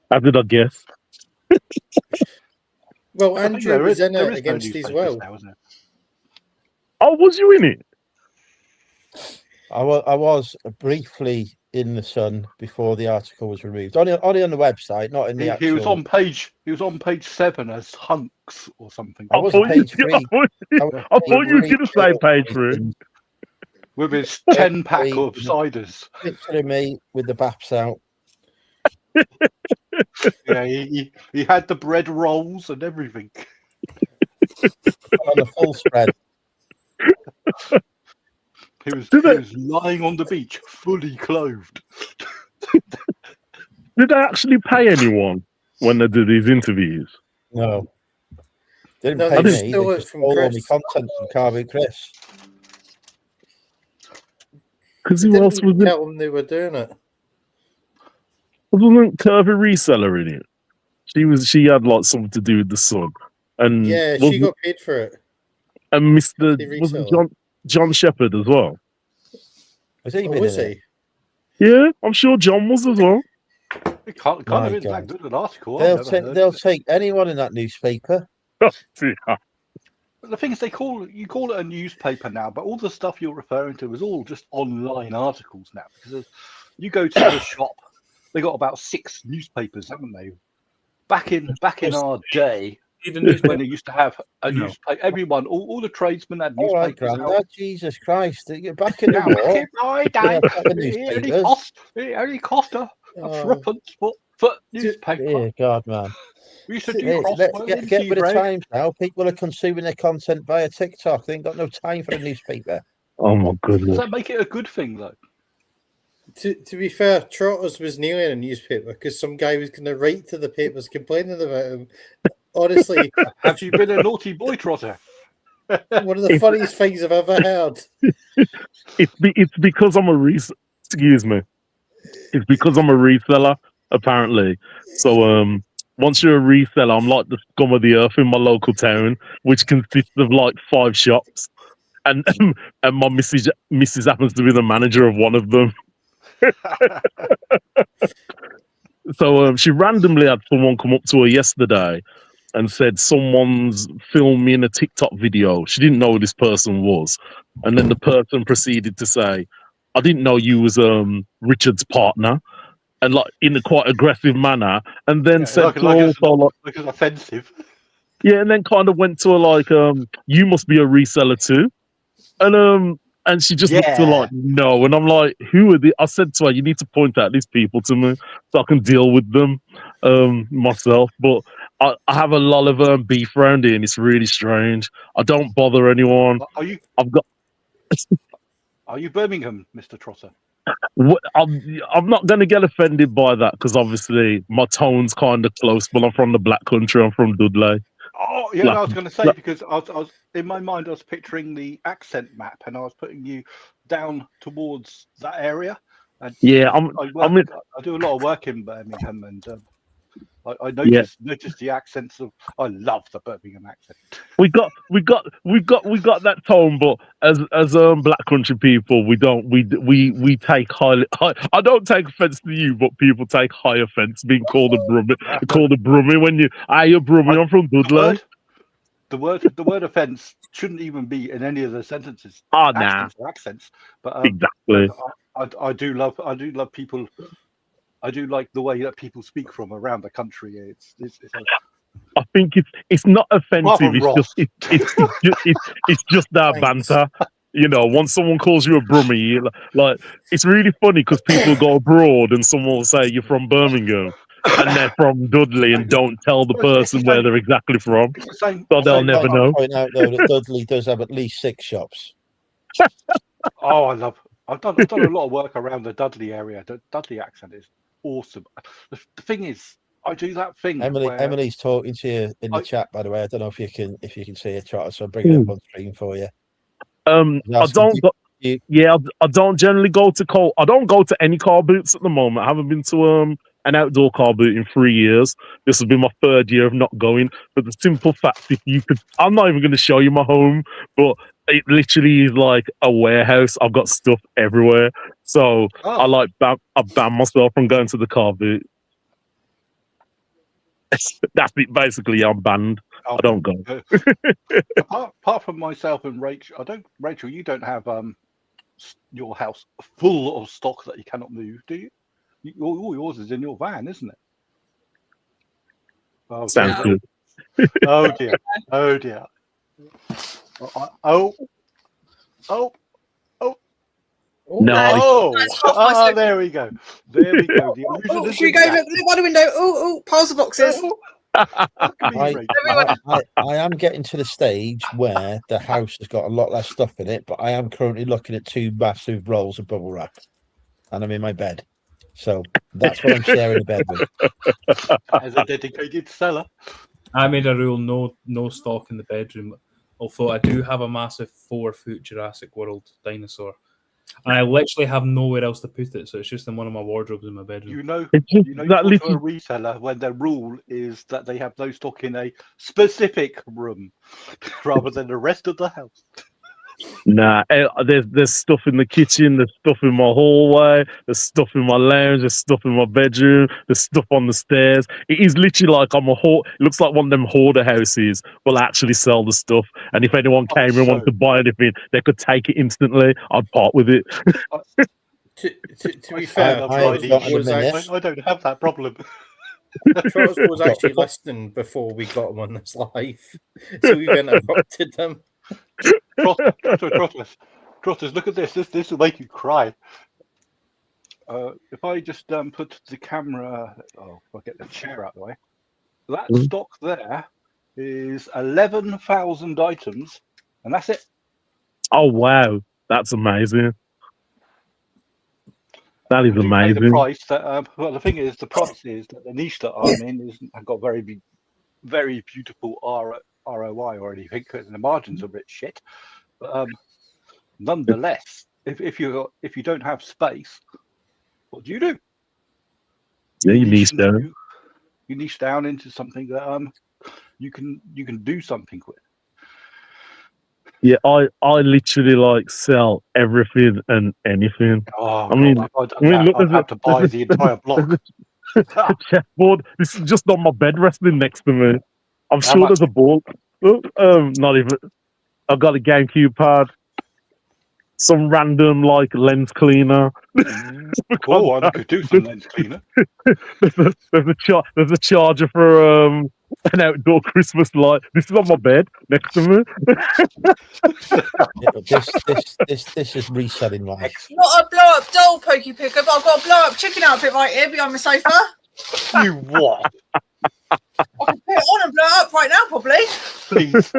How did I guess? Well, I think Andrew there was is- in there it is no against his newspapers will. now, isn't there? Oh, was you in it? I was briefly in the sun before the article was removed. Only on the website, not in the actual. He was on page 7 as hunks or something. I wasn't page 3. I thought you were going to say page 3. With his 10-pack of ciders. Picture of me with the baps out. Yeah, he had the bread rolls and everything. On the full spread. He was Did they- lying on the beach, fully clothed. Did they actually pay anyone when they do these interviews? No. Didn't No, pay they me. stole They it just from stole all my Chris. content from Carboot Chris. Because They who didn't else was even it? tell them they were doing it. Wasn't Curvy Reseller in it? She had like something to do with the sun. And Yeah, was she got paid for it. and Mr. The was it reseller. John Shepherd as well? Has he Oh, been was in it? he? Yeah, I'm sure John was as well. It can't My have been that God. good an article. I've never heard They'll of it. take anyone in that newspaper. Yeah. But the thing is, you call it a newspaper now, but all the stuff you're referring to is all just online articles now. Because you go to the shop, they got about 6 newspapers, haven't they? Back in our day, See the when newspaper? they used to have a No. newspaper, everyone, all the tradesmen had All right, newspapers out. Grandad. Jesus Christ. You're back in the Now, back war. in my Yeah, day, back in it only cost a threepence for newspaper. Dear God, man. We used to do Let's crossword in get with the Seabreg. times now. People are consuming their content via TikTok. They ain't got no time for a newspaper. Oh my Does goodness. that make it a good thing, though? To be fair, Trotters was nearly in a newspaper because some guy was going to write to the papers complaining about him. Honestly, Have you been a naughty boy, Trotter? one of the funniest things I've ever heard. It's because I'm a excuse me. It's because I'm a reseller, apparently. So once you're a reseller, I'm like the scum of the earth in my local town, which consists of like 5 shops. And and my missus happens to be the manager of one of them. So she randomly had someone come up to her yesterday and said someone's filming a TikTok video. She didn't know who this person was. And then the person proceeded to say, I didn't know you was Richard's partner. And like in a quite aggressive manner. And then Yeah, said like to her also like, it's offensive. yeah, and then kind of went to her like, you must be a reseller too. And she just looked at her Yeah. like, no. And I'm like, who are the? I said to her, you need to point out these people to me so I can deal with them myself. But I have a lot of beef around here, and it's really strange. I don't bother anyone. I've got. Are you Birmingham, Mr. Trotter? I'm not going to get offended by that because obviously my tone's kind of close, but I'm from the Black Country. I'm from Dudley. Oh, yeah, I was going to say, because I was in my mind, I was picturing the accent map, and I was putting you down towards that area. And yeah, I do a lot of work in Birmingham, and I noticed the accents of. I love the Birmingham accent. We got that tone, but as Black Country people, we take high. I don't take offense to you, but people take high offense being called a brummie when you a brummie. I'm from Dudley. The word offense shouldn't even be in any of the sentences. Accents, but exactly. I do love people. I do like the way that people speak from around the country. I think it's not offensive. It's just that banter. You know, once someone calls you a brummie, like it's really funny because people go abroad and someone will say you're from Birmingham and they're from Dudley and don't tell the person where they're exactly from, so they'll never know. Point out though that Dudley does have at least 6 shops. Oh, I've done a lot of work around the Dudley area. The Dudley accent is awesome. The thing is, I do that thing. Emily's talking to you in the chat, by the way. I don't know if you can see her chat, so I'm bringing it up on screen for you. I don't generally go to I don't go to any car boots at the moment. I haven't been to an outdoor car boot in 3 years. This will be my 3rd year of not going. But the simple fact, I'm not even going to show you my home, but it literally is like a warehouse. I've got stuff everywhere, so I ban myself from going to the car boot. That's it. Basically, I'm banned. I don't go. Apart from myself and Rachel, Rachel, you don't have your house full of stock that you cannot move, do you? All yours is in your van, isn't it? Oh, sounds good. Oh dear. Oh dear. Oh. Nice. Oh, That's half my sofa. there we go. There we go. The illusion Oh, has should we been go cracked. look by the window? Oh, piles of boxes. Look at me, I, Ray. I am getting to the stage where the house has got a lot less stuff in it, but I am currently looking at 2 massive rolls of bubble wrap, and I'm in my bed. So that's what I'm sharing a bed with. As a dedicated seller. I made a rule: no stock in the bedroom. Although I do have a massive 4-foot Jurassic World dinosaur, and I literally have nowhere else to put it, so it's just in one of my wardrobes in my bedroom. You know, It's just you that go to a little. reseller when their rule is that they have no stock in a specific room rather than the rest of the house. Nah, there's stuff in the kitchen, there's stuff in my hallway, there's stuff in my lounge, there's stuff in my bedroom, there's stuff on the stairs. It is literally like I'm a hoard. It looks like one of them hoarder houses will actually sell the stuff. And if anyone Oh, came and wanted so- to buy anything, they could take it instantly. I'd part with it. To be fair, I Charles got in a was minute. actually, I don't have that problem. Charles was actually listening before we got him on this live, so we've interrupted him. Trotters, look at this. This will make you cry. If I just put the camera, I'll get the chair out of the way. That Mhm. stock there is 11,000 items, and that's it. Oh wow, that's amazing. That is We do pay the amazing. price that. Well, the thing is, the price is that the niche that I'm in isn't. I've got very beautiful ROI or anything, because the margins are a bit shit. But nonetheless, if you don't have space, what do? Yeah, you niche down. You niche down into something that you can do something with. Yeah, I literally like sell everything and anything. Oh, I mean, God, if I'd done I mean, that, look, I'd have to buy the entire block. a chessboard. This is just on my bed resting next to me. I'm How sure much? there's a board. Not even. I've got a GameCube pad. Some random like lens cleaner. Oh, I could do some lens cleaner. There's a charger for an outdoor Christmas light. This is on my bed next to me. Yeah, but this is reselling life. Not a blow up doll pokey picker, but I've got a blow up chicken outfit right here behind my sofa. You what? I can put it on and blow it up right now, probably. Please.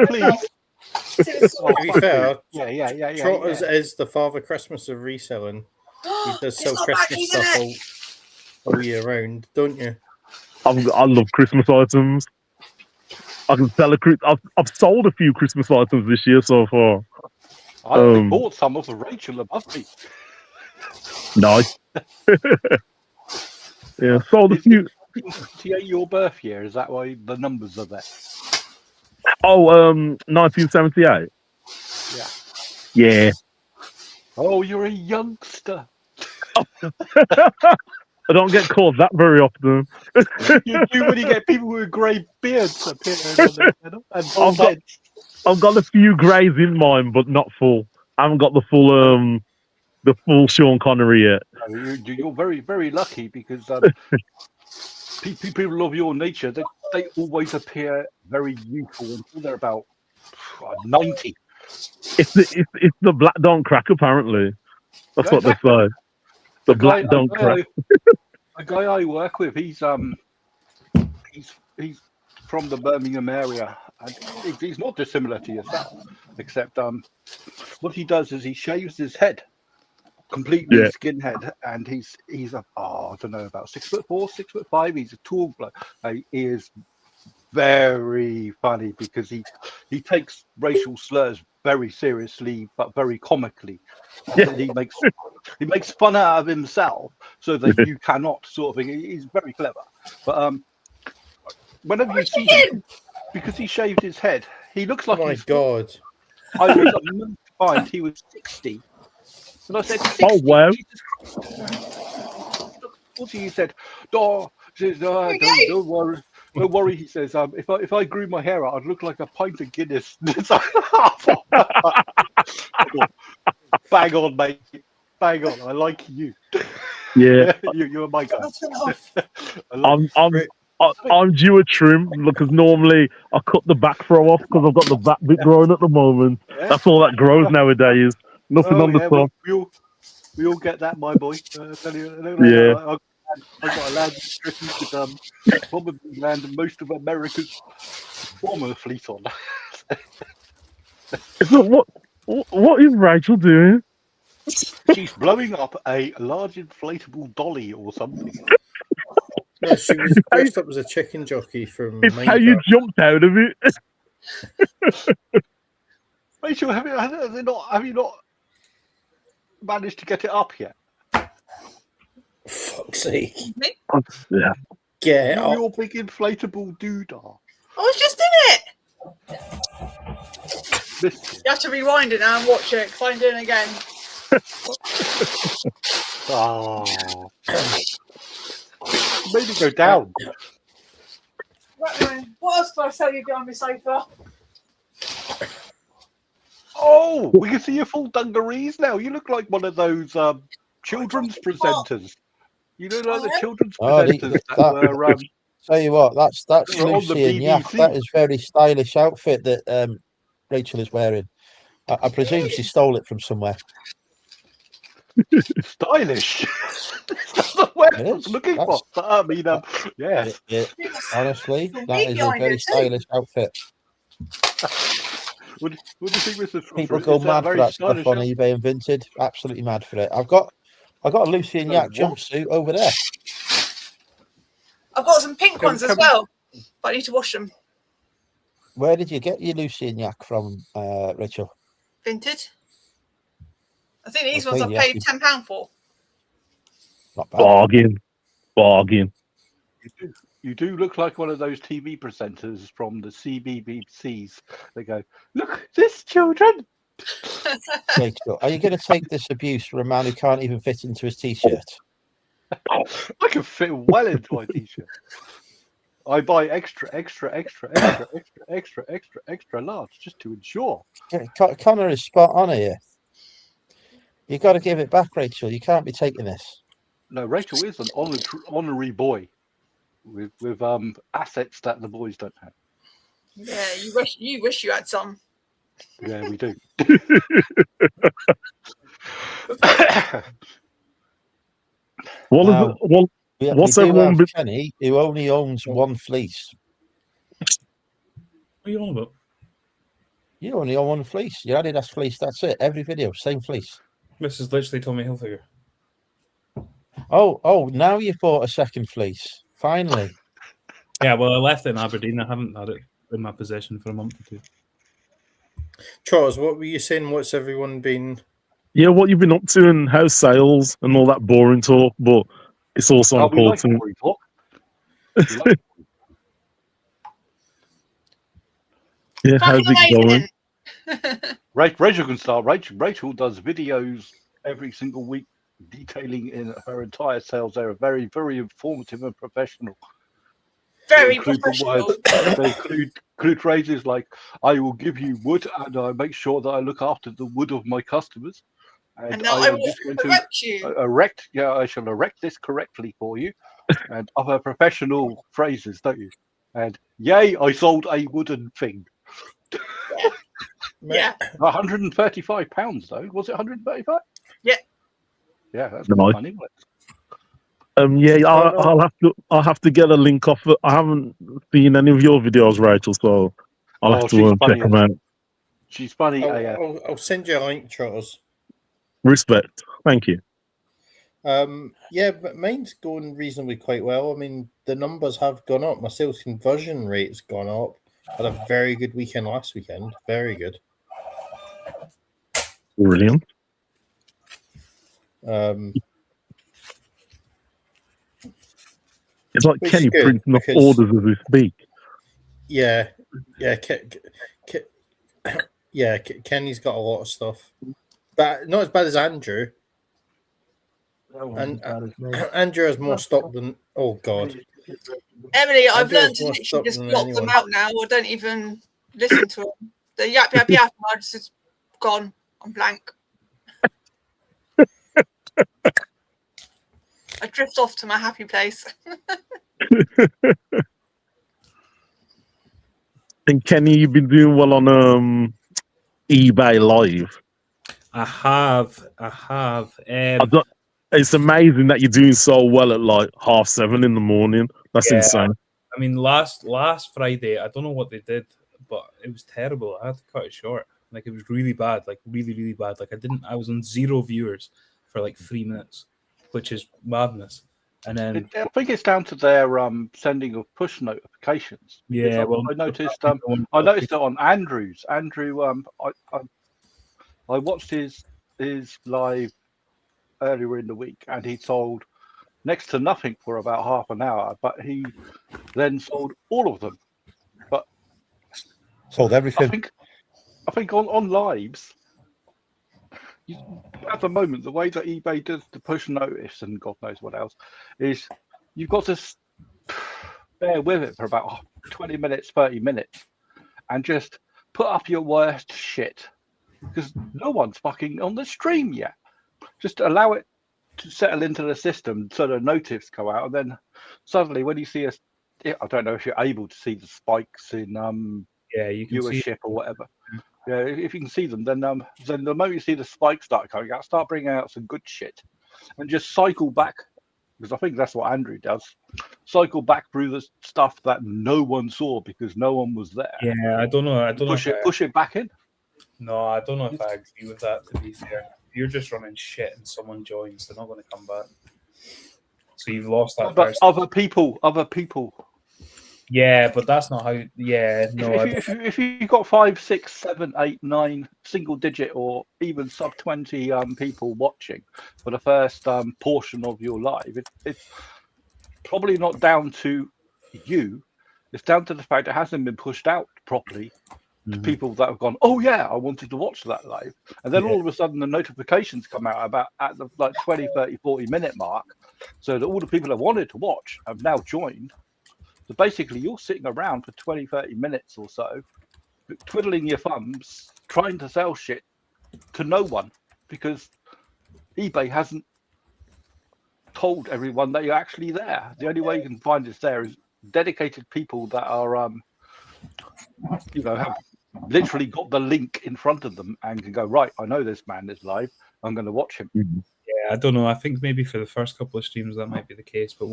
To be fair, Yeah. Trotters is the Father Christmas of reselling. He does It's sell got Christmas batteries in stuff all year round, don't you? I love Christmas items. I can sell I've sold a few Christmas items this year so far. I only bought some of Rachel above me. Nice. Yeah, sold a few. 28 your birth year, is that why the numbers are there? Oh, 1978. Yeah. Yeah. Oh, you're a youngster. I don't get called that very often. You do when you get people with grey beards appearing on their channel and bald got- heads. I've got a few greys in mine, but not full. I haven't got the full Sean Connery yet. No, you're very, very lucky because people of your nature, they always appear very youthful until they're about 90. It's the black don't crack apparently. That's Yeah, what they say. The black guy- don't a guy crack. A guy I work with, he's from the Birmingham area, and he's not dissimilar to yourself, except what he does is he shaves his head completely, Yeah. skinhead, and he's I don't know, about 6'4", 6'5". He's a tall bloke. He is very funny because he takes racial slurs very seriously but very comically. Yeah. And he makes fun out of himself so that you cannot sort of thing. He's very clever. But whenever you see him, because he shaved his head, he looks like Oh my he's God. I was amazed to find he was 60. And I said, 60? Oh, wow. Jesus Christ. Also, he said, don't worry. Don't worry, he says, if I grew my hair out, I'd look like a pint of Guinness. It's like, bang on, mate. Bang on. I like you. Yeah. You're my guy. I'm due a trim because normally I cut the back throw off because I've got the back bit growing at the moment. Yeah. That's all that grows nowadays. Nothing on the top. We all get that, my boy. Tell you, Yeah. I've got a land strip you could probably land most of America's bomber fleet on. So what is Rachel doing? She's blowing up a large inflatable dolly or something. No, she was dressed up as a chicken jockey from It's how you Minecraft. jumped out of it. Rachel, have you not managed to get it up yet? Fuck's sake. Yeah. Get up. Your big inflatable doodah. I was just in it. Listen. You have to rewind it now and watch it because I'm doing it again. Oh. Made it go down. Right, then, what else do I tell you behind my sofa? Oh, we can see your full dungarees now. You look like one of those children's presenters. You know, like the children's presenters that were. Tell you what, that's were on the Lucy and Yak. BBC. That is very stylish outfit that Rachel is wearing. I presume she stole it from somewhere. Stylish. That's not what I It was is. looking for. But I mean, yes. Honestly, that is a very stylish outfit. What do you think, Mr. Frost? People go mad for that stuff on eBay and Vinted. Absolutely mad for it. I've got a Lucy and Yak jumpsuit over there. I've got some pink ones as well, but I need to wash them. Where did you get your Lucy and Yak from, Rachel? Vinted. I think these ones I paid £10 for. Not bad. Bargain. You do look like one of those TV presenters from the CBBCs. They go, "Look, this children." Rachel, are you going to take this abuse from a man who can't even fit into his t-shirt? I can fit well into my t-shirt. I buy extra large just to ensure. Connor is spot on here. You got to give it back, Rachel. You can't be taking this. No, Rachel is an honorary boy with assets that the boys don't have. Yeah, you wish you had some. Yeah, we do. What's everyone? Kenny, who only owns one fleece. What are you on about? You only own one fleece. Your Adidas fleece. That's it. Every video, same fleece. This is literally Tommy Hilfiger. Oh! Now you've bought a second fleece. Finally. Yeah, well, I left it in Aberdeen. I haven't had it in my possession for a month or two. Charles, what were you saying? What's everyone been? Yeah, what you've been up to and house sales and all that boring talk, but it's also important. Yeah, how's it going? Rachel can start. Rachel does videos every single week detailing in her entire sales. They're very, very informative and professional. Very professional. They include phrases like, "I will give you wood, and I make sure that I look after the wood of my customers." And now I will erect you. I shall erect this correctly for you. And other professional phrases, don't you? And yay, I sold a wooden thing. Yeah. £135 though. Was it 135? Yeah. Yeah, that's nice. money. Yeah, I'll have to get a link off. I haven't seen any of your videos, Rachel, so I'll have to check them out. She's funny. I'll send you a link, Charles. Respect. Thank you. Yeah, but mine's going reasonably quite well. I mean, the numbers have gone up. My sales conversion rate's gone up. I had a very good weekend last weekend. Very good. Brilliant. It's like Kenny printing off orders as we speak. Yeah. Kenny's got a lot of stuff, but not as bad as Andrew. And Andrew has more stock than. Oh God, Emily, I've learned to literally just block them out now. I don't even listen to them. The yap, and I just gone. I'm blank. I drift off to my happy place. And Kenny, you've been doing well on eBay Live. I have. I don't, it's amazing that you're doing so well at like 7:30 in the morning. That's Yeah. insane. I mean, last Friday, I don't know what they did, but it was terrible. I had to cut it short. Like it was really bad, like really, really bad. Like I was on 0 viewers for like 3 minutes, which is madness. And then I think it's down to their sending of push notifications. Because yeah, well, I noticed it on Andrew's. Andrew, I watched his live earlier in the week, and he sold next to nothing for about half an hour, but he then sold all of them. But Sold everything. I think on lives, at the moment, the way that eBay does the push notice and God knows what else is you've got to bear with it for about 20 minutes, 30 minutes, and just put up your worst shit because no one's fucking on the stream yet. Just allow it to settle into the system so the notices go out, and then suddenly when you see I don't know if you're able to see the spikes in you can see viewership or whatever. Yeah, if you can see them, then the moment you see the spikes start coming out, start bringing out some good shit, and just cycle back, because I think that's what Andrew does. Cycle back through the stuff that no one saw because no one was there. Yeah, I don't know. Push it back in. No, I don't know if I agree with that. To be fair, if you're just running shit and someone joins, they're not going to come back. So you've lost that. But other people. Yeah, but that's not how. Yeah, no. If you've got 5, 6, 7, 8, 9 single digit or even sub 20 people watching for the first portion of your live, it's probably not down to you. It's down to the fact it hasn't been pushed out properly to people that have gone, oh yeah, I wanted to watch that live. And then all of a sudden the notifications come out about at the 20, 30, 40 minute mark. So that all the people that wanted to watch have now joined. So basically, you're sitting around for 20, 30 minutes or so, twiddling your thumbs, trying to sell shit to no one because eBay hasn't told everyone that you're actually there. The only way you can find it's there is dedicated people that are, have literally got the link in front of them and can go, right, I know this man is live. I'm going to watch him. Yeah, I don't know. I think maybe for the first couple of streams that might be the case, but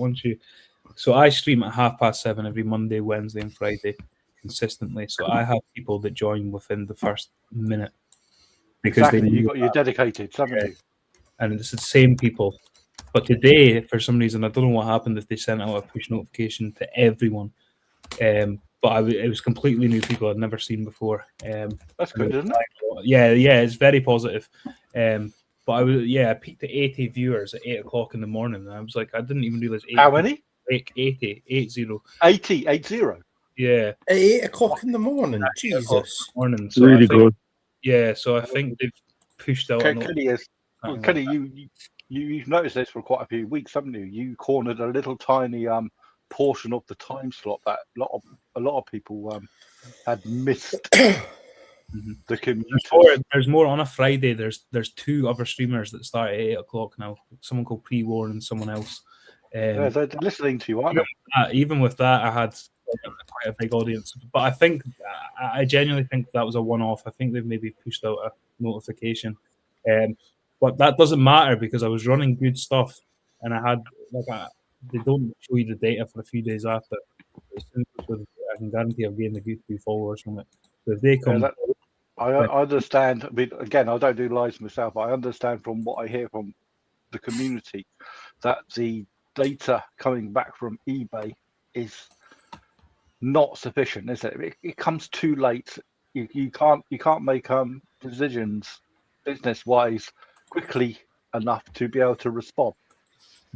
so I stream at 7:30 every Monday, Wednesday, and Friday consistently. So I have people that join within the first minute because you're dedicated, haven't you? And it's the same people. But today, for some reason, I don't know what happened if they sent out a push notification to everyone. But it was completely new people I'd never seen before. That's good, isn't it? Yeah, it's very positive. But I peaked at 80 viewers at 8 o'clock in the morning. And I was like, I didn't even realize. How many? 80. 80. Yeah. At 8 o'clock in the morning. Jesus. Morning. So Really good. Yeah, so I think they've pushed out. Kenny, you've noticed this for quite a few weeks, haven't you? You cornered a little tiny portion of the time slot that a lot of people had missed. The commuters. There's more on a Friday. There's 2 other streamers that start at 8 o'clock now. Someone called Pre-War and someone else. Yeah, they're listening to you, aren't they? Even with that, I had quite a big audience. But I genuinely think that was a one-off. I think they've maybe pushed out a notification. But that doesn't matter because I was running good stuff, and I had they don't show you the data for a few days after. I can guarantee I've gained a good few followers from it. So if they come, I understand. I mean, again, I don't do lives myself. I understand from what I hear from the community that the data coming back from eBay is not sufficient, is it? It comes too late. You can't make decisions business wise quickly enough to be able to respond.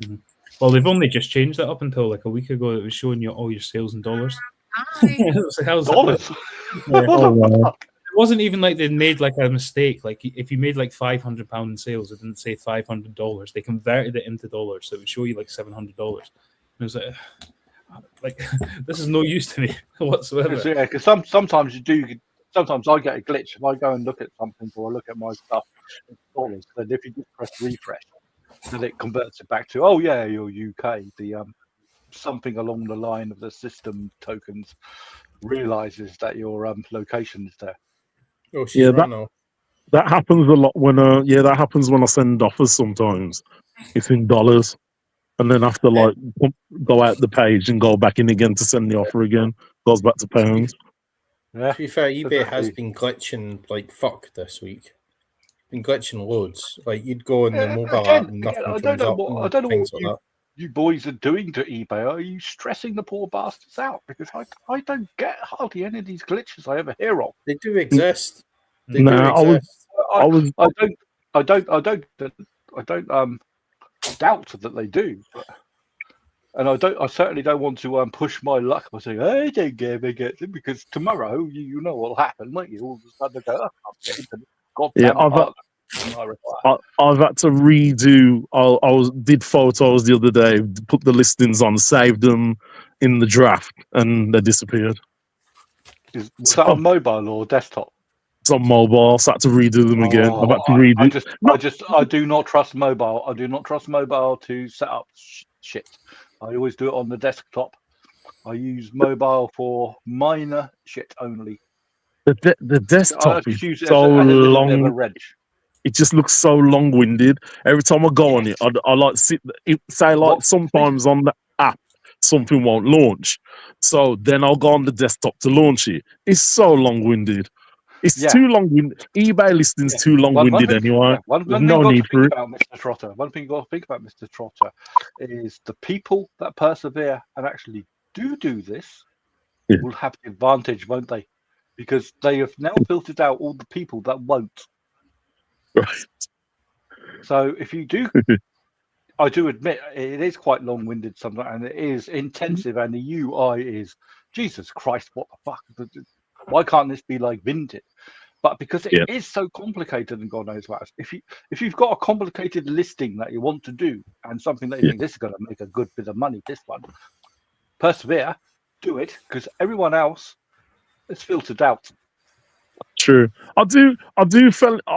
Mm-hmm. Well, they've only just changed that up until like a week ago. It was showing you all your sales in dollars. Dollars? It wasn't even like they made like a mistake. Like if you made like £500 in sales, it didn't say $500. They converted it into dollars, so it would show you like $700. And it was like this is no use to me whatsoever. Yeah, because sometimes you do. Sometimes I get a glitch if I go and look at something or I look at my stuff in dollars. Then if you just press refresh, then it converts it back to you're UK. The something along the line of the system tokens realizes that your location is there. Oh, Serrano. That happens a lot when that happens when I send offers sometimes. It's in dollars. And then have to like go out the page and go back in again to send the offer again. Goes back to pounds. Yeah. To be fair, eBay has Exactly. been glitching like fuck this week. Been glitching loads. Like you'd go on the mobile app and nothing I don't comes know up. what And things like that. you boys are doing to eBay. Are you stressing the poor bastards out? Because I don't get hardly any of these glitches I ever hear of. They do exist. They do Nah, exist. I was I don't doubt that they do, and I certainly don't want to push my luck by saying I don't ever get them, because tomorrow you know what'll happen, won't you? All of a sudden go, oh, I'm getting them. God Yeah, damn it! I've had to redo. Did photos the other day, put the listings on, saved them in the draft, and they disappeared. Was that on mobile or desktop? It's on mobile, so I had to redo them again. I've had to redo. I do not trust mobile. I do not trust mobile to set up shit. I always do it on the desktop. I use mobile for minor shit only. The desktop I is just use it so as a little bit of a long. wrench. It just looks so long-winded. Every time I go on it, I like sometimes on the app something won't launch, so then I'll go on the desktop to launch it. It's so long-winded. It's too long-winded. eBay listings too long-winded anyway. One There's thing no you got need to for think it. about, Mr. Trotter. One thing you got to think about, Mr. Trotter, is the people that persevere and actually do this will have the advantage, won't they? Because they have now filtered out all the people that won't. Right. So if you do, I do admit it is quite long-winded sometimes, and it is intensive, and the UI is, Jesus Christ, what the fuck? Why can't this be like Vinted? But because it is so complicated, and God knows what else, if you've got a complicated listing that you want to do, and something that you think this is going to make a good bit of money, this one, persevere, do it, because everyone else is filtered out. True. I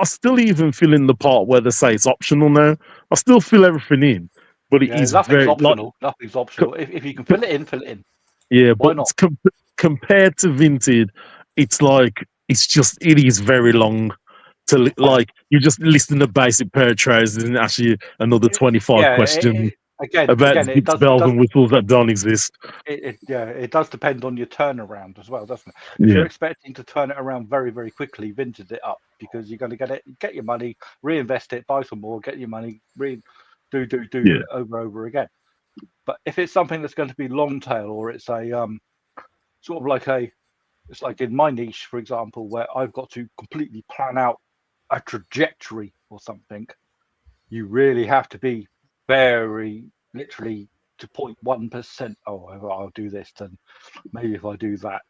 still even fill in the part where they say it's optional now. I still fill everything in, but it is nothing's very optional. Nothing's optional. If you can fill it in, fill it in. Yeah, Why but not? Compared to Vinted, it is very long. You're just listing the basic pair of trousers and actually another 25 questions about it does, bells and whistles that don't exist. It does depend on your turnaround as well, doesn't it? If Yeah. you're expecting to turn it around very, very quickly, Vinted it up, because you're going to get your money, reinvest it, buy some more, get your money, do over again. But if it's something that's going to be long tail, or it's a sort of like it's like in my niche, for example, where I've got to completely plan out a trajectory or something, you really have to be very literally to 0.1%. Oh, I'll do this, then maybe if I do that,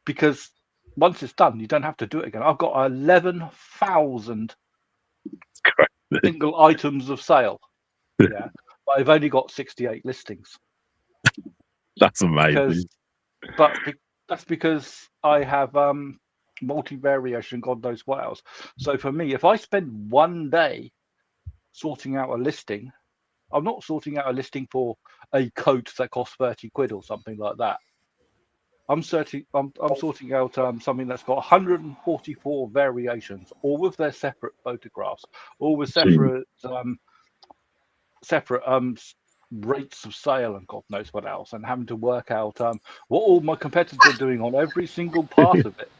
because once it's done, you don't have to do it again. I've got 11,000 single items of sale. Yeah, but I've only got 68 listings. That's amazing. That's because I have multi-variation, God knows what else. So for me, if I spend one day sorting out a listing, I'm not sorting out a listing for a coat that costs 30 quid or something like that. I'm sorting out something that's got 144 variations, all with their separate photographs, all with separate rates of sale and God knows what else, and having to work out what all my competitors are doing on every single part of it.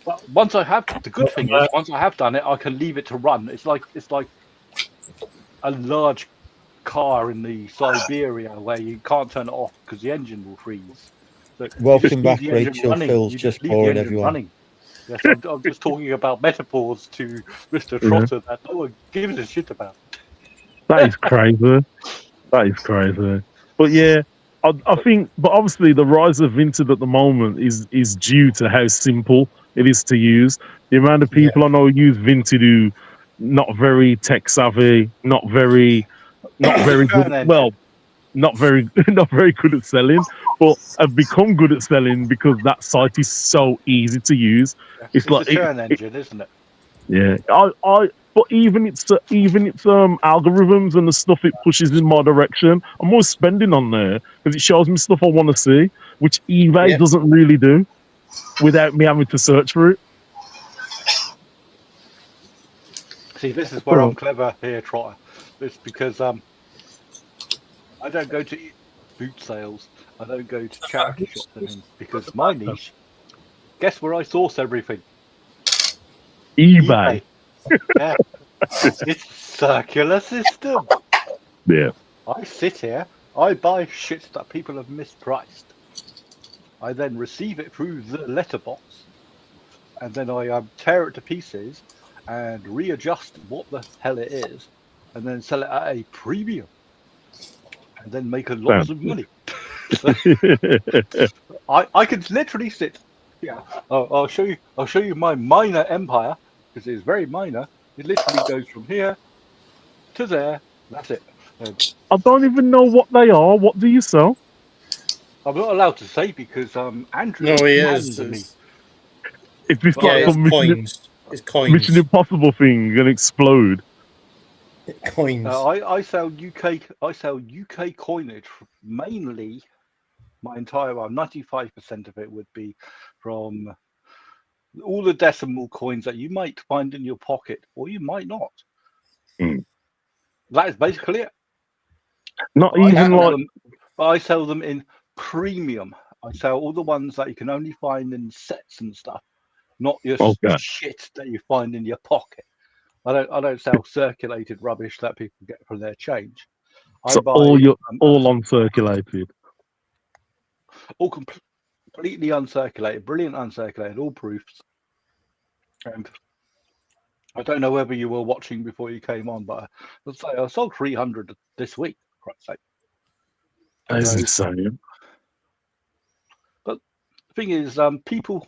But once I have, the good thing is, once I have done it, I can leave it to run. It's like a large car in the Siberia where you can't turn it off because the engine will freeze. So welcome back, Rachel. Phil's just boring everyone. Running. Yes, I'm just talking about metaphors to Mr. Trotter that no one gives a shit about. That is crazy. That is crazy. But yeah, I think, but obviously the rise of Vinted at the moment is due to how simple it is to use. The amount of people I know use Vinted who not very tech savvy, not very good. Well, not very good at selling, but have become good at selling because that site is so easy to use. It's like a churn engine, isn't it? Yeah, but even its algorithms and the stuff it pushes in my direction, I'm always spending on there because it shows me stuff I want to see, which eBay doesn't really do without me having to search for it. See, this is where I'm clever here, Trotter. It's because I don't go to boot sales. I don't go to charity shops and things because my niche. Guess where I source everything? eBay. Yeah, it's a circular system. Yeah. I sit here, I buy shit that people have mispriced. I then receive it through the letterbox, and then I tear it to pieces and readjust what the hell it is, and then sell it at a premium, and then make a lots of money. I can literally sit. Yeah, I'll show you. I'll show you my minor empire because it is very minor. It literally goes from here to there. That's it. I don't even know what they are. What do you sell? I'm not allowed to say because Andrew No, he banned is. me. If this Yeah, like it's some coins. It's coins. Mission Impossible thing gonna explode. Coins. I sell UK. I sell UK coinage mainly. My entire 95% of it would be from all the decimal coins that you might find in your pocket, or you might not. Mm. That is basically it. Not But even like I sell them in premium. I sell all the ones that you can only find in sets and stuff, not your Okay. shit that you find in your pocket. I don't sell circulated rubbish that people get from their change. I so buy all uncirculated. all completely uncirculated, brilliant uncirculated, all proofs. And I don't know whether you were watching before you came on, but let's say I sold 300 this week, for Christ's sake. That is So- insane. But the thing is, people,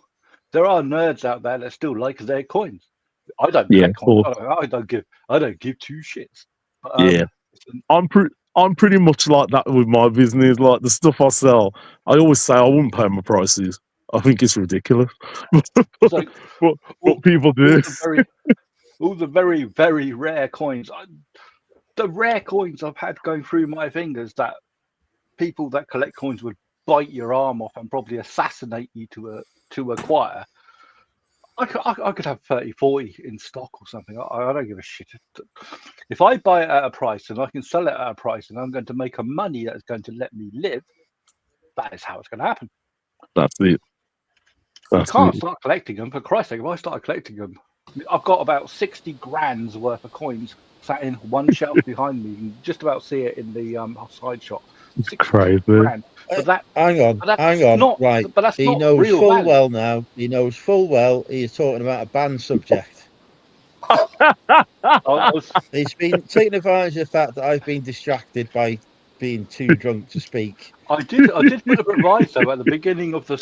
there are nerds out there that still like their coins. I don't Yeah, collect coins. cool. I don't give two shits. But, Yeah. I'm pretty much like that with my business. Like the stuff I sell, I always say I wouldn't pay my prices. I think it's ridiculous. it's like but people do. all the very, very rare coins. The rare coins I've had going through my fingers that people that collect coins would bite your arm off and probably assassinate you to acquire. I could have 30, 40 in stock or something. I don't give a shit. If I buy it at a price and I can sell it at a price and I'm going to make a money that's going to let me live, that is how it's going to happen. That's it. You can't start collecting them. For Christ's sake, if I started collecting them, I've got about 60 grand's worth of coins sat in one shelf behind me. You can just about see it in the side shot. It's crazy. Grand. But that, Hang on, but that's hang on. not, Right. but that's He not knows real full value. well now. He knows full well he's talking about a banned subject. He's been taking advantage of the fact that I've been distracted by being too drunk to speak. I did put a proviso at the beginning of the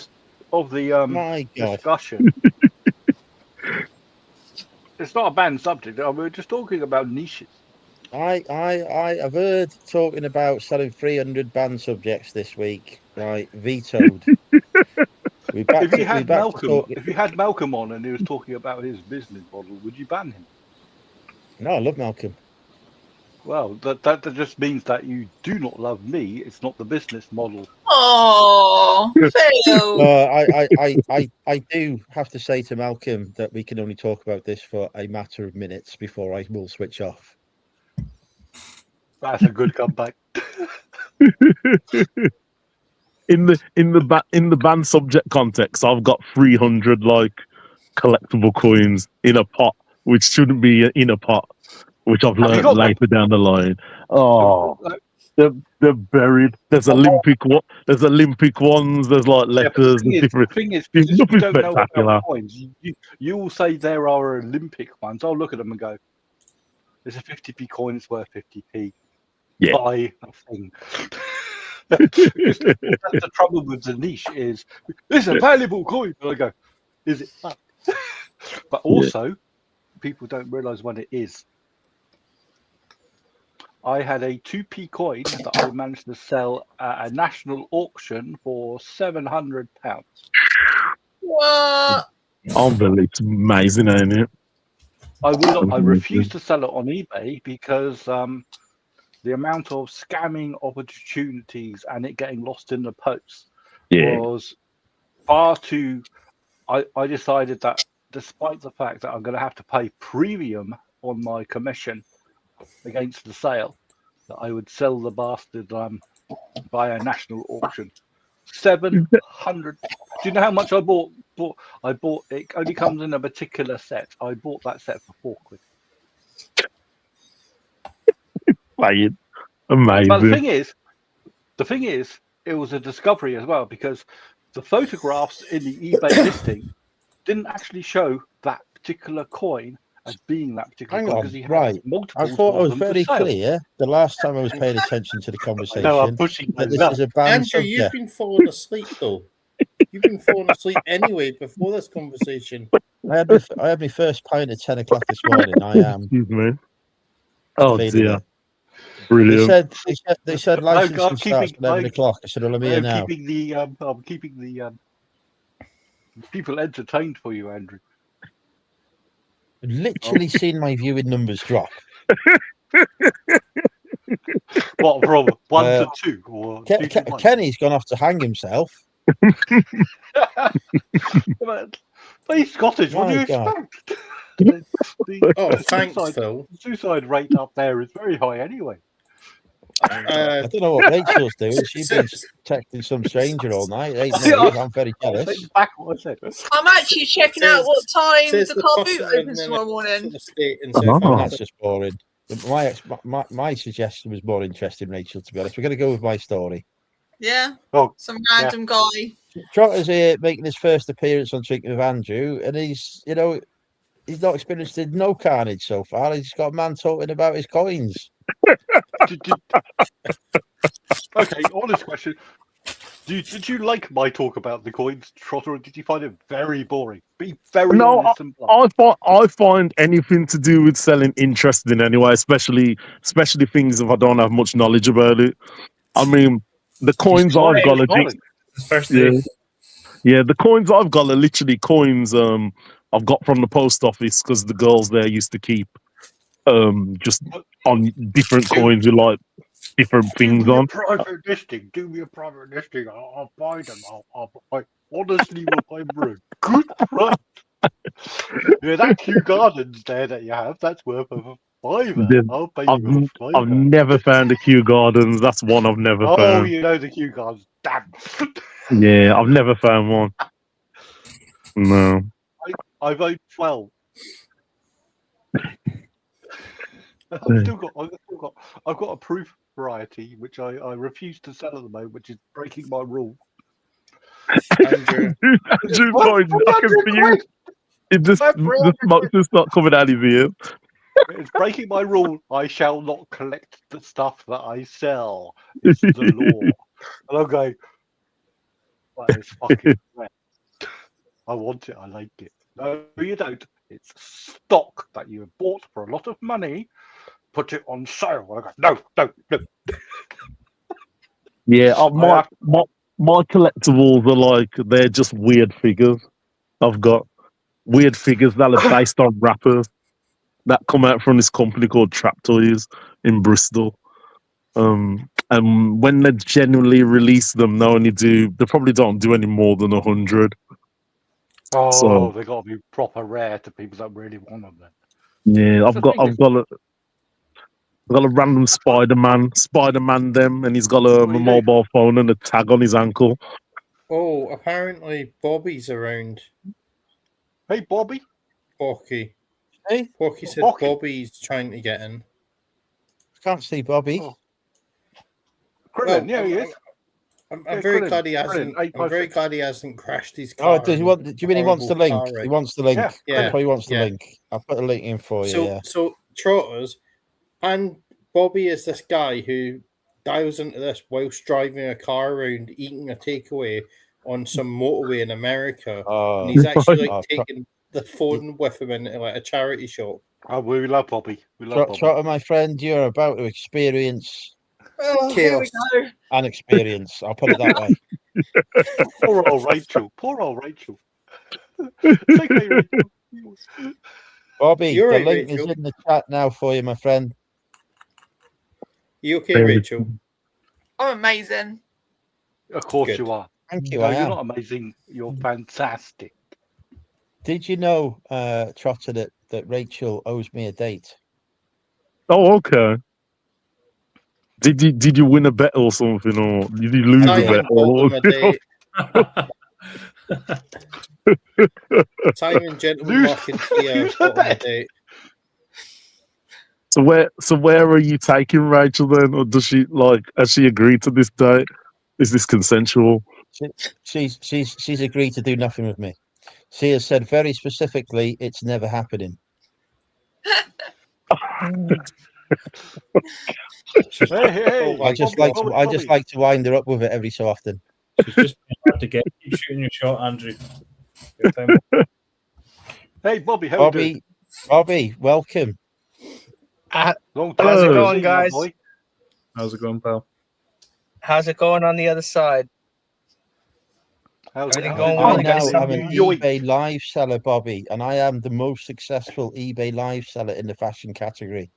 My God. discussion. It's not a banned subject. We're just talking about niches. I have heard talking about selling 300 banned subjects this week. Right, vetoed. If you had Malcolm on and he was talking about his business model, would you ban him? No, I love Malcolm. Well, that just means that you do not love me. It's not the business model. Oh, Phil. I do have to say to Malcolm that we can only talk about this for a matter of minutes before I will switch off. That's a good comeback. in the band subject context, I've got 300 like collectible coins in a pot, which shouldn't be in a pot, which I've learned later down the line. Oh, they're buried. There's Olympic ones. There's like letters and different. The thing is, There's if you nothing don't know spectacular. about coins, you will say there are Olympic ones. I'll look at them and go, "There's a 50p coin. It's worth 50p. Yeah. Buy a thing." That's the trouble with the niche is it's a valuable coin. And I go, is it? But also, people don't realise when it is. I had a 2p coin that I managed to sell at a national auction for £700. What? Unbelievable. It's amazing, ain't it? I refused to sell it on eBay because the amount of scamming opportunities and it getting lost in the post was far too. I decided that despite the fact that I'm going to have to pay premium on my commission against the sale that I would sell the bastard via national auction. 700. Do you know how much I bought? I bought it. Only comes in a particular set. I bought that set for £4. Playing. But Amazing. the thing is, it was a discovery as well because the photographs in the eBay listing didn't actually show that particular coin as being that particular Hang coin on, because he had right. I multiples thought I of was them for very sale. clear the last time I was paying attention to the No, I'm conversation pushing that those this up. is a banned Andrew, you've subject. been falling asleep though. You've been falling asleep anyway before this conversation. I had my first pint at 10 o'clock this morning. I am Excuse me. Oh feeling dear. it. Brilliant. They said licensing starts at 11 o'clock. I said, well, I'm here now. I'm keeping the people entertained for you, Andrew. I've literally seen my viewing numbers drop. What, from 1 to 2 or 2 to 1? Kenny's gone off to hang himself. But he's Scottish. What do you My God. expect? Oh, thanks, suicide, Phil. the suicide rate up there is very high anyway. I don't know what Rachel's doing. She's been texting some stranger all night. It ain't me. I'm very I'll jealous. take back what I said. I'm actually checking out what time Says the the car person boot in opens an tomorrow morning. estate in Oh. And Southampton. that's just boring. My suggestion was more interesting, Rachel, to be honest. We're going to go with my story. Yeah, Oh, some random guy. Trotter's here making his first appearance on Drinking with Andrew, and he's not experienced no carnage so far. He's got a man talking about his coins. Okay, honest question. Did you like my talk about the coins, Trotter, or did you find it very boring? Be very No, honest and blunt. I find anything to do with selling interesting anyway, especially things if I don't have much knowledge about it. I mean, the coins I've got Knowledge. His first yeah, day. yeah, the coins I've got are literally coins I've got from the post office because the girls there used to keep just on different coins with like different Do things me a on. private listing. Do me a private listing. I'll buy them. I honestly will buy them. Good price. Yeah, that Kew Gardens there that you have, that's worth a fiver. There's- I'll pay I've, you a I've fiver. never found a Kew Gardens. That's one I've never Oh, found. you know the Kew Gardens. Damn. Yeah, I've never found one. No. I vote 12. I've got a proof variety which I refuse to sell at the moment, which is breaking my rule. Andrew. Andrew points knocking for you. It just the smoke's just not coming out of his ears. It's breaking my rule. I shall not collect the stuff that I sell. It's the law. And I'm going, that is fucking red. I want it. I like it. No, you don't. It's stock that you have bought for a lot of money. Put it on sale. And I go, no. Yeah, my collectibles are like they're just weird figures. I've got weird figures that are based on rappers that come out from this company called Trap Toys in Bristol. And when they genuinely release them, they probably don't do any more than 100. Oh, So they got to be proper rare to people that really want them. Then. yeah, That's I've the got thing a random Spider-Man them, and he's got a What do you do? mobile phone and a tag on his ankle. Oh, apparently Bobby's around. Hey, Bobby. Porky. Hey, Porky said Porky. Bobby's trying to get in. can't see Bobby. Oh. Krillin, yeah, he is. I'm Yeah, very Krillin, glad he Krillin, hasn't. 856. I'm very glad he hasn't crashed his car. Oh, do you mean he wants the link? He wants the link. Yeah, yeah, He probably wants the yeah. link. I'll put a link in for you. Yeah. So Trotters and Bobby is this guy who dials into this whilst driving a car around eating a takeaway on some motorway in America. Oh, And he's actually Oh, taking the phone with him into like a charity shop. Oh, we love Bobby. We love Bobby. Trotter, my friend, you're about to experience Oh, here we go. an experience. I'll put it that way. Poor old Rachel. Poor old Rachel. It's okay, Rachel. Bobby, You're the right, link Rachel. is in the chat now for you, my friend. You okay, Rachel? I'm amazing. Of course Good. you are. Thank you. No, I you're am. not amazing. You're fantastic. Did you know, Trotter, that that Rachel owes me a date. Oh, okay. Did you win a bet or something, or did you lose a Simon bet? bought them a date. That's Simon Gentleman Lose- Mark and Tia lose a bought them a bet. date. So where are you taking Rachel then, or does she has she agreed to this date? Is this consensual? She's agreed to do nothing with me. She has said very specifically it's never happening. Hey, Oh I my just God. like to wind her up with it every so often. She's just been hard to get. Keep shooting your shot, Andrew. Good time. Hey, Bobby, how you doing? Bobby, welcome. Long How's it no going, see, my guys? boy. How's it going, pal? How's it going on the other side? How's Everything it going going? well? I'm You got now I'm an something? eBay live seller, Bobby, and I am the most successful eBay live seller in the fashion category.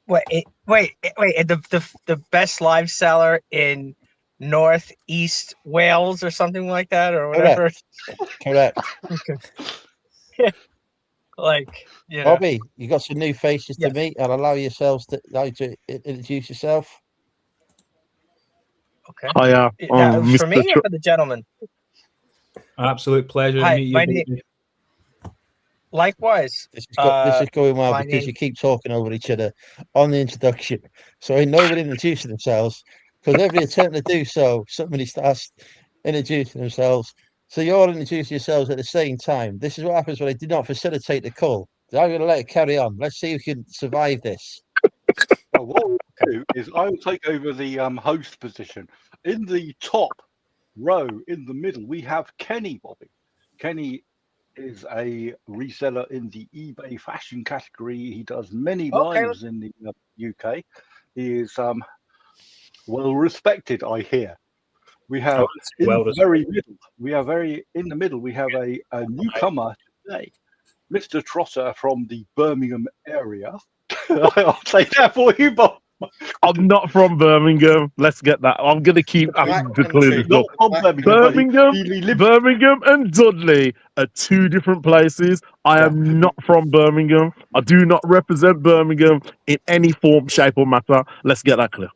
Wait. The best live seller in Northeast Wales or something like that, or whatever. Correct. Like, you know. Bobby, you got some new faces Yeah. to meet, and allow to introduce yourself. Okay. Hiya, Now, for Mr. me or for the gentleman? Absolute pleasure Hi, to meet you. my baby. Likewise. This is going well my because name- you keep talking over each other on the introduction. So ain't nobody introducing themselves, because every attempt to do so, somebody starts introducing themselves. So you all introduce yourselves at the same time. This is what happens when I did not facilitate the call. So I'm going to let it carry on. Let's see if we can survive this. Well, what we'll do is I will take over the host position. In the top row, in the middle, we have Kenny, Bobby. Kenny is a reseller in the eBay fashion category. He does many Okay. lives in the UK. He is well respected, I hear. We have Oh, it's in well the very middle. We are very in the middle. We have a newcomer today, Mr. Trotter from the Birmingham area. I'll take that for you, Bob. I'm not from Birmingham. Let's get that. I'm gonna keep having to clear this Not up. from Birmingham, but he lives. Birmingham and Dudley are two different places. I am not from Birmingham. I do not represent Birmingham in any form, shape, or matter. Let's get that clear.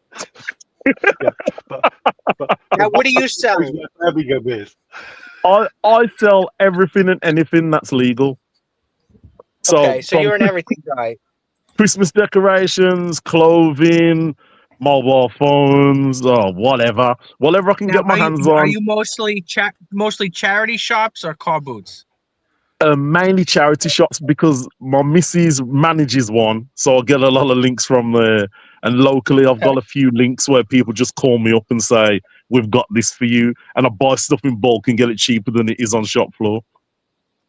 But Now, what do you Bob sell? knows where Birmingham is. I sell everything and anything that's legal. Okay, so from you're an everything guy. Christmas decorations, clothing, mobile phones, or whatever I can get my hands Are on. you mostly charity shops or car boots? Mainly charity shops because my missus manages one, so I get a lot of links from there. And locally, I've got a few links where people just call me up and say, "We've got this for you," and I buy stuff in bulk and get it cheaper than it is on shop floor.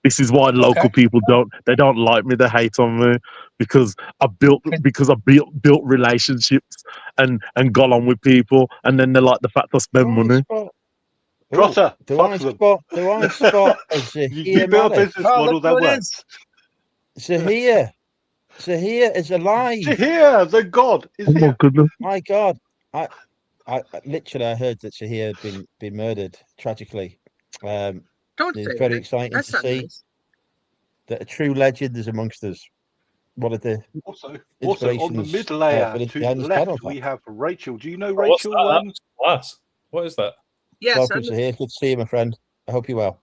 This is why local people don't like me. They hate on me because I built relationships and got on with people, and then they like the fact I spend money. Trotter, Do I spot a you Zahir build a Malik? business model that works. Zahir is alive. Zahir, the god, is here. Goodness. My God, I literally I heard that Zahir had been murdered tragically. Don't It's say very that. exciting That's to not see nice. that a true legend is amongst us. One of the Also, on the inspirations mid layer for to the behind this channel. left, we have Rachel. Do you know What's Rachel? that? That's class. What is that? Yes, Welcome, Zahir. Good to see you, my friend. I hope you're well.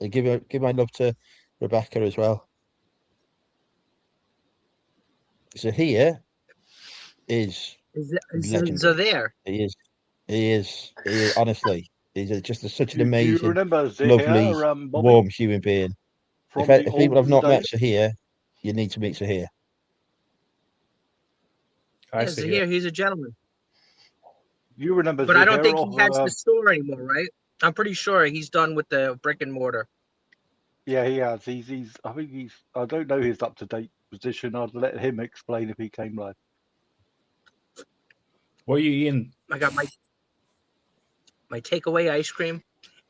And give my love to Rebecca as well. Zahir is legendary. there. He is honestly. He's just such an Do you amazing, remember Zahir, lovely, Bobby, warm human being. from If the people have olden not met days? Zahir, you need to meet Zahir. I see. Zahir, he's a gentleman. You remember But I don't Zahir think he has the store anymore, right? I'm pretty sure he's done with the brick and mortar. Yeah, he has. He's. I think he's. I don't know his up-to-date position. I'd let him explain if he came live. What are you eating? I got my takeaway ice cream.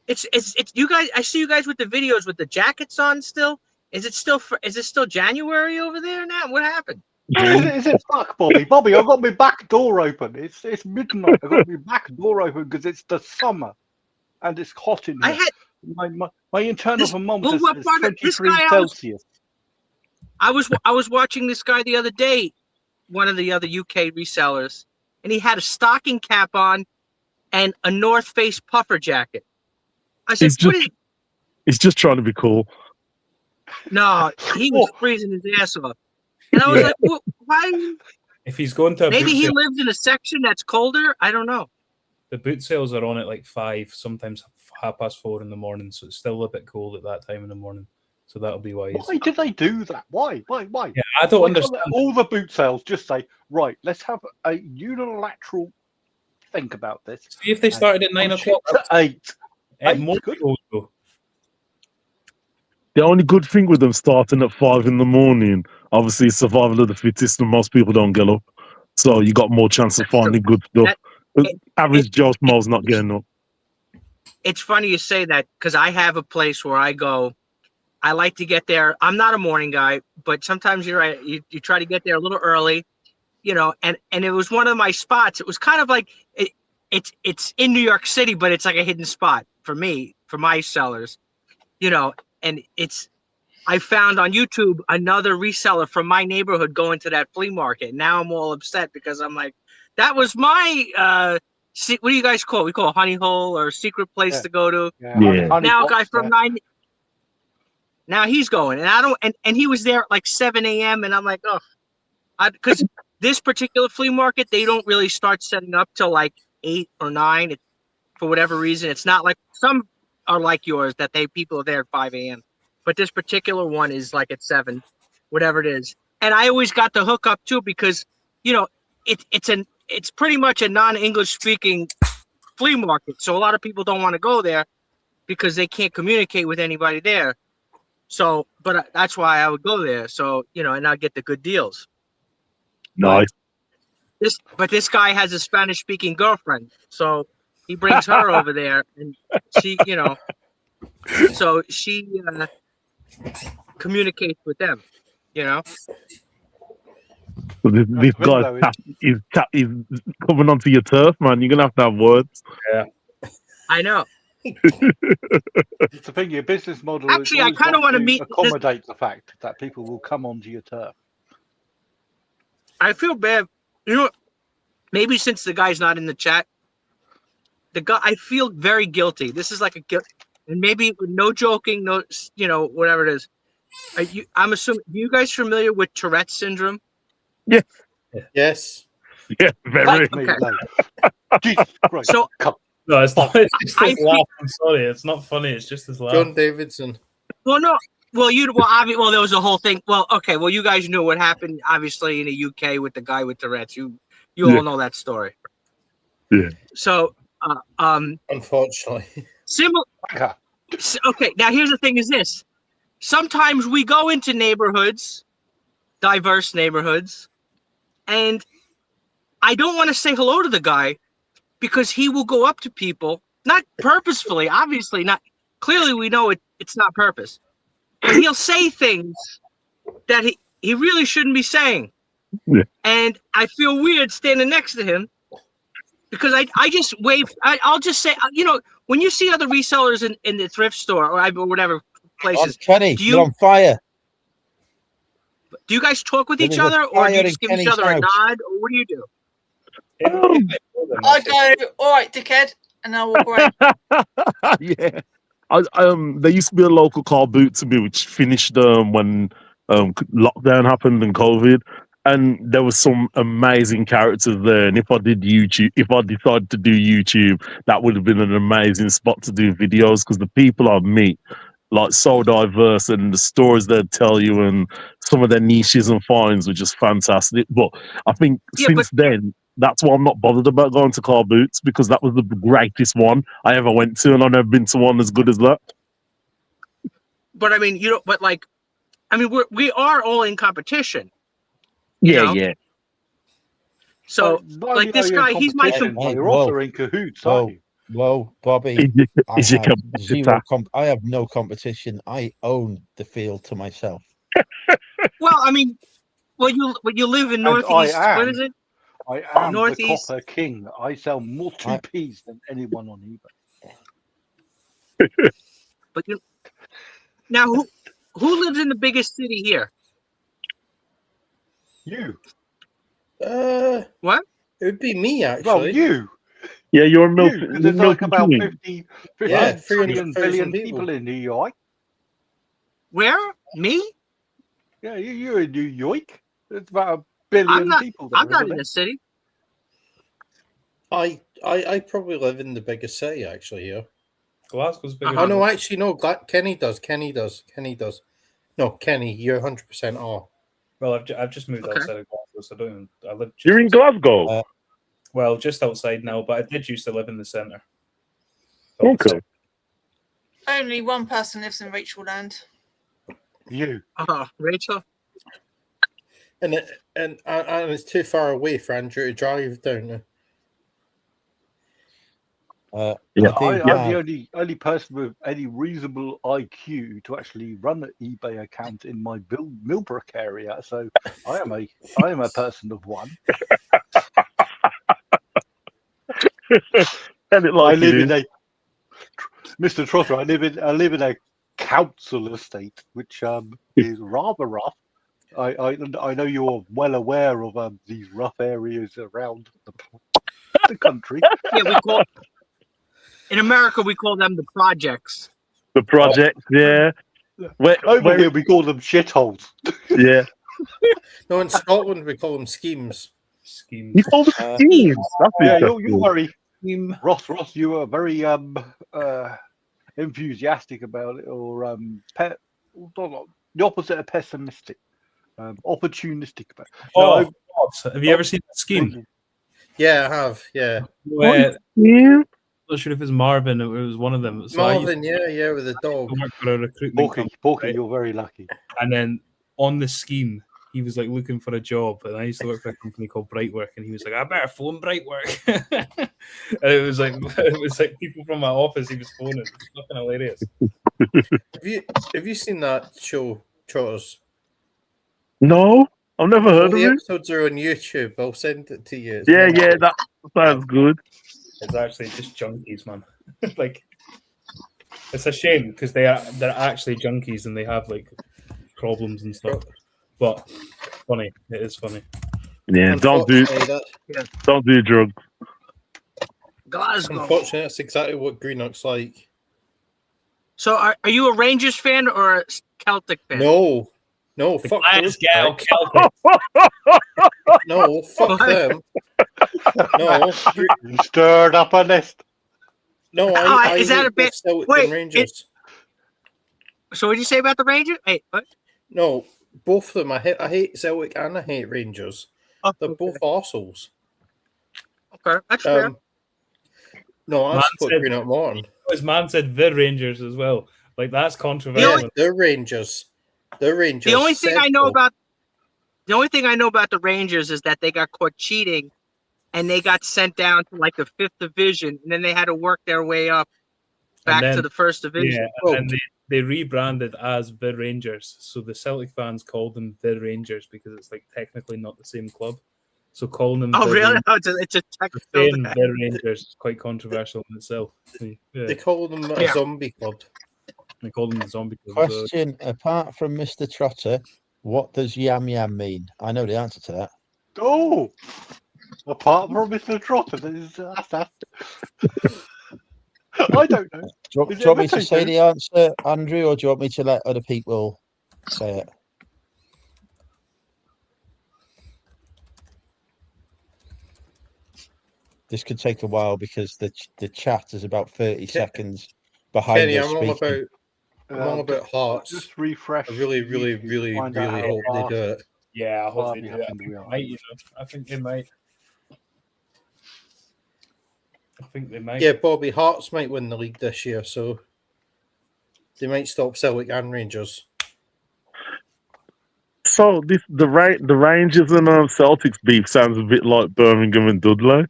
It's you guys. I see you guys with the videos with the jackets on still. Is it still January over there now? What happened? Is it fuck, Bobby? Bobby, I've got my back door open. It's midnight. I've got my back door open because it's the summer and it's hot in here. My internal thermometer is 23 Celsius. I was watching this guy the other day, one of the other UK resellers, and he had a stocking cap on and a North Face puffer jacket. I said, He's just trying to be cool. No, he was freezing his ass off. And I was like, well, why? If he's going to a Maybe boot he sale, lives in a section that's colder. I don't know. the boot sales are on at like 5, sometimes 4:30 in the morning, so it's still a bit cold at that time in the morning. So that'll be why. Why did they do that? Why? Yeah, I don't Why can't understand. all the boot sales just say, right, let's have a unilateral think about this. See if they started at 9 Push it o'clock. to 8. More Good. people go. The only good thing with them starting at 5 in the morning, obviously, it's survival of the fittest, and most people don't get up. So you got more chance of finding good stuff. Average Joe Schmo's not getting up. It's funny you say that because I have a place where I go. I like to get there. I'm not a morning guy, but sometimes you're right. You try to get there a little early, you know. And it was one of my spots. It was kind of like it's in New York City, but it's like a hidden spot for me, for my sellers, you know. And I found on YouTube another reseller from my neighborhood going to that flea market. Now I'm all upset because I'm like, that was my what do you guys call it? We call it honey hole or secret place to go to. Yeah. Now a guy from 9. Now he's going, and I don't, and he was there at like 7 a.m. and I'm like, oh, because this particular flea market, they don't really start setting up till like 8 or 9. For whatever reason, it's not like some are like yours that people are there at 5 a.m. But this particular one is like at 7, whatever it is. And I always got the hook up too because, you know, it's pretty much a non-English speaking flea market, so a lot of people don't want to go there because they can't communicate with anybody there. So, but that's why I would go there. So, you know, and I'd get the good deals. Nice. But this guy has a Spanish-speaking girlfriend, so he brings her over there, and she, you know, so she communicates with them, you know. So this guy is coming onto your turf, man. You're gonna have to have words. Yeah, I know. It's the thing, your business model. Actually, I kind of want to accommodate the fact that people will come onto your turf. I feel bad, you know. Maybe since the guy's not in the chat, I feel very guilty. This is like a guilt, and maybe no joking, no, you know, whatever it is. I'm assuming. Are you guys familiar with Tourette's syndrome? Yeah. Yes. Yeah, very. Okay. Jesus Christ. So, no, it's not. It's just his laugh. I'm sorry, it's not funny. It's just his laugh. John Davidson. Well, no. Well, there was a whole thing. Well, okay. Well, you guys knew what happened, obviously, in the UK with the guy with Tourette's. You all know that story. Yeah. So, unfortunately, similar. Okay. Now, here's the thing: is this? Sometimes we go into neighborhoods, diverse neighborhoods, and I don't want to say hello to the guy because he will go up to people, not purposefully, obviously not. Clearly, we know it's not purpose. But he'll say things that he really shouldn't be saying. Yeah. And I feel weird standing next to him because I just wave. I'll just say, you know, when you see other resellers in the thrift store or whatever places. Kenny, you're on fire. Do you guys talk with each other or do you just give each other a nod or what do you do? I go, all right, dickhead, and I'll walk away. Yeah. There used to be a local car boot to me which finished when lockdown happened and COVID, and there was some amazing characters there. And if I decided to do YouTube, that would have been an amazing spot to do videos because the people I meet, like, so diverse, and the stories they'd tell you and some of their niches and finds were just fantastic. But I think since then, that's why I'm not bothered about going to car boots because that was the greatest one I ever went to, and I've never been to one as good as that. But I mean, you know, but like, I mean, we are all in competition. Yeah, yeah. So, like this guy, he's my. You're also in cahoots, aren't you? Whoa, Bobby! I have no competition. I own the field to myself. Well, I mean, you live in Northeast. What is it? I am Northeast. The copper king. I sell more 2Ps than anyone on eBay. But now, who lives in the biggest city here? You. What? It would be me, Well, actually. you. Yeah, you're a You. Milton. Because there's like about King. 50 Yeah, 300 billion 300,000 people in New York. Where? Me? Yeah, you're in New York. There's about a billion I'm not. people there. I'm not isn't in there? the city. I probably live in the biggest city, actually, here. Glasgow's bigger. Uh-huh. Oh, than no, actually, no. Kenny does. No, Kenny, you're 100% are. Well, I've just moved Okay. outside of Glasgow, so I don't. I live. Just You're in outside- Glasgow. Well, just outside now, but I did used to live in the centre. Okay. Only one person lives in Rachel Land. You. Rachel. And it's too far away for Andrew to drive down there. Yeah. I'm the only person with any reasonable IQ to actually run an eBay account in my Millbrook area. So I am a person of one. And it like I live it in Mr. Trotter. I live in a council estate, which is rather rough. I know you're well aware of these rough areas around the country. Yeah, in America we call them the projects. the project. Yeah. Over here we call them shitholes. Yeah. No, in Scotland, we call them schemes. Schemes. You call them schemes. That's Yeah, interesting. you're very Scheme. Ross. You are very enthusiastic about it, or the opposite of pessimistic, opportunistic about it. Oh, God. Have you ever seen that scheme? Yeah, I have. Yeah. Where, Yeah. I'm not sure if it's Marvin or it was one of them. So I used Marvin, yeah, with the dog. to work for a recruitment company, Porky, right? you're very lucky. And then on the scheme, he was like looking for a job, and I used to work for a company called Brightwork, and he was like, "I better phone Brightwork," and it was like people from my office he was phoning. It was fucking hilarious. Have you seen that show, Trotters? No, I've never All heard of the it. episodes are on YouTube. I'll send it to you. It's Yeah, wonderful. yeah, that sounds good. It's actually just junkies, man. Like, it's a shame because they're actually junkies and they have like problems and stuff. But funny, it is funny. Yeah, don't do drugs. Glasgow. Unfortunately, that's exactly what Greenock's like. So are you a Rangers fan or a Celtic fan? No, fuck those Glasgow guys. Celtic. No, fuck them. No, You stirred up a nest. no, I is that hate a bit- both Celtic wait, and Rangers. So what did you say about the Rangers? Hey, what? No, both of them. I hate Celtic and I hate Rangers. Oh, They're both arseholes. okay. That's fair. No, I Man support said- Greenock Morton. This man said the Rangers as well. Like that's controversial. They're Rangers. They're Rangers. The only thing I know Central. about the Rangers is that they got caught cheating, and they got sent down to like the 5th division, and then they had to work their way up back then- to the 1st division. Yeah, and then they rebranded as the Rangers. So the Celtic fans called them the Rangers because it's like technically not the same club. So calling them Oh, the really? Rangers, No, it's a technical. saying the Rangers is quite controversial in itself. Yeah, They call them a Yeah. zombie club. they call them the Zombie Club. So Question: apart from Mr. Trotter, what does yam yam mean? I know the answer to that. Oh, apart from Mr. Trotter, that's I don't know. Do you Is it want me to potato? say the answer, Andrew, or do you want me to let other people say it? This could take a while because the chat is about 30 seconds behind Kenny, us I'm all speaking. about hearts. Just refresh. I really, really, YouTube, really, find really out how hope they far- do it. yeah, I hope far they do behind it. we are. Might, you know, I think they might. I think they might. Yeah, Bobby Hearts might win the league this year, so they might stop Celtic and Rangers. So the Rangers and Celtics beef sounds a bit like Birmingham and Dudley.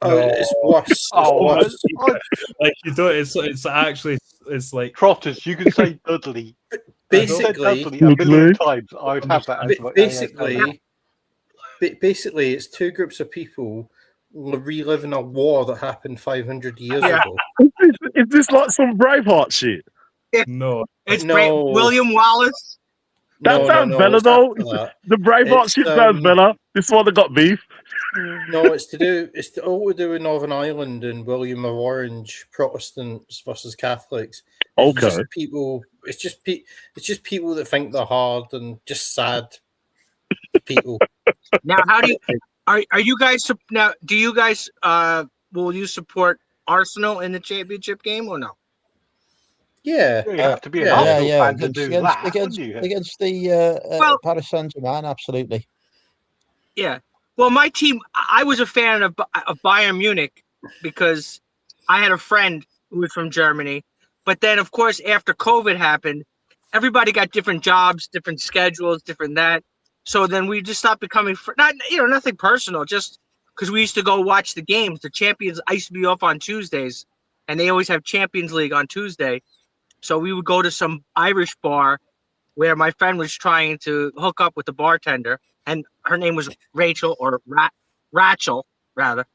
Oh, it's worse. It's worse. Like you don't. It's actually it's like Trotters, you can say Dudley. Basically, Dudley a million times. I'd have that as my Basically, it's two groups of people reliving a war that happened 500 years Yeah. ago. Is this like some Braveheart shit? no. It's No. great. William Wallace. That sounds better It's though. after that. The Braveheart It's, shit sounds better. This one that got beef. No, it's all to do with Northern Ireland and William of Orange, Protestants versus Catholics. It's Okay. just people. It's just people that think they're hard and just sad people. Now, how do you are you guys now? Do you guys will you support Arsenal in the championship game or no? You have to be an yeah. Arsenal fan to against, do against, that, against, wouldn't you? against the Well- Paris Saint-Germain, absolutely. Yeah. Well, my team, I was a fan of Bayern Munich because I had a friend who was from Germany. But then, of course, after COVID happened, everybody got different jobs, different schedules, different that. So then we just stopped becoming nothing personal, just because we used to go watch the games. The Champions, I used to be off on Tuesdays, and they always have Champions League on Tuesday. So we would go to some Irish bar where my friend was trying to hook up with the bartender, and her name was Rachel or Rachel rather,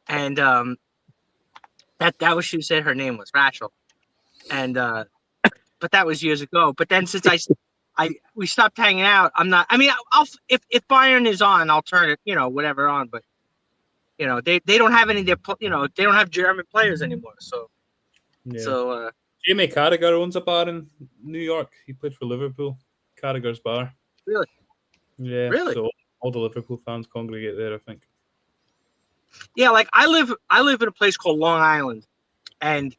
and that was she said her name was Rachel, and but that was years ago. But then since we stopped hanging out, I'm not. I mean, I'll if Bayern is on, I'll turn it whatever on. But they don't have any they don't have German players anymore. So Jamie Carragher owns a bar in New York. He played for Liverpool. Carragher's bar. Really? Yeah. Really? So all the Liverpool fans congregate there, I think. Yeah, like I live in a place called Long Island, and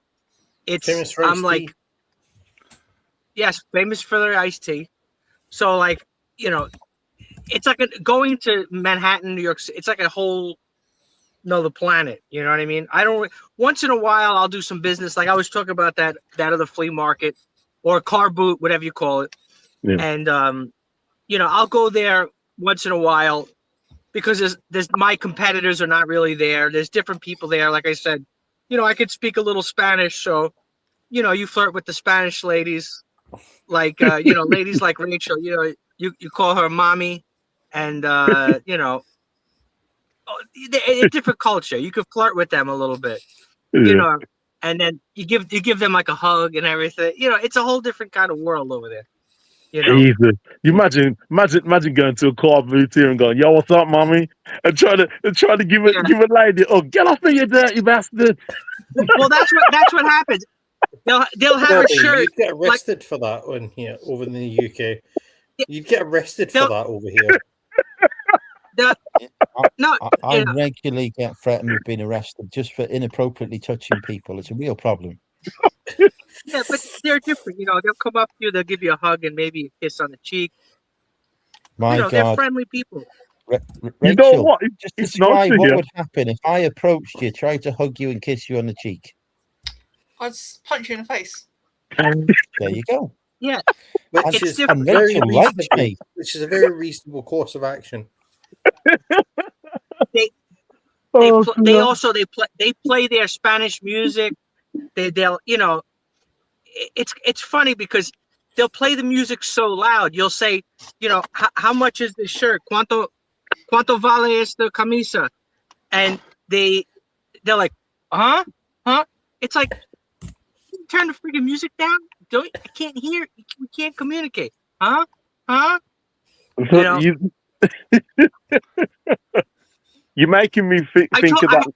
Famous for I'm iced like, tea. yes, famous for their iced tea. So like it's like going to Manhattan, New York City. It's like a whole another planet. You know what I mean? I don't. Once in a while, I'll do some business. Like I was talking about that other flea market or car boot, whatever you call it. Yeah. And I'll go there once in a while because there's my competitors are not really there. There's different people there. Like I said, I could speak a little Spanish, so you flirt with the Spanish ladies, like ladies like Rachel. You call her mommy, and a different culture. You could flirt with them a little bit, and then you give them like a hug and everything. It's a whole different kind of world over there. Jesus. You imagine going to a car booth here and going, "Yo, what's up, mommy?" and trying to give a lady, "Oh, get off me, you dirty bastard." Well, that's what happens. They'll have a shirt. You'd get arrested for that one here over in the UK. You'd get arrested for that over here. I regularly get threatened with being arrested just for inappropriately touching people. It's a real problem. Yeah, but they're different. They'll come up to you, they'll give you a hug and maybe a kiss on the cheek. My God, they're friendly people. Rachel, You know what? just It's describe nice to what hear. would happen if I approached you, tried to hug you and kiss you on the cheek. I'd punch you in the face. There you go. Yeah, Which It's is different. very Rachel likes reasonable. me. Which is a very reasonable course of action. they Oh, play their Spanish music. They'll it's funny because they'll play the music so loud. You'll say, how much is this shirt? Cuánto vale esta camisa? And they're like, huh? It's like, turn the freaking music down. I can't hear. We can't communicate. Huh? You're making me think of that.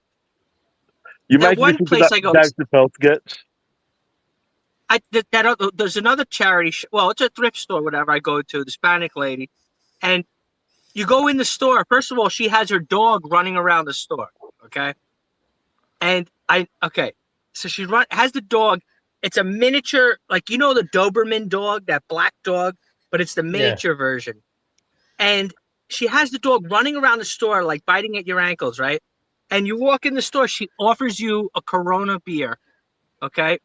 You're making me think of that Dave Chappelle sketch. There's another charity. Well, it's a thrift store, whatever I go to. The Hispanic lady, and you go in the store. First of all, she has her dog running around the store. Okay, so she has the dog. It's a miniature, like the Doberman dog, that black dog, but it's the miniature version. And she has the dog running around the store, like biting at your ankles, right? And you walk in the store, she offers you a Corona beer. Okay.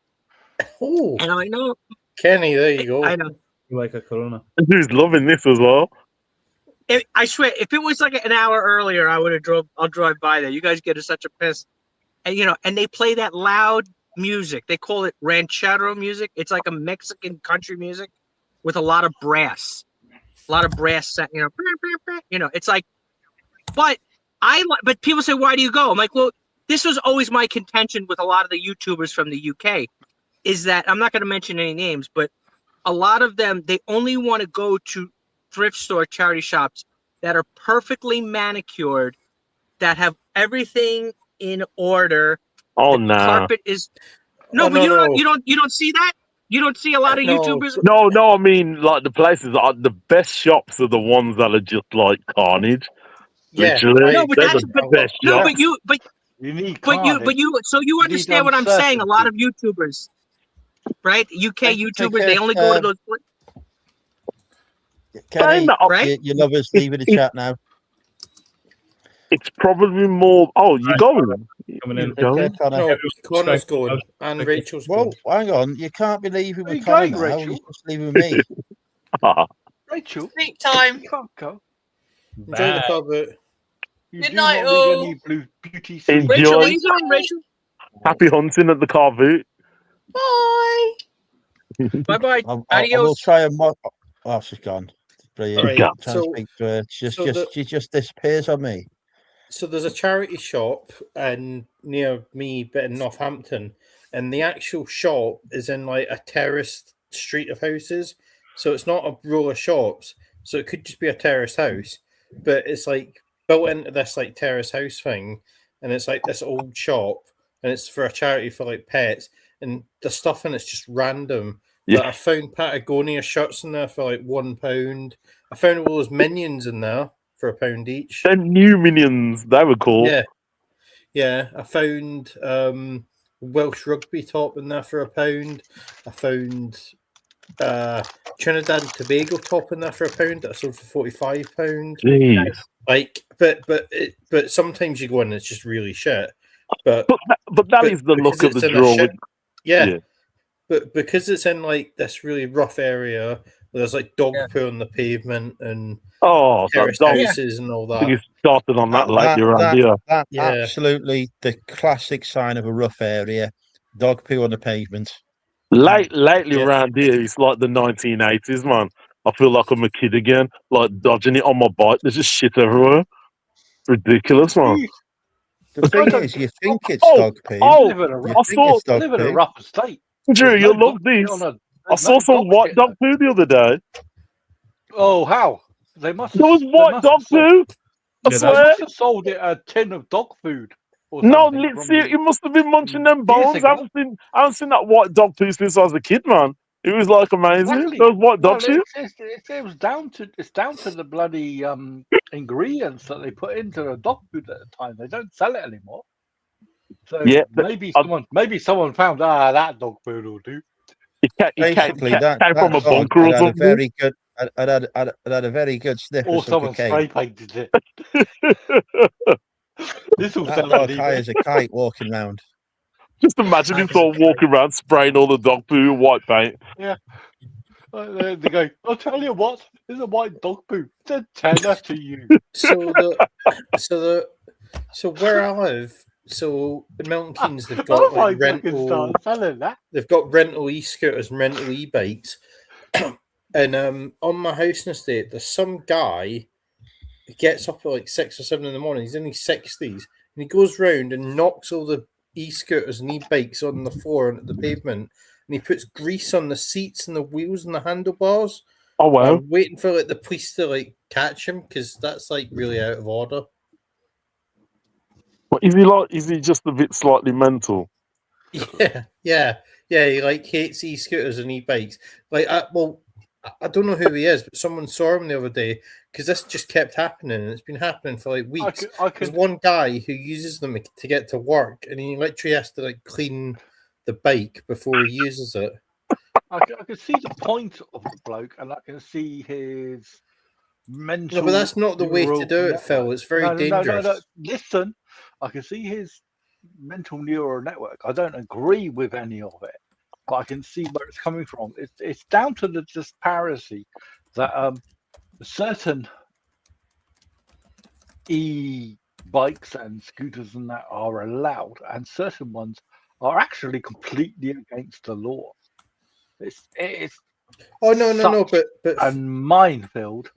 Oh, and I know, Kenny, there you go. I know. You like a Corona. Who's loving this as well? I swear, if it was like an hour earlier, I'll drive by there. You guys get such a piss. And and they play that loud music. They call it ranchero music. It's like a Mexican country music with a lot of brass. It's like, but people say, why do you go? I'm like, well, this was always my contention with a lot of the YouTubers from the UK, is that I'm not going to mention any names, but a lot of them, they only want to go to thrift store charity shops that are perfectly manicured, that have everything in order. Oh The no, carpet is no, Oh, but no, you don't see that. You don't see a lot of No. YouTubers. no. I mean, like the places are the best shops are the ones that are just like carnage. Yeah, Literally, No, but they're that's the but best no, shops. but you You need but you carnage. so you You need understand what I'm saying. A lot of YouTubers, right? UK Take YouTubers, a, they only go to those. Kenny, Saying that, Right? you lovers, it- leaving the it- chat now. it's probably more. Oh, you Right. going? Coming You in. Take care, going? Connor. No, Everyone's Connor's trying- going and thank you. Rachel's Well, going. hang on. You can't be leaving Where with you Connor going, now. Rachel? You're just leaving with me. Rachel, Sleep time. you can't go. Enjoy the Bye. car boot. You Good do night, not all. need any blue beauty sleep. Enjoy. Rachel, where you going, Rachel? Happy hunting at the car boot. Bye. Bye bye. I will Adios. try and. Oh, she's gone. Brilliant. Right, Yeah. Trying to so speak to her. so She just disappears on me. so there's a charity shop near me, but in Northampton, and the actual shop is in like a terraced street of houses. So it's not a row of shops. So it could just be a terraced house, but it's like built into this like terrace house thing, and it's like this old shop, and it's for a charity for like pets, and the stuff in it's just random. Yeah. Like I found Patagonia shirts in there for like £1. I found all those minions in there for £1 each. They're new minions. They were cool. Yeah. I found Welsh rugby top in there for £1. I found Trinidad and Tobago top in there for £1 that I sold for £45. Jeez. Like, but sometimes you go in and it's just really shit. But But that is the because look of it's the in a draw. shit- With, yeah. yeah. But because it's in like this really rough area, where there's like dog Yeah. poo on the pavement and Oh, so terrace dog. houses and all I think that. it started on that lately around here. That Yeah. absolutely the classic sign of a rough area. Dog poo on the pavement. Lately Yeah. around here, it's like the 1980s, man. I feel like I'm a kid again, like dodging it on my bike. There's just shit everywhere. Ridiculous, man. The thing don't- is, you think it's Oh, dog poo. oh, live in a You rough, I think saw- it's dog live in a poo. rough estate. Drew, There's you'll no love dog shit this. on a- I there's saw no some dog white shit dog poo the other day. Oh, how? They must There was they white must dog have sold- poo. I Yeah, They swear. must have sold it a tin of dog food. Or No, something let's from see. the- You must have been munching them years bones. ago. I haven't seen that white dog poo since I was a kid, man. It was like amazing. Exactly. Those white Well, dog shit. it was down to the bloody ingredients that they put into the dog food at the time. They don't sell it anymore. So Yeah, maybe someone found that dog food will do. It Basically, that came from a dog bunker or had a something. very good. Had a very good sniff Or of some someone cocaine. spray painted it. This will That sound dog like high as a kite walking round. Just imagine him sort of walking around spraying all the dog poo with white paint. They go, I'll tell you what, there's a white dog poo. It's a tenner to you. So where I live, so in Milton Keynes, they've I got might like fucking rental. start selling that. They've got rental e-scooters and rental e-bikes. And on my housing estate, there's some guy who gets up at like 6 or 7 in the morning. He's in his 60s, and he goes round and knocks all the e-scooters and e-bikes on the floor and at the pavement, and he puts grease on the seats and the wheels and the handlebars. Oh wow! I'm waiting for like the police to like catch him because that's like really out of order. What, is he like? Is he just a bit slightly mental? Yeah. He like hates e-scooters and e-bikes. Like, I don't know who he is, but someone saw him the other day because this just kept happening, and it's been happening for like weeks. There's one guy who uses them to get to work, and he literally has to like clean the bike before he uses it. I can see the point of the bloke, and I can see his mental. No, but that's not the way to neural do it, network. Phil. It's very No. dangerous. Listen, I can see his mental neural network. I don't agree with any of it, but I can see where it's coming from. It's down to the disparity that certain e-bikes and scooters and that are allowed, and certain ones are actually completely against the law. It's Oh no, but a minefield.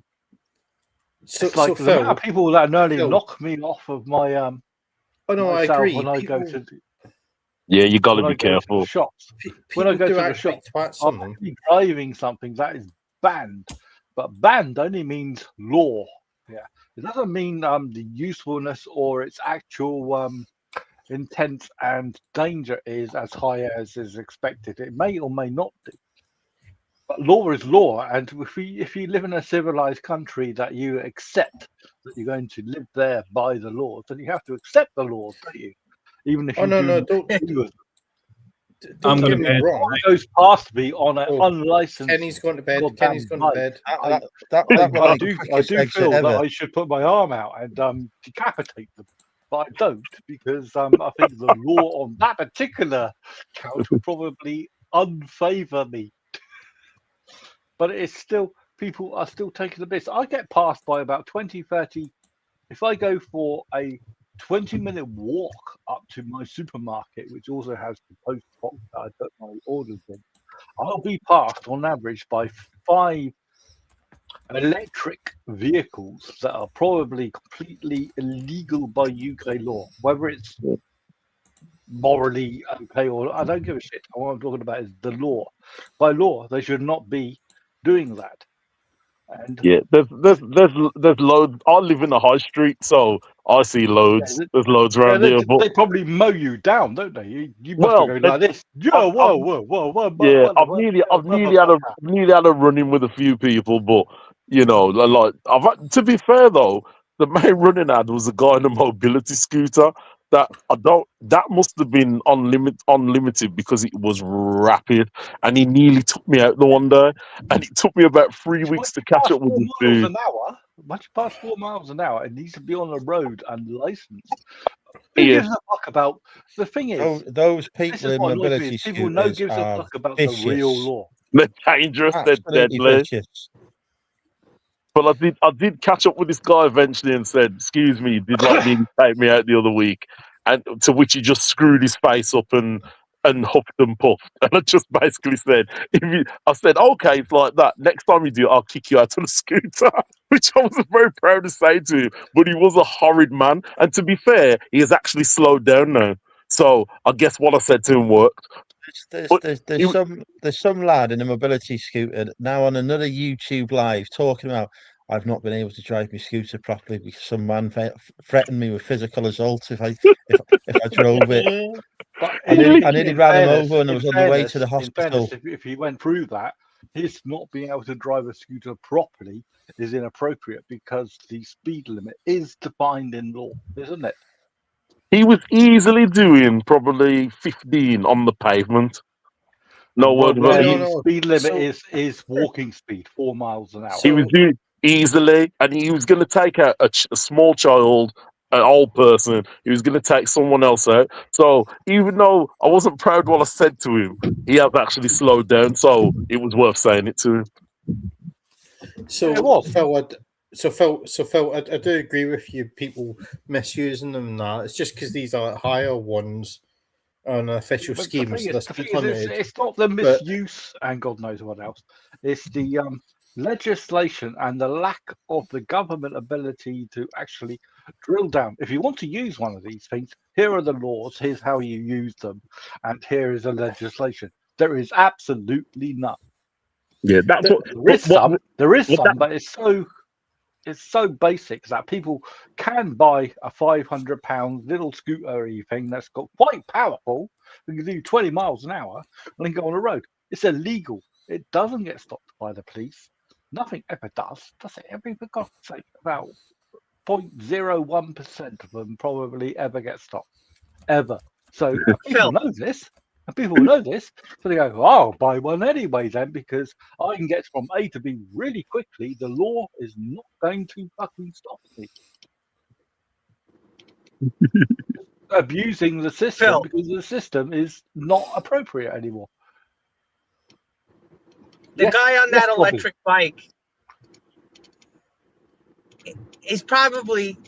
so, It's like so the amount Phil. of people that nearly Phil. knock me off of my Oh no, I myself agree. when I go People- to. Yeah, you got to when I be go to the careful. shops. When I People go do to the act like shop, twats I'm on them. actually driving something that is banned, but banned only means law. Yeah, it doesn't mean the usefulness or its actual intent and danger is as high as is expected. It may or may not do. But law is law, and if you live in a civilized country that you accept that you're going to live there by the laws, then you have to accept the laws, don't you? Even if Oh you no, do no, not don't agree with I'm don't going get to me bed. wrong. what goes past me on an Oh, unlicensed Kenny's going to bed. goddamn Kenny's going to bike. bed. That I will make the I quickest do exit feel that ever. I should put my arm out and decapitate them, but I don't because I think the law on that particular count will probably unfavour me. But it's still, people are still taking the piss. I get passed by about 20, 30. If I go for a 20-minute walk up to my supermarket, which also has the post box that I put my orders in, I'll be passed on average by 5 electric vehicles that are probably completely illegal by UK law. Whether it's morally okay or I don't give a shit. What I'm talking about is the law. By law, they should not be doing that. And Yeah, there's loads. I live in the high street, so I see loads. There's loads around here. But they probably mow you down, don't they? You must be well, going like this. Yeah, I've, whoa, I've whoa, whoa, whoa, yeah, I've whoa, nearly had a run in with a few people, but you know, like to be fair though, the main running ad was a guy on a mobility scooter that that must have been unlimited because it was rapid, and he nearly took me out the one day, and it took me about 3 weeks to catch up with this miles dude. an hour. Much past 4 miles an hour. It needs to be on the road and licensed. Who Yeah, gives a fuck about? The thing is, Those this people is in what annoys me. mobility Is people no scooters gives a are fuck about the real vicious, law. they're dangerous, they're absolutely deadly. vicious. But I did catch up with this guy eventually and said, "Excuse me, you did like nearly take me out the other week," and to which he just screwed his face up and huffed and puffed. And I just basically said, I said, okay, it's like that. Next time you do it, I'll kick you out of the scooter," which I wasn't very proud to say to him. But he was a horrid man, and to be fair, he has actually slowed down now. So I guess what I said to him worked. But he, There's some lad in a mobility scooter now on another YouTube live talking about I've not been able to drive my scooter properly because some man threatened me with physical assault if I drove it. But I nearly ran him over and I was on the way to the in fairness, hospital. if he went through that, his not being able to drive a scooter properly is inappropriate because the speed limit is defined in law, isn't it? he was easily doing probably 15 on the pavement. No word Well, about No, it. the no. speed limit So, is walking speed, 4 miles an hour. He was so doing it easily, and he was going to take out a small child, an old person. He was going to take someone else out. So even though I wasn't proud what I said to him, he has actually slowed down. So it was worth saying it to him. It was. Phil, I do agree with you. People misusing them and that. It's just because these are higher ones on an official But scheme, so they're the speed thing is, limited. it's not the But misuse and God knows what else. It's the legislation and the lack of the government ability to actually drill down. If you want to use one of these things, here are the laws. Here's how you use them, and here is the legislation. There is absolutely none. Yeah, that's what. There is what some, but it's so basic that people can buy a £500 little scooter-y thing that's got quite powerful. You can do 20 miles an hour and then go on the road. It's illegal. It doesn't get stopped by the police. Nothing ever does it? For God's sake, about 0.01% of them probably ever get stopped. Ever. So people know this. And people know this, so they go, oh, I'll buy one anyway then because I can get from A to B really quickly. The law is not going to fucking stop me. Abusing the system Phil. because the system is not appropriate anymore. The guy on that Bobby. electric bike is probably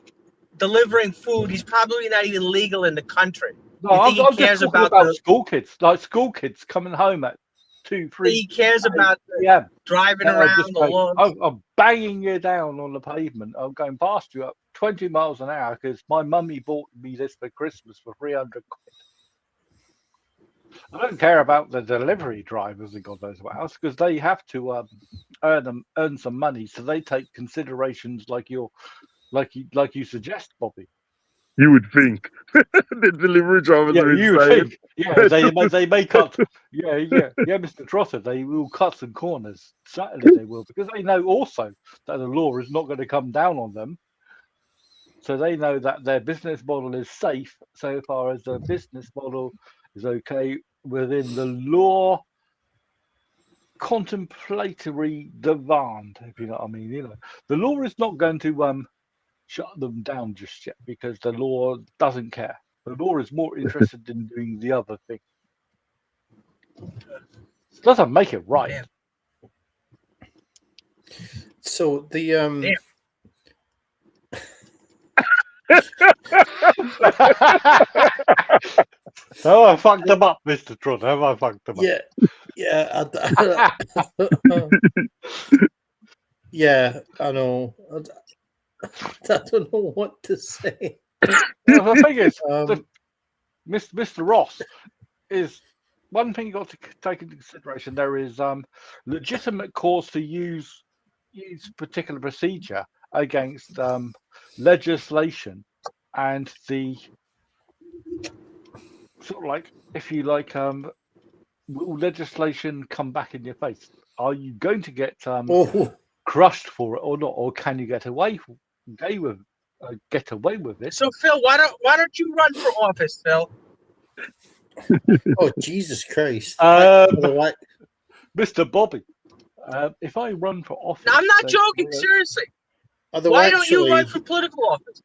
delivering food. He's probably not even legal in the country. No, You think I'm he cares just talking about school kids, like school kids coming home at 2, 3. He cares about PM. driving around Just the going, lawn. I'm banging you down on the pavement. I'm going past you at 20 miles an hour because my mummy bought me this for Christmas for 300 quid. I don't care about the delivery drivers and God knows what else, because they have to earn some money, so they take considerations like you suggest, Bobby. You would think the delivery drivers Yeah, are you would insane. think. Yeah, they may cut. Yeah, Mr. Trotter. They will cut some corners. Certainly, they will, because they know also that the law is not going to come down on them. So they know that their business model is safe so far as the business model is okay within the law contemplatory demand, if you know what I mean. The law is not going to shut them down just yet, because the law doesn't care. The law is more interested in doing the other thing. Doesn't make it right. Damn. So the Damn. Oh, I fucked them up, Mr. Trot. Have I fucked them up? yeah, yeah, I know. I don't know what to say. Well, the thing is, Um, Mr. Ross is one thing you got to take into consideration. There is legitimate cause to use particular procedure against legislation, and the sort of like, if you like, will legislation come back in your face? Are you going to get oh, crushed for it or not, or can you get away with it? So Phil, why don't you run for office, Phil? oh, Jesus Christ! Mr. Bobby, if I run for office, No, I'm not then- joking. Seriously, Although why don't you run actually- for political office?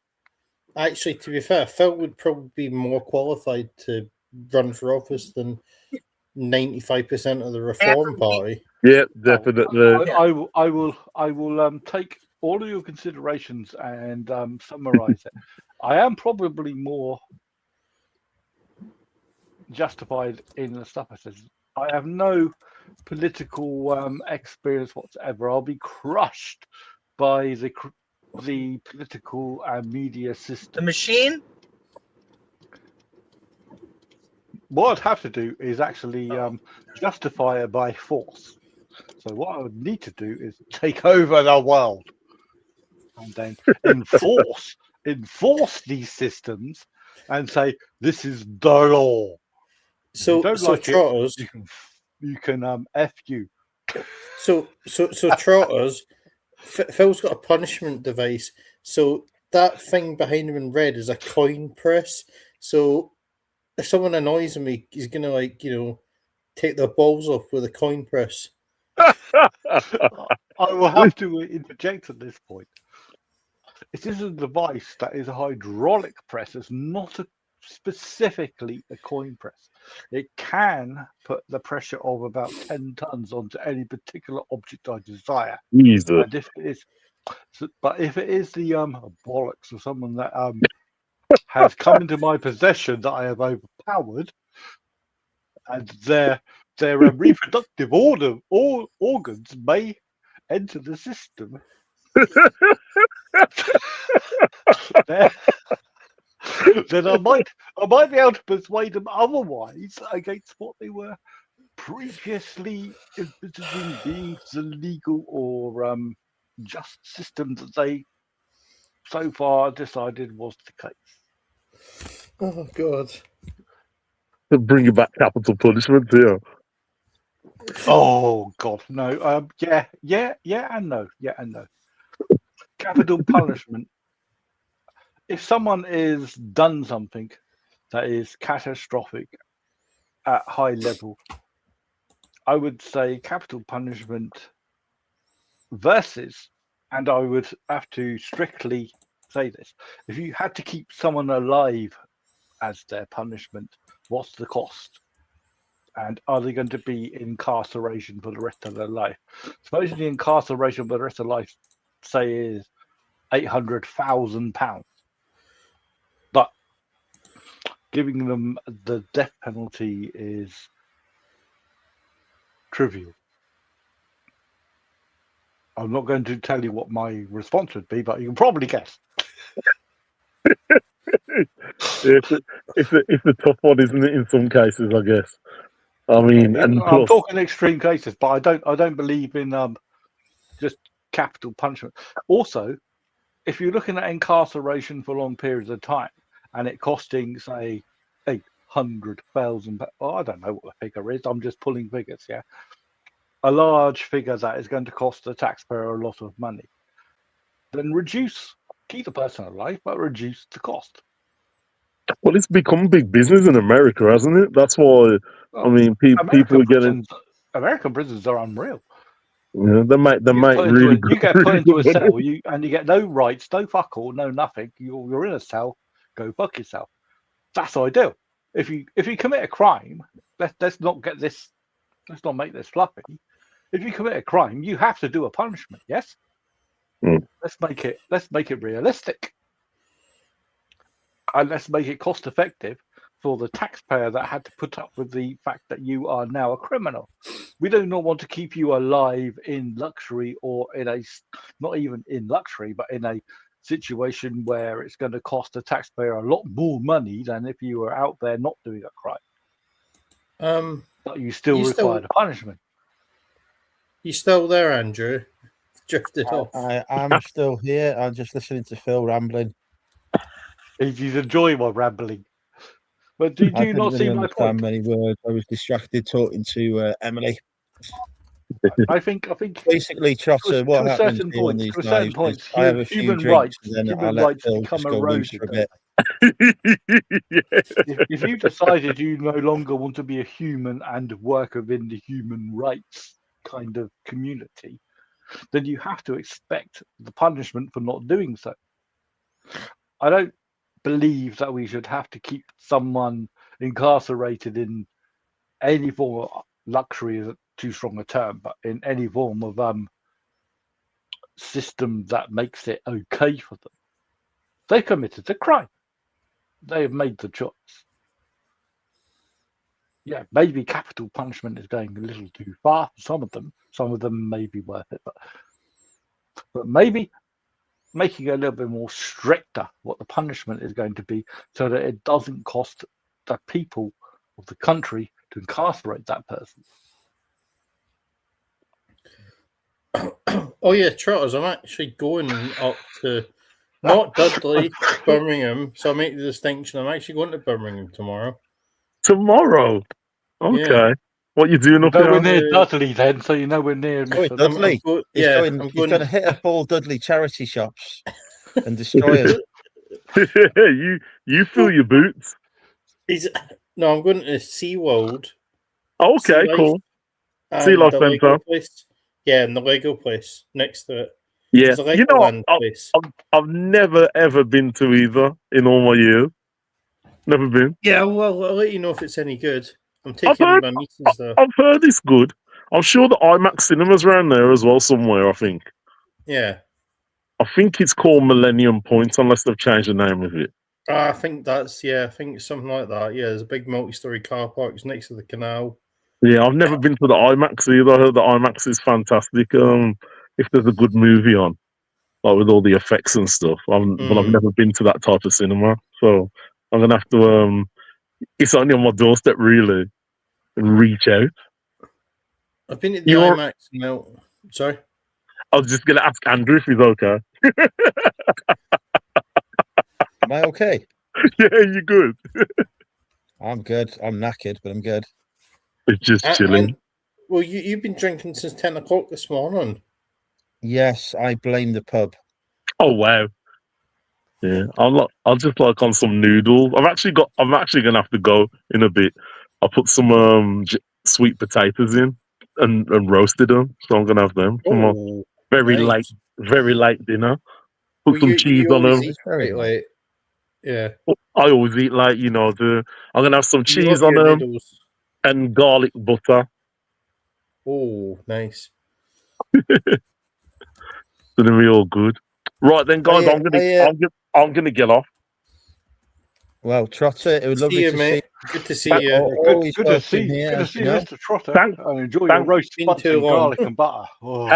Actually, to be fair, Phil would probably be more qualified to run for office than 95% of the Reform Party. Yeah, definitely. I will take all of your considerations and summarize it. I am probably more justified in the stuff I said. I have no political experience whatsoever. I'll be crushed by the political and media system. The machine? What I'd have to do is actually justify it by force. So what I would need to do is take over the world and then enforce these systems and say, this is the law. So, If you don't so like Trotters, it, you can F you. so Trotters, Phil's got a punishment device. So that thing behind him in red is a coin press. So if someone annoys him, he's gonna take their balls off with a coin press. I will have to interject at this point. It is a device that is a hydraulic press. It's not specifically a coin press. It can put the pressure of about 10 tons onto any particular object I desire. Jesus. And if it is the bollocks of someone that has come into my possession that I have overpowered, and their reproductive organs may enter the system, then I might be able to persuade them otherwise against what they were previously envisaging being the legal or just system that they so far decided was the case. Oh God! Bring it back capital punishment, yeah. Oh God, no. Yeah, and no. Capital punishment. If someone is done something that is catastrophic at high level, I would say capital punishment versus, and I would have to strictly say this, if you had to keep someone alive as their punishment, what's the cost? And are they going to be incarceration for the rest of their life? Supposing the incarceration for the rest of life, say, is £800,000, but giving them the death penalty is trivial. I'm not going to tell you what my response would be, but you can probably guess. It's a tough one, isn't it? In some cases, I guess. I mean, and I'm plus, talking extreme cases, but I don't believe in just capital punishment. Also, if you're looking at incarceration for long periods of time and it costing, say, 800,000, well, I don't know what the figure is. I'm just pulling figures, yeah. A large figure that is going to cost the taxpayer a lot of money. Then keep the person alive, but reduce the cost. well, it's become big business in America, hasn't it? That's why. I mean, people are getting. American prisons are unreal. Yeah, they make really good, You get put really into a good money. cell, and you get no rights, no fuck all, no nothing. You're in a cell. Go fuck yourself. That's ideal. If you commit a crime, let's not get this. Let's not make this fluffy. If you commit a crime, you have to do a punishment. Yes. Mm. Let's make it realistic, and let's make it cost effective for the taxpayer that had to put up with the fact that you are now a criminal. We do not want to keep you alive in luxury, or not even in luxury, but in a situation where it's going to cost the taxpayer a lot more money than if you were out there not doing a crime. But you still required a punishment. You still there, Andrew? Drifted off. I'm still here. I'm just listening to Phil rambling. He's enjoying my rambling. But do I you didn't not really see my understand point? many words. I was distracted talking to Emily. I think Basically, Trotter, what happens here on these lives is I have a few drinks and then I let Phil just go loose for a bit. If you decided you no longer want to be a human and work within the human rights kind of community, then you have to expect the punishment for not doing so. I don't believe that we should have to keep someone incarcerated in any form of luxury, is too strong a term, but in any form of system that makes it okay for them. They committed a crime. They have made the choice. Yeah, maybe capital punishment is going a little too far for some of them. Some of them may be worth it, but maybe making it a little bit more stricter what the punishment is going to be, so that it doesn't cost the people of the country to incarcerate that person. Oh yeah, Trotters, I'm actually going up to not Dudley, Birmingham. So I make the distinction. I'm actually going to Birmingham tomorrow. Tomorrow? Okay. Yeah. What you doing up We're here? near Dudley then, so you know we're near Mr. Dudley. He's going to hit up all Dudley charity shops and destroy them. you fill your boots. No, I'm going to SeaWorld. Okay, cool. Sea Life Lego Centre. place. Yeah, and the Lego place next to it. Yeah, you know, I've never ever been to either in all my years. Never been. Yeah, well, I'll let you know if it's any good. I'm taking my nieces there. I've heard it's good. I'm sure the IMAX cinemas around there as well somewhere, I think. Yeah. I think it's called Millennium Point, unless they've changed the name of it. I think I think it's something like that. Yeah, there's a big multi-story car park. It's next to the canal. Yeah, I've never been to the IMAX either. I heard the IMAX is fantastic. If there's a good movie on, like with all the effects and stuff. But I've never been to that type of cinema, so I'm gonna have to. It's only on my doorstep, really, and reach out. I've been at the IMAX now. Sorry, I was just gonna ask Andrew if he's okay. Am I okay? Yeah, you're good. I'm good. I'm knackered, but I'm good. It's just chilling. Well, you've been drinking since 10 o'clock this morning. Yes, I blame the pub. Oh wow. Yeah, I'll just like on some noodles. I'm actually gonna have to go in a bit. I'll put some sweet potatoes in and roasted them, so I'm gonna have them. Very late dinner. Put some cheese on them. Late. Yeah, I always eat late. You know, I'm gonna have some cheese on them and garlic butter. Oh, nice. It's gonna be all good. Right then, guys, I'm gonna get off. Well, Trotter, it would See lovely you, to mate. see. Good to see Thank- you. Always Good to welcome see, here, good to as see you you, know. Mr. Trotter. Thank- And enjoy thank- your roast Been bunts too and long. garlic and butter. Oh,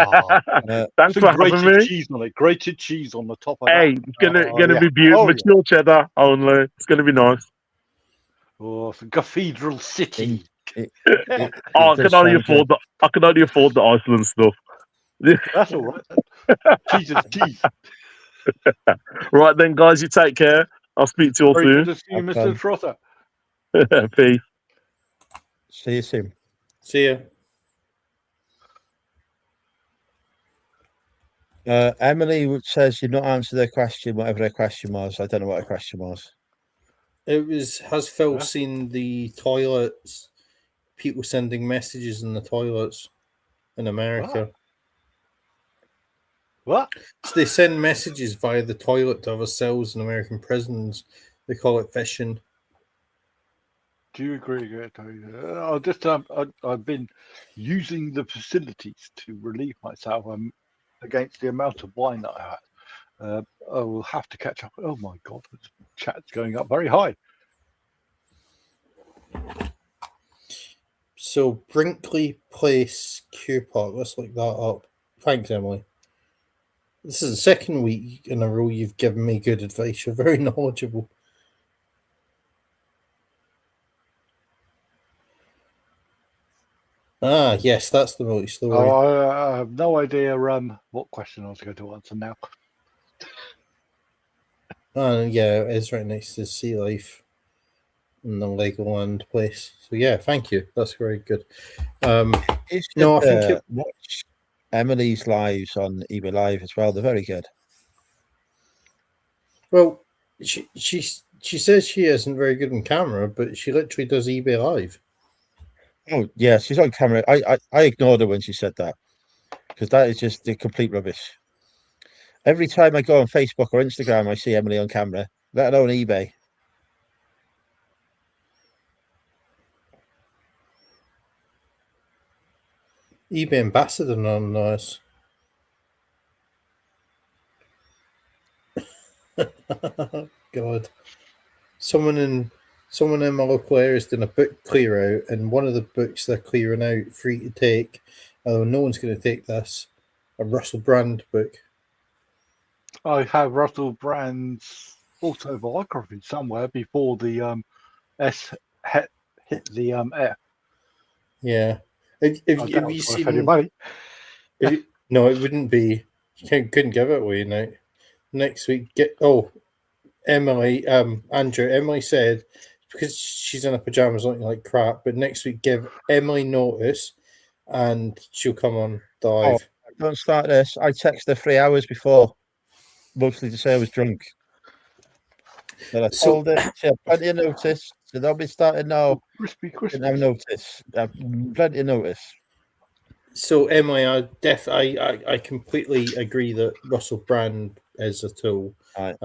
Thanks some for having grated me. cheese on it. Grated cheese on the top of Hey, that. it's gonna Oh, yeah. be beautiful. Oh, yeah. Mature cheddar only. It's gonna be nice. Oh, some Cathedral City. It Oh, I does can only sound afford the Iceland stuff. That's all right. Cheese is cheese. Right then, guys, you take care. I'll speak to you all Very good soon. to see you, Have Mr. fun. Trotter. Peace. See you soon. See you. Emily says you've not answered their question, whatever their question was. I don't know what her question was. It was. Has Phil Huh? seen the toilets? People sending messages in the toilets in America. What? So they send messages via the toilet to other cells in American prisons. They call it phishing. Do you agree? I've been using the facilities to relieve myself against the amount of wine that I had. I will have to catch up. Oh my God, the chat's going up very high. So Brinkley Place Q Park. Let's look that up. Thanks, Emily. This is the second week in a row you've given me good advice. You're very knowledgeable. Ah, yes, that's the Millie story. Oh, I have no idea what question I was going to answer now. Yeah, it's right next to Sea Life in the Legoland place. So yeah, thank you. That's very good. You should, No, I think watch Emily's lives on eBay Live as well. They're very good. well, she says she isn't very good on camera, but she literally does eBay Live. Oh yeah, she's on camera. I ignored her when she said that because that is just the complete rubbish. Every time I go on Facebook or Instagram, I see Emily on camera, let alone eBay. eBay ambassador on us. God, someone in my local area is doing a book clear out, and one of the books they're clearing out free to take, although no one's going to take this, a Russell Brand book. I have Russell Brand's autobiography somewhere before the S hit the F. Yeah, I have doubt you it's worth any seen? money. No, it wouldn't be. Couldn't give it away now. Next week, Emily, Andrew. Emily said because she's in her pajamas looking like crap, but next week give Emily notice, and she'll come on the live. Don't start this. I texted her 3 hours before, mostly to say I was drunk. But I So- told her she had plenty of notice. So they'll be starting now. Crispy. Didn't have notice. Plenty of notice. So Emily, I completely agree that Russell Brand is a tool. Right.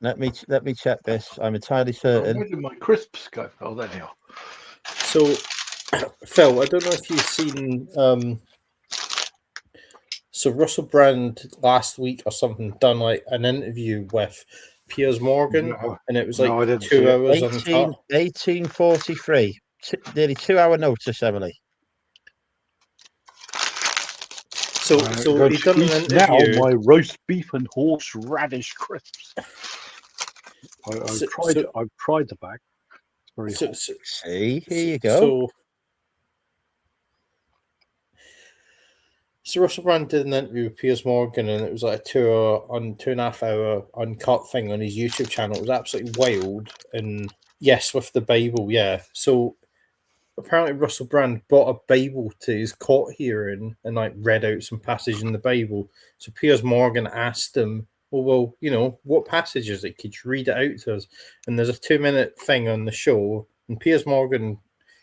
Let me check this. I'm entirely certain. Where did my crisps go? Oh, there they are. So, Phil, I don't know if you've seen. So Russell Brand last week or something done like an interview with Piers Morgan, No, and it was no, I like didn't see 2 it. hours on top. 1843. Nearly 2 hour notice, Emily. So he done an interview. Now my roast beef and horseradish crisps. I've tried the bag. It's very hot. See, here you go. So Russell Brand did an interview with Piers Morgan, and it was like a 2.5 hour uncut thing on his YouTube channel. It was absolutely wild, and yes, with the Bible, yeah. So apparently Russell Brand brought a Bible to his court hearing and like read out some passage in the Bible. So Piers Morgan asked him, well, you know, what passage is it? Could you read it out to us? And there's a 2-minute thing on the show, and Piers Morgan,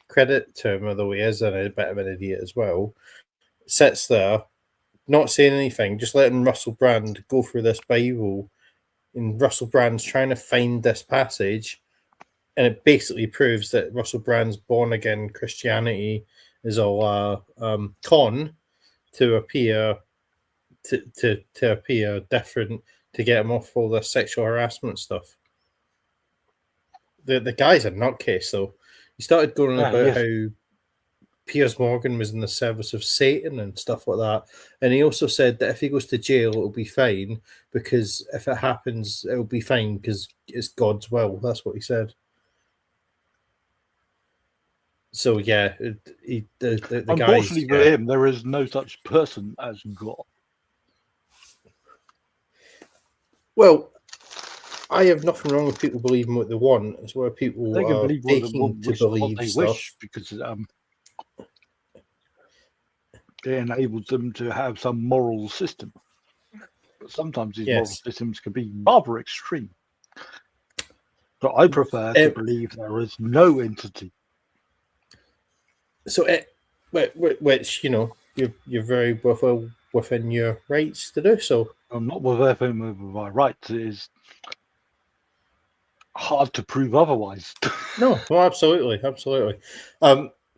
credit to him, although he is a bit of an idiot as well, sits there, not saying anything, just letting Russell Brand go through this Bible, and Russell Brand's trying to find this passage, and it basically proves that Russell Brand's born again Christianity is all a con to appear to appear different, to get him off all the sexual harassment stuff. the guy's a nutcase, though. He started going on Yeah, about yes. how Piers Morgan was in the service of Satan and stuff like that. And he also said that if he goes to jail, it'll be fine, because if it happens, it'll be fine because it's God's will. That's what he said. So yeah, the Unfortunately guys, for him, there is no such person as God. well, I have nothing wrong with people believing what they want. It's where people They can are believe what taking to believe they stuff. wish, because it enables them to have some moral system. But sometimes these moral Yes. systems can be rather extreme. But I prefer to Um, believe there is no entity. So which you're very well within your rights to do so. I'm not within my rights. It is hard to prove otherwise. No, absolutely.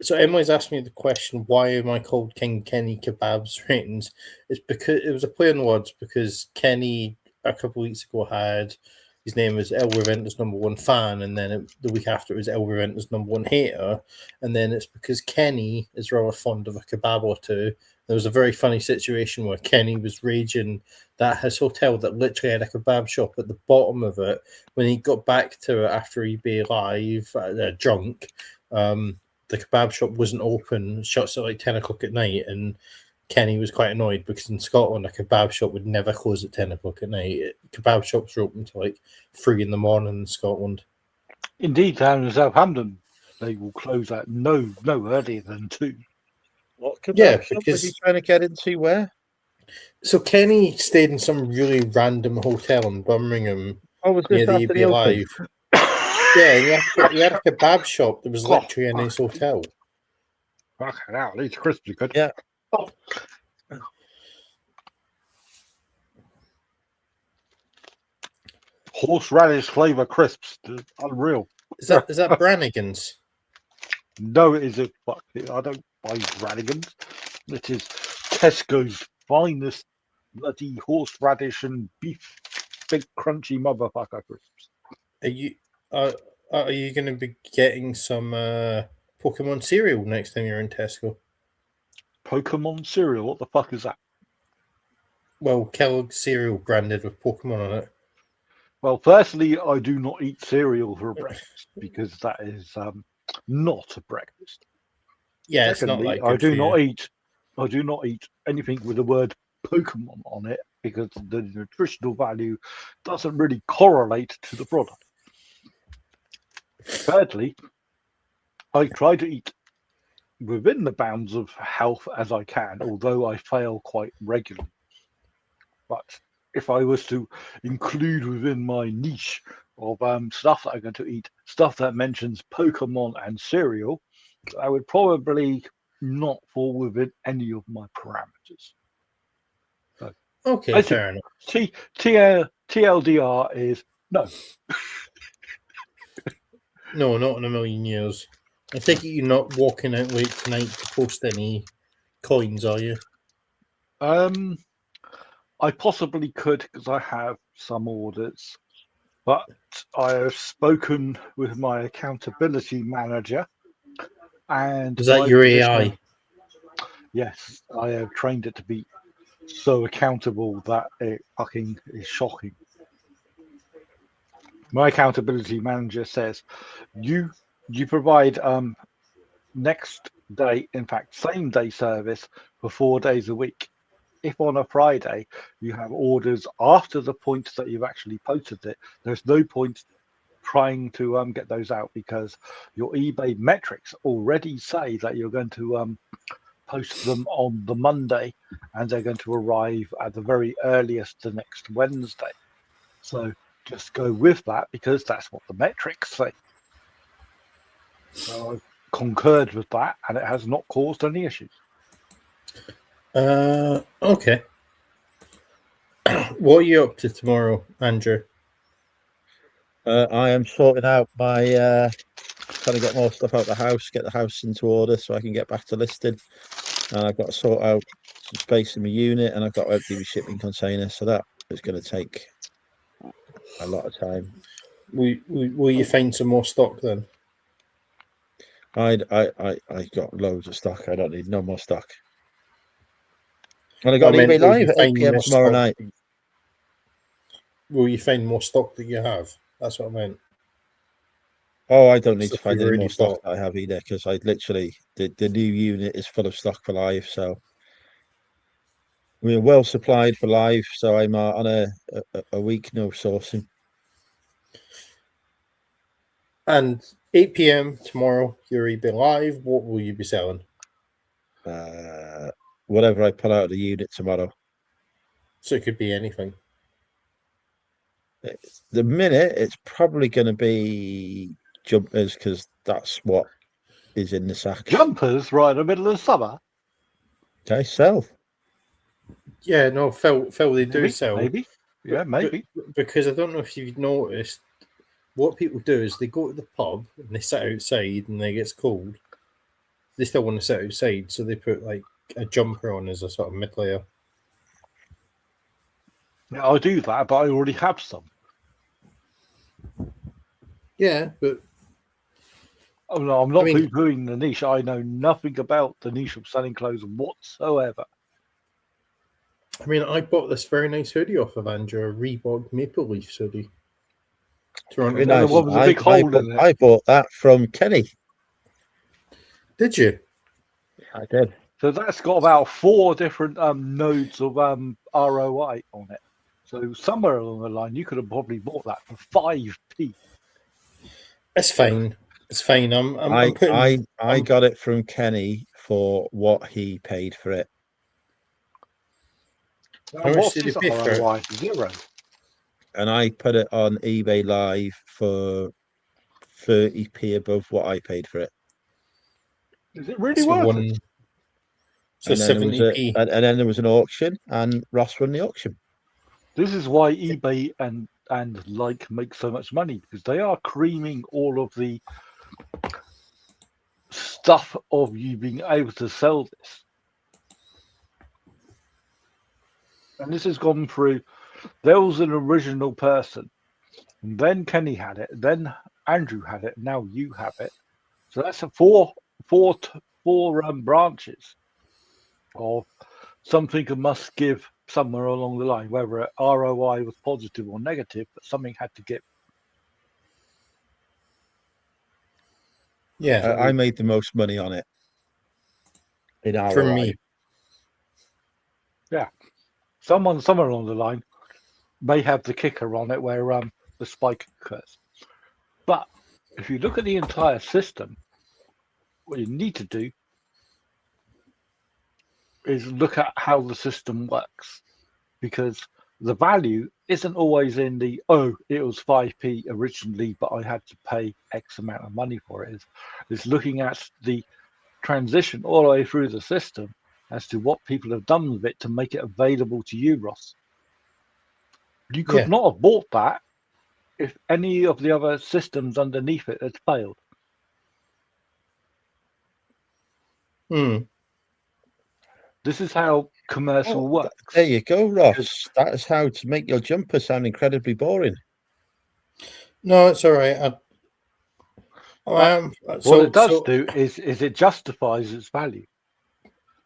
So Emily's asked me the question, why am I called King Kenny Kebabs Ratings? It's because it was a play on words, because Kenny a couple of weeks ago had his name was El Reventus #1 fan, and then the week after it was El Reventus #1 hater, and then it's because Kenny is rather fond of a kebab or two. There was a very funny situation where Kenny was raging that his hotel that literally had a kebab shop at the bottom of it, when he got back to it after eBay Live, drunk, the kebab shop wasn't open, shuts at like 10 o'clock at night, and Kenny was quite annoyed because in Scotland a kebab shop would never close at 10 o'clock at night. Kebab shops are open till like 3 in the morning in Scotland. Indeed, down in Southampton, they will close at no earlier than 2. What kebab Yeah, shop was because- he trying to get into? Where? So Kenny stayed in some really random hotel in Birmingham Oh, was near this the after the EB open? Live. Yeah, he had a kebab shop that was literally in his hotel. Fucking hell, these crisps are good. Yeah. Horseradish flavour crisps, they're unreal. Is that Brannigan's? No, it isn't. Fuck it. I don't buy Brannigan's. It is Tesco's finest bloody horseradish and beef, big crunchy motherfucker crisps. Are you going to be getting some Pokemon cereal next time you're in Tesco? Pokemon cereal? What the fuck is that? Well, Kellogg's cereal branded with Pokemon on it. Well, firstly, I do not eat cereal for breakfast because that is not a breakfast. Yeah, Secondly, it's not like I do not eat anything with the word Pokemon on it because the nutritional value doesn't really correlate to the product. Thirdly, I try to eat within the bounds of health as I can, although I fail quite regularly. But if I was to include within my niche of stuff that I'm going to eat, stuff that mentions Pokemon and cereal, I would probably not fall within any of my parameters. So, Okay, I fair enough. TLDR is no. No, not in a million years. I think you're not walking out late tonight to post any coins, are you? I possibly could because I have some orders, but I have spoken with my accountability manager, and Is that my your position- AI? Yes, I have trained it to be so accountable that it fucking is shocking. My accountability manager says, you provide next day, in fact, same day service for 4 days a week. If on a Friday you have orders after the point that you've actually posted it, there's no point trying to get those out because your eBay metrics already say that you're going to post them on the Monday and they're going to arrive at the very earliest the next Wednesday. So just go with that because that's what the metrics say. So I've concurred with that and it has not caused any issues. Okay. What are you up to tomorrow, Andrew? I am sorting out my trying to get more stuff out of the house, get the house into order so I can get back to listing. And I've got to sort out some space in my unit, and I've got to empty my shipping container. So that is going to take a lot of time. Will you find some more stock then? I got loads of stock. I don't need no more stock. And I got I meant, eBay will Live you at 8 find p.m. more tomorrow stock? night. Will you find more stock that you have? That's what I meant. Oh, I don't need to Stuff find you've any more already stock bought. that I have either, because I literally the new unit is full of stock for Live, so we're well supplied for Live. So I'm on a week no sourcing. And 8 p.m. tomorrow, you're eBay Live. What will you be selling? Whatever I pull out of the unit tomorrow. So it could be anything. The minute it's probably going to be jumpers, because that's what is in the sack. Jumpers right in the middle of summer. Okay, sell. Yeah, no, Phil, they do Maybe, sell. maybe. Yeah, maybe. Because I don't know if you've noticed, what people do is they go to the pub and they sit outside and it gets cold. They still want to sit outside, so they put like a jumper on as a sort of mid layer. Yeah, I do that, but I already have some. Yeah, but Oh no, I'm not I mean- poo-pooing the niche. I know nothing about the niche of selling clothes whatsoever. I mean, I bought this very nice hoodie off of Andrew, a Reebok Maple Leaf hoodie. Toronto Is that the one with the big hole in it? I bought that from Kenny. Did you? I did. So that's got about 4 different nodes of ROI on it. So somewhere along the line, you could have probably bought that for 5p. It's fine. It's fine. I'm putting. I got it from Kenny for what he paid for it. How much What's did his you pay for it? ROI? 0. And I put it on eBay Live for 30p above what I paid for it. Is it really So worth one. it? So And then there was 70p. and then there was an auction, and Ross won the auction. This is why eBay and like make so much money, because they are creaming all of the stuff of you being able to sell this. And this has gone through. There was an original person, and then Kenny had it, then Andrew had it, now you have it. So that's a four branches of something that must give somewhere along the line, whether ROI was positive or negative, but something had to give. Yeah. I made the most money on it in our From me. Someone somewhere along the line may have the kicker on it where the spike occurs. But if you look at the entire system, what you need to do is look at how the system works, because the value isn't always in the, oh, it was 5p originally, but I had to pay X amount of money for it. It's looking at the transition all the way through the system as to what people have done with it to make it available to you, Ross. You could Yeah. not have bought that if any of the other systems underneath it had failed. This is how commercial Well, works. there you go, Ross. That is how to make your jumper sound incredibly boring. No, it's all right. What it does do is it justifies its value,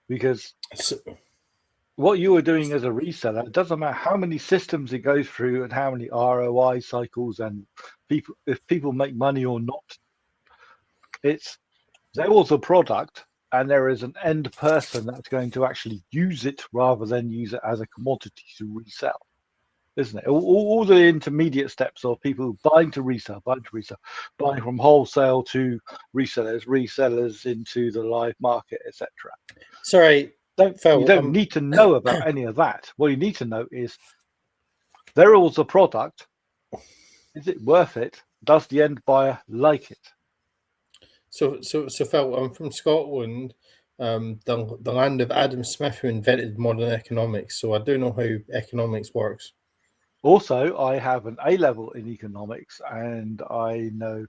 because what you are doing as a reseller, it doesn't matter how many systems it goes through and how many ROI cycles and if people make money or not. There was a product and there is an end person that's going to actually use it rather than use it as a commodity to resell, isn't it? All the intermediate steps of people buying to resell, buying from wholesale to resellers into the live market, etc. Sorry, You don't need to know about any of that. What you need to know is there was a product. Is it worth it? Does the end buyer like it? So Phil, I'm from Scotland, the land of Adam Smith, who invented modern economics. So I do know how economics works. Also, I have an A-level in economics, and I know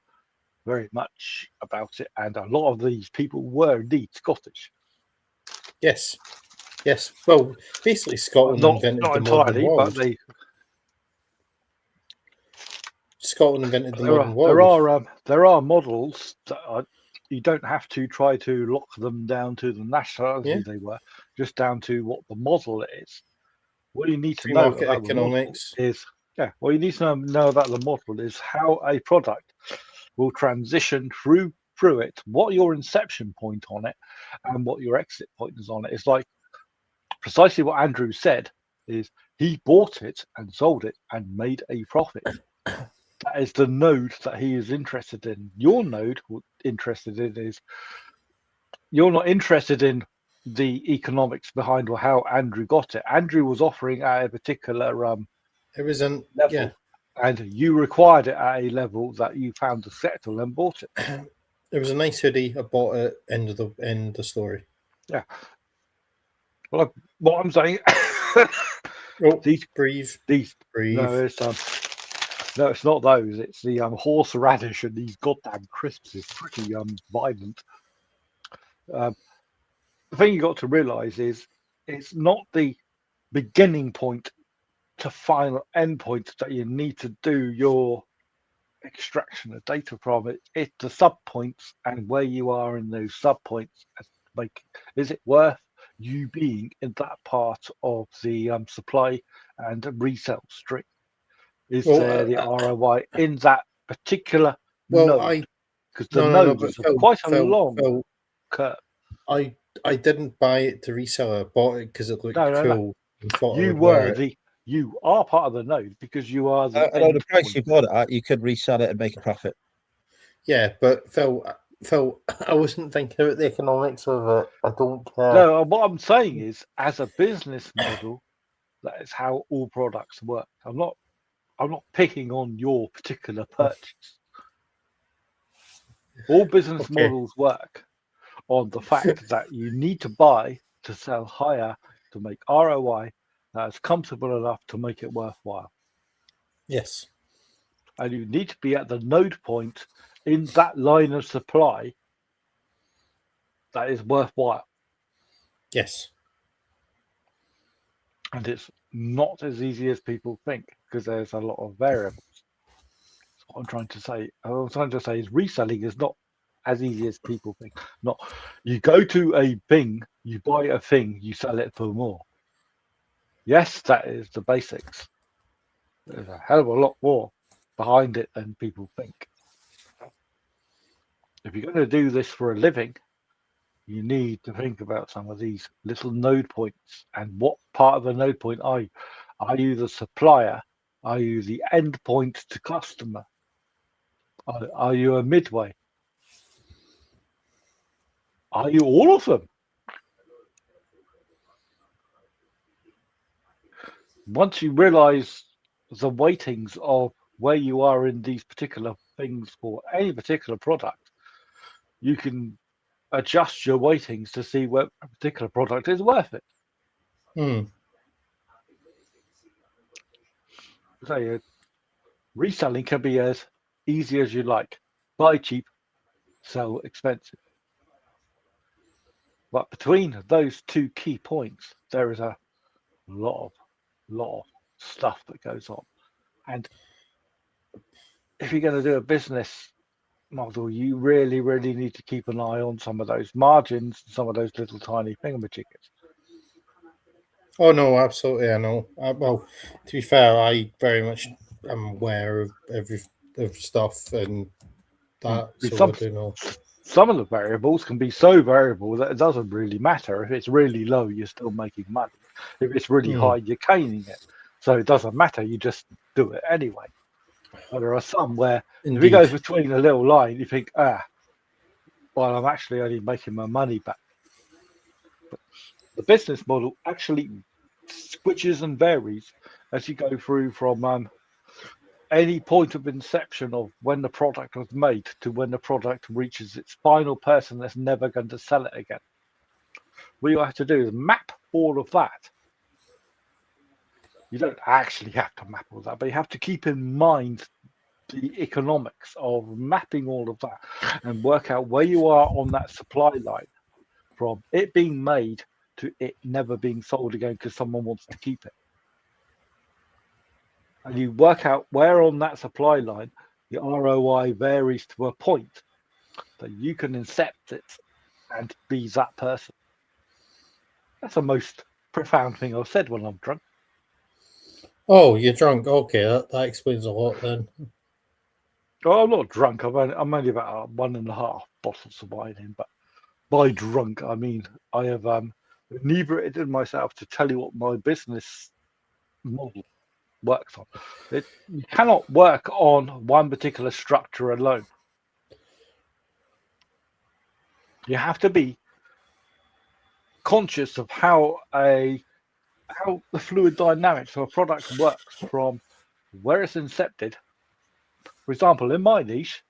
very much about it. And a lot of these people were indeed Scottish. Yes. Well, basically, Scotland invented not the modern entirely, world. but they. Scotland invented the There modern are, world. there are models that you don't have to try to lock them down to the nationality Yeah. they were, just down to what the model is. What you need to Free know market about the model economics. is, what you need to know about the model is how a product will transition through it, what your inception point on it, and what your exit point is on it. It's like precisely what Andrew said, is he bought it and sold it and made a profit. That is the node that he is interested in. Your node interested in is, you're not interested in the economics behind how Andrew got it. Andrew was offering at a particular It was an level, yeah. and you required it at a level that you found acceptable and bought it. It was a nice hoodie. I bought it. End of the story. Yeah. Well, what I'm saying, Oh, these breathe. no, it's not those. It's the horseradish and these goddamn crisps is pretty violent. The thing you got to realise is it's not the beginning point to final endpoint that you need to do your extraction of data from. It's the sub points and where you are in those sub points. Like, is it worth you being in that part of the supply and resale stream? Is there the ROI in that particular node? Because the node is quite a long curve. I didn't buy it to resell it. I bought it because it looked cool. And thought You are part of the node because you are the At the price you bought it at, you could resell it and make a profit. Yeah, but Phil, I wasn't thinking about the economics of it. I don't care. No, what I'm saying is, as a business model, that is how all products work. I'm not picking on your particular purchase. All business models work on the fact that you need to buy to sell higher to make ROI that is comfortable enough to make it worthwhile. Yes. And you need to be at the node point in that line of supply that is worthwhile. Yes. And it's not as easy as people think because there's a lot of variables. What I'm trying to say, is reselling is not as easy as people think. Not you go to a thing, you buy a thing, you sell it for more. Yes, that is the basics. There's a hell of a lot more behind it than people think. If you're going to do this for a living, you need to think about some of these little node points and what part of the node point are you? Are you the supplier? Are you the end point to customer? Are you a midway? Are you all of them? Once you realize the weightings of where you are in these particular things for any particular product, you can adjust your weightings to see where a particular product is worth it. So reselling can be as easy as you like. Buy cheap, sell expensive. But between those two key points, there is a lot of stuff that goes on. And if you're going to do a business model, you really, really need to keep an eye on some of those margins, some of those little tiny thingamajiggers. Oh no, absolutely, I know. Well, to be fair, I very much am aware of every stuff and that. So I do know. Some of the variables can be so variable that it doesn't really matter. If it's really low, you're still making money. If it's really high, you're gaining it. So it doesn't matter. You just do it anyway. But there are some where if you go between a little line, you think, well, I'm actually only making my money back. But the business model actually switches and varies as you go through from any point of inception of when the product was made to when the product reaches its final person that's never going to sell it again. What you have to do is map all of that. You don't actually have to map all that, but you have to keep in mind the economics of mapping all of that and work out where you are on that supply line from it being made to it never being sold again because someone wants to keep it. and you work out where on that supply line the ROI varies to a point that you can incept it and be that person. That's the most profound thing I've said when I'm drunk. Oh, you're drunk. Okay, that explains a lot then. Oh, I'm not drunk. I'm only about 1.5 bottles of wine in, but by drunk I mean I have inebriated myself to tell you what my business model works on. You cannot work on one particular structure alone. You have to be conscious of how the fluid dynamics of a product works from where it's incepted. For example, in my niche,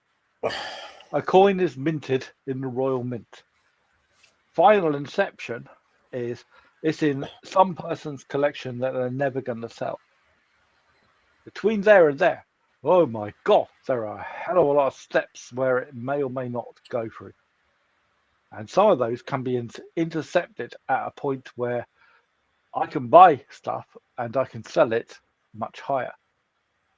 a coin is minted in the Royal Mint. Final inception is it's in some person's collection that they're never going to sell. Between there and there, oh my God, there are a hell of a lot of steps where it may or may not go through. And some of those can be intercepted at a point where I can buy stuff and I can sell it much higher.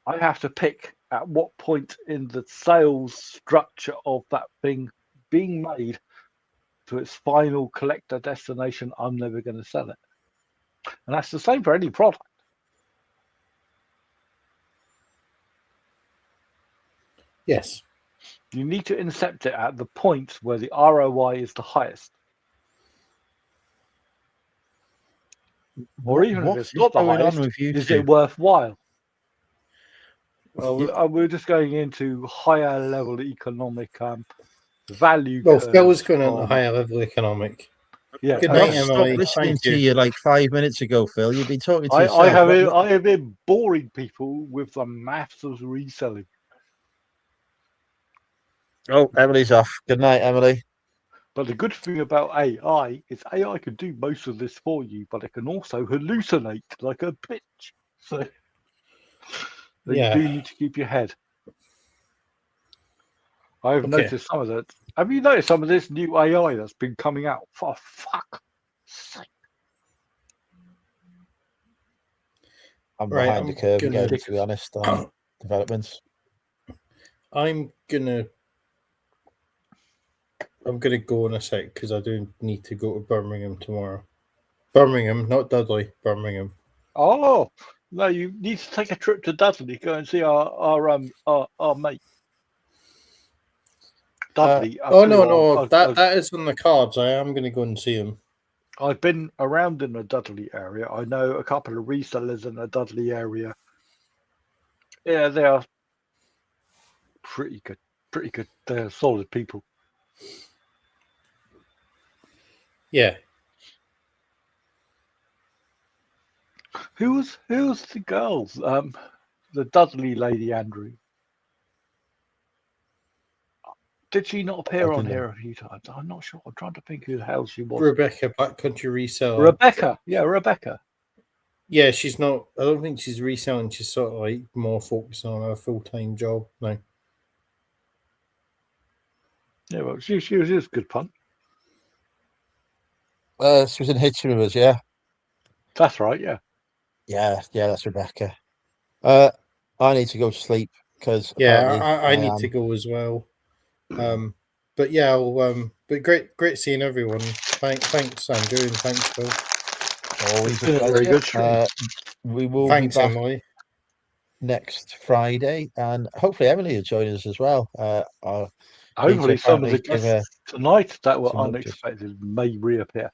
I have to pick at what point in the sales structure of that thing being made to its final collector destination, I'm never going to sell it. And that's the same for any product. Yes. You need to incept it at the point where the ROI is the highest. Or even if it's not the highest, is it worthwhile? Well, we're just going into higher level economic value. Well, Phil was going on a higher level economic. Yeah, Good night, I stopped Emily. listening Thank to you like 5 minutes ago, Phil. You've been talking to yourself. I have been boring people with the maths of reselling. Oh, Emily's off. Good night, Emily. But the good thing about AI is AI can do most of this for you, but it can also hallucinate like a bitch. So you do need to keep your head. I've noticed some of that. Have you noticed some of this new AI that's been coming out? For fuck's sake. I'm behind the curve again, to be honest, on developments. I'm gonna go in a sec because I do need to go to Birmingham tomorrow. Birmingham, not Dudley. Birmingham. Oh no! You need to take a trip to Dudley. Go and see our mate. Dudley. No! That is on the cards. I am going to go and see him. I've been around in the Dudley area. I know a couple of resellers in the Dudley area. Yeah, they are pretty good. Pretty good. They're solid people. Yeah. Who's the girls? The Dudley lady, Andrew. Did she not appear on here a few times? I'm not sure. I'm trying to think who the hell she was. Rebecca, Backcountry Reseller. Rebecca. Yeah, Rebecca. Yeah, she's not. I don't think she's reselling. She's sort of like more focused on her full-time job now. Yeah, well, she was good fun. She was in Hitchin with us, yeah. That's right, yeah. Yeah, that's Rebecca. I need to go to sleep because I need to go as well. But yeah, but great seeing everyone. Thanks, Andrew, and thanks, Phil. Always a very good stream. We will be back Emily. Next Friday, and hopefully Emily will join us as well. Hopefully, some of the guests tonight that were unexpected may reappear.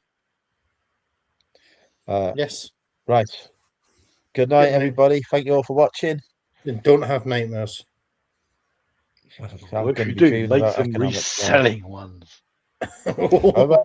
Yes. Right. Good night, everybody. Thank you all for watching. And don't have nightmares. If you do, make them reselling ones. Bye-bye.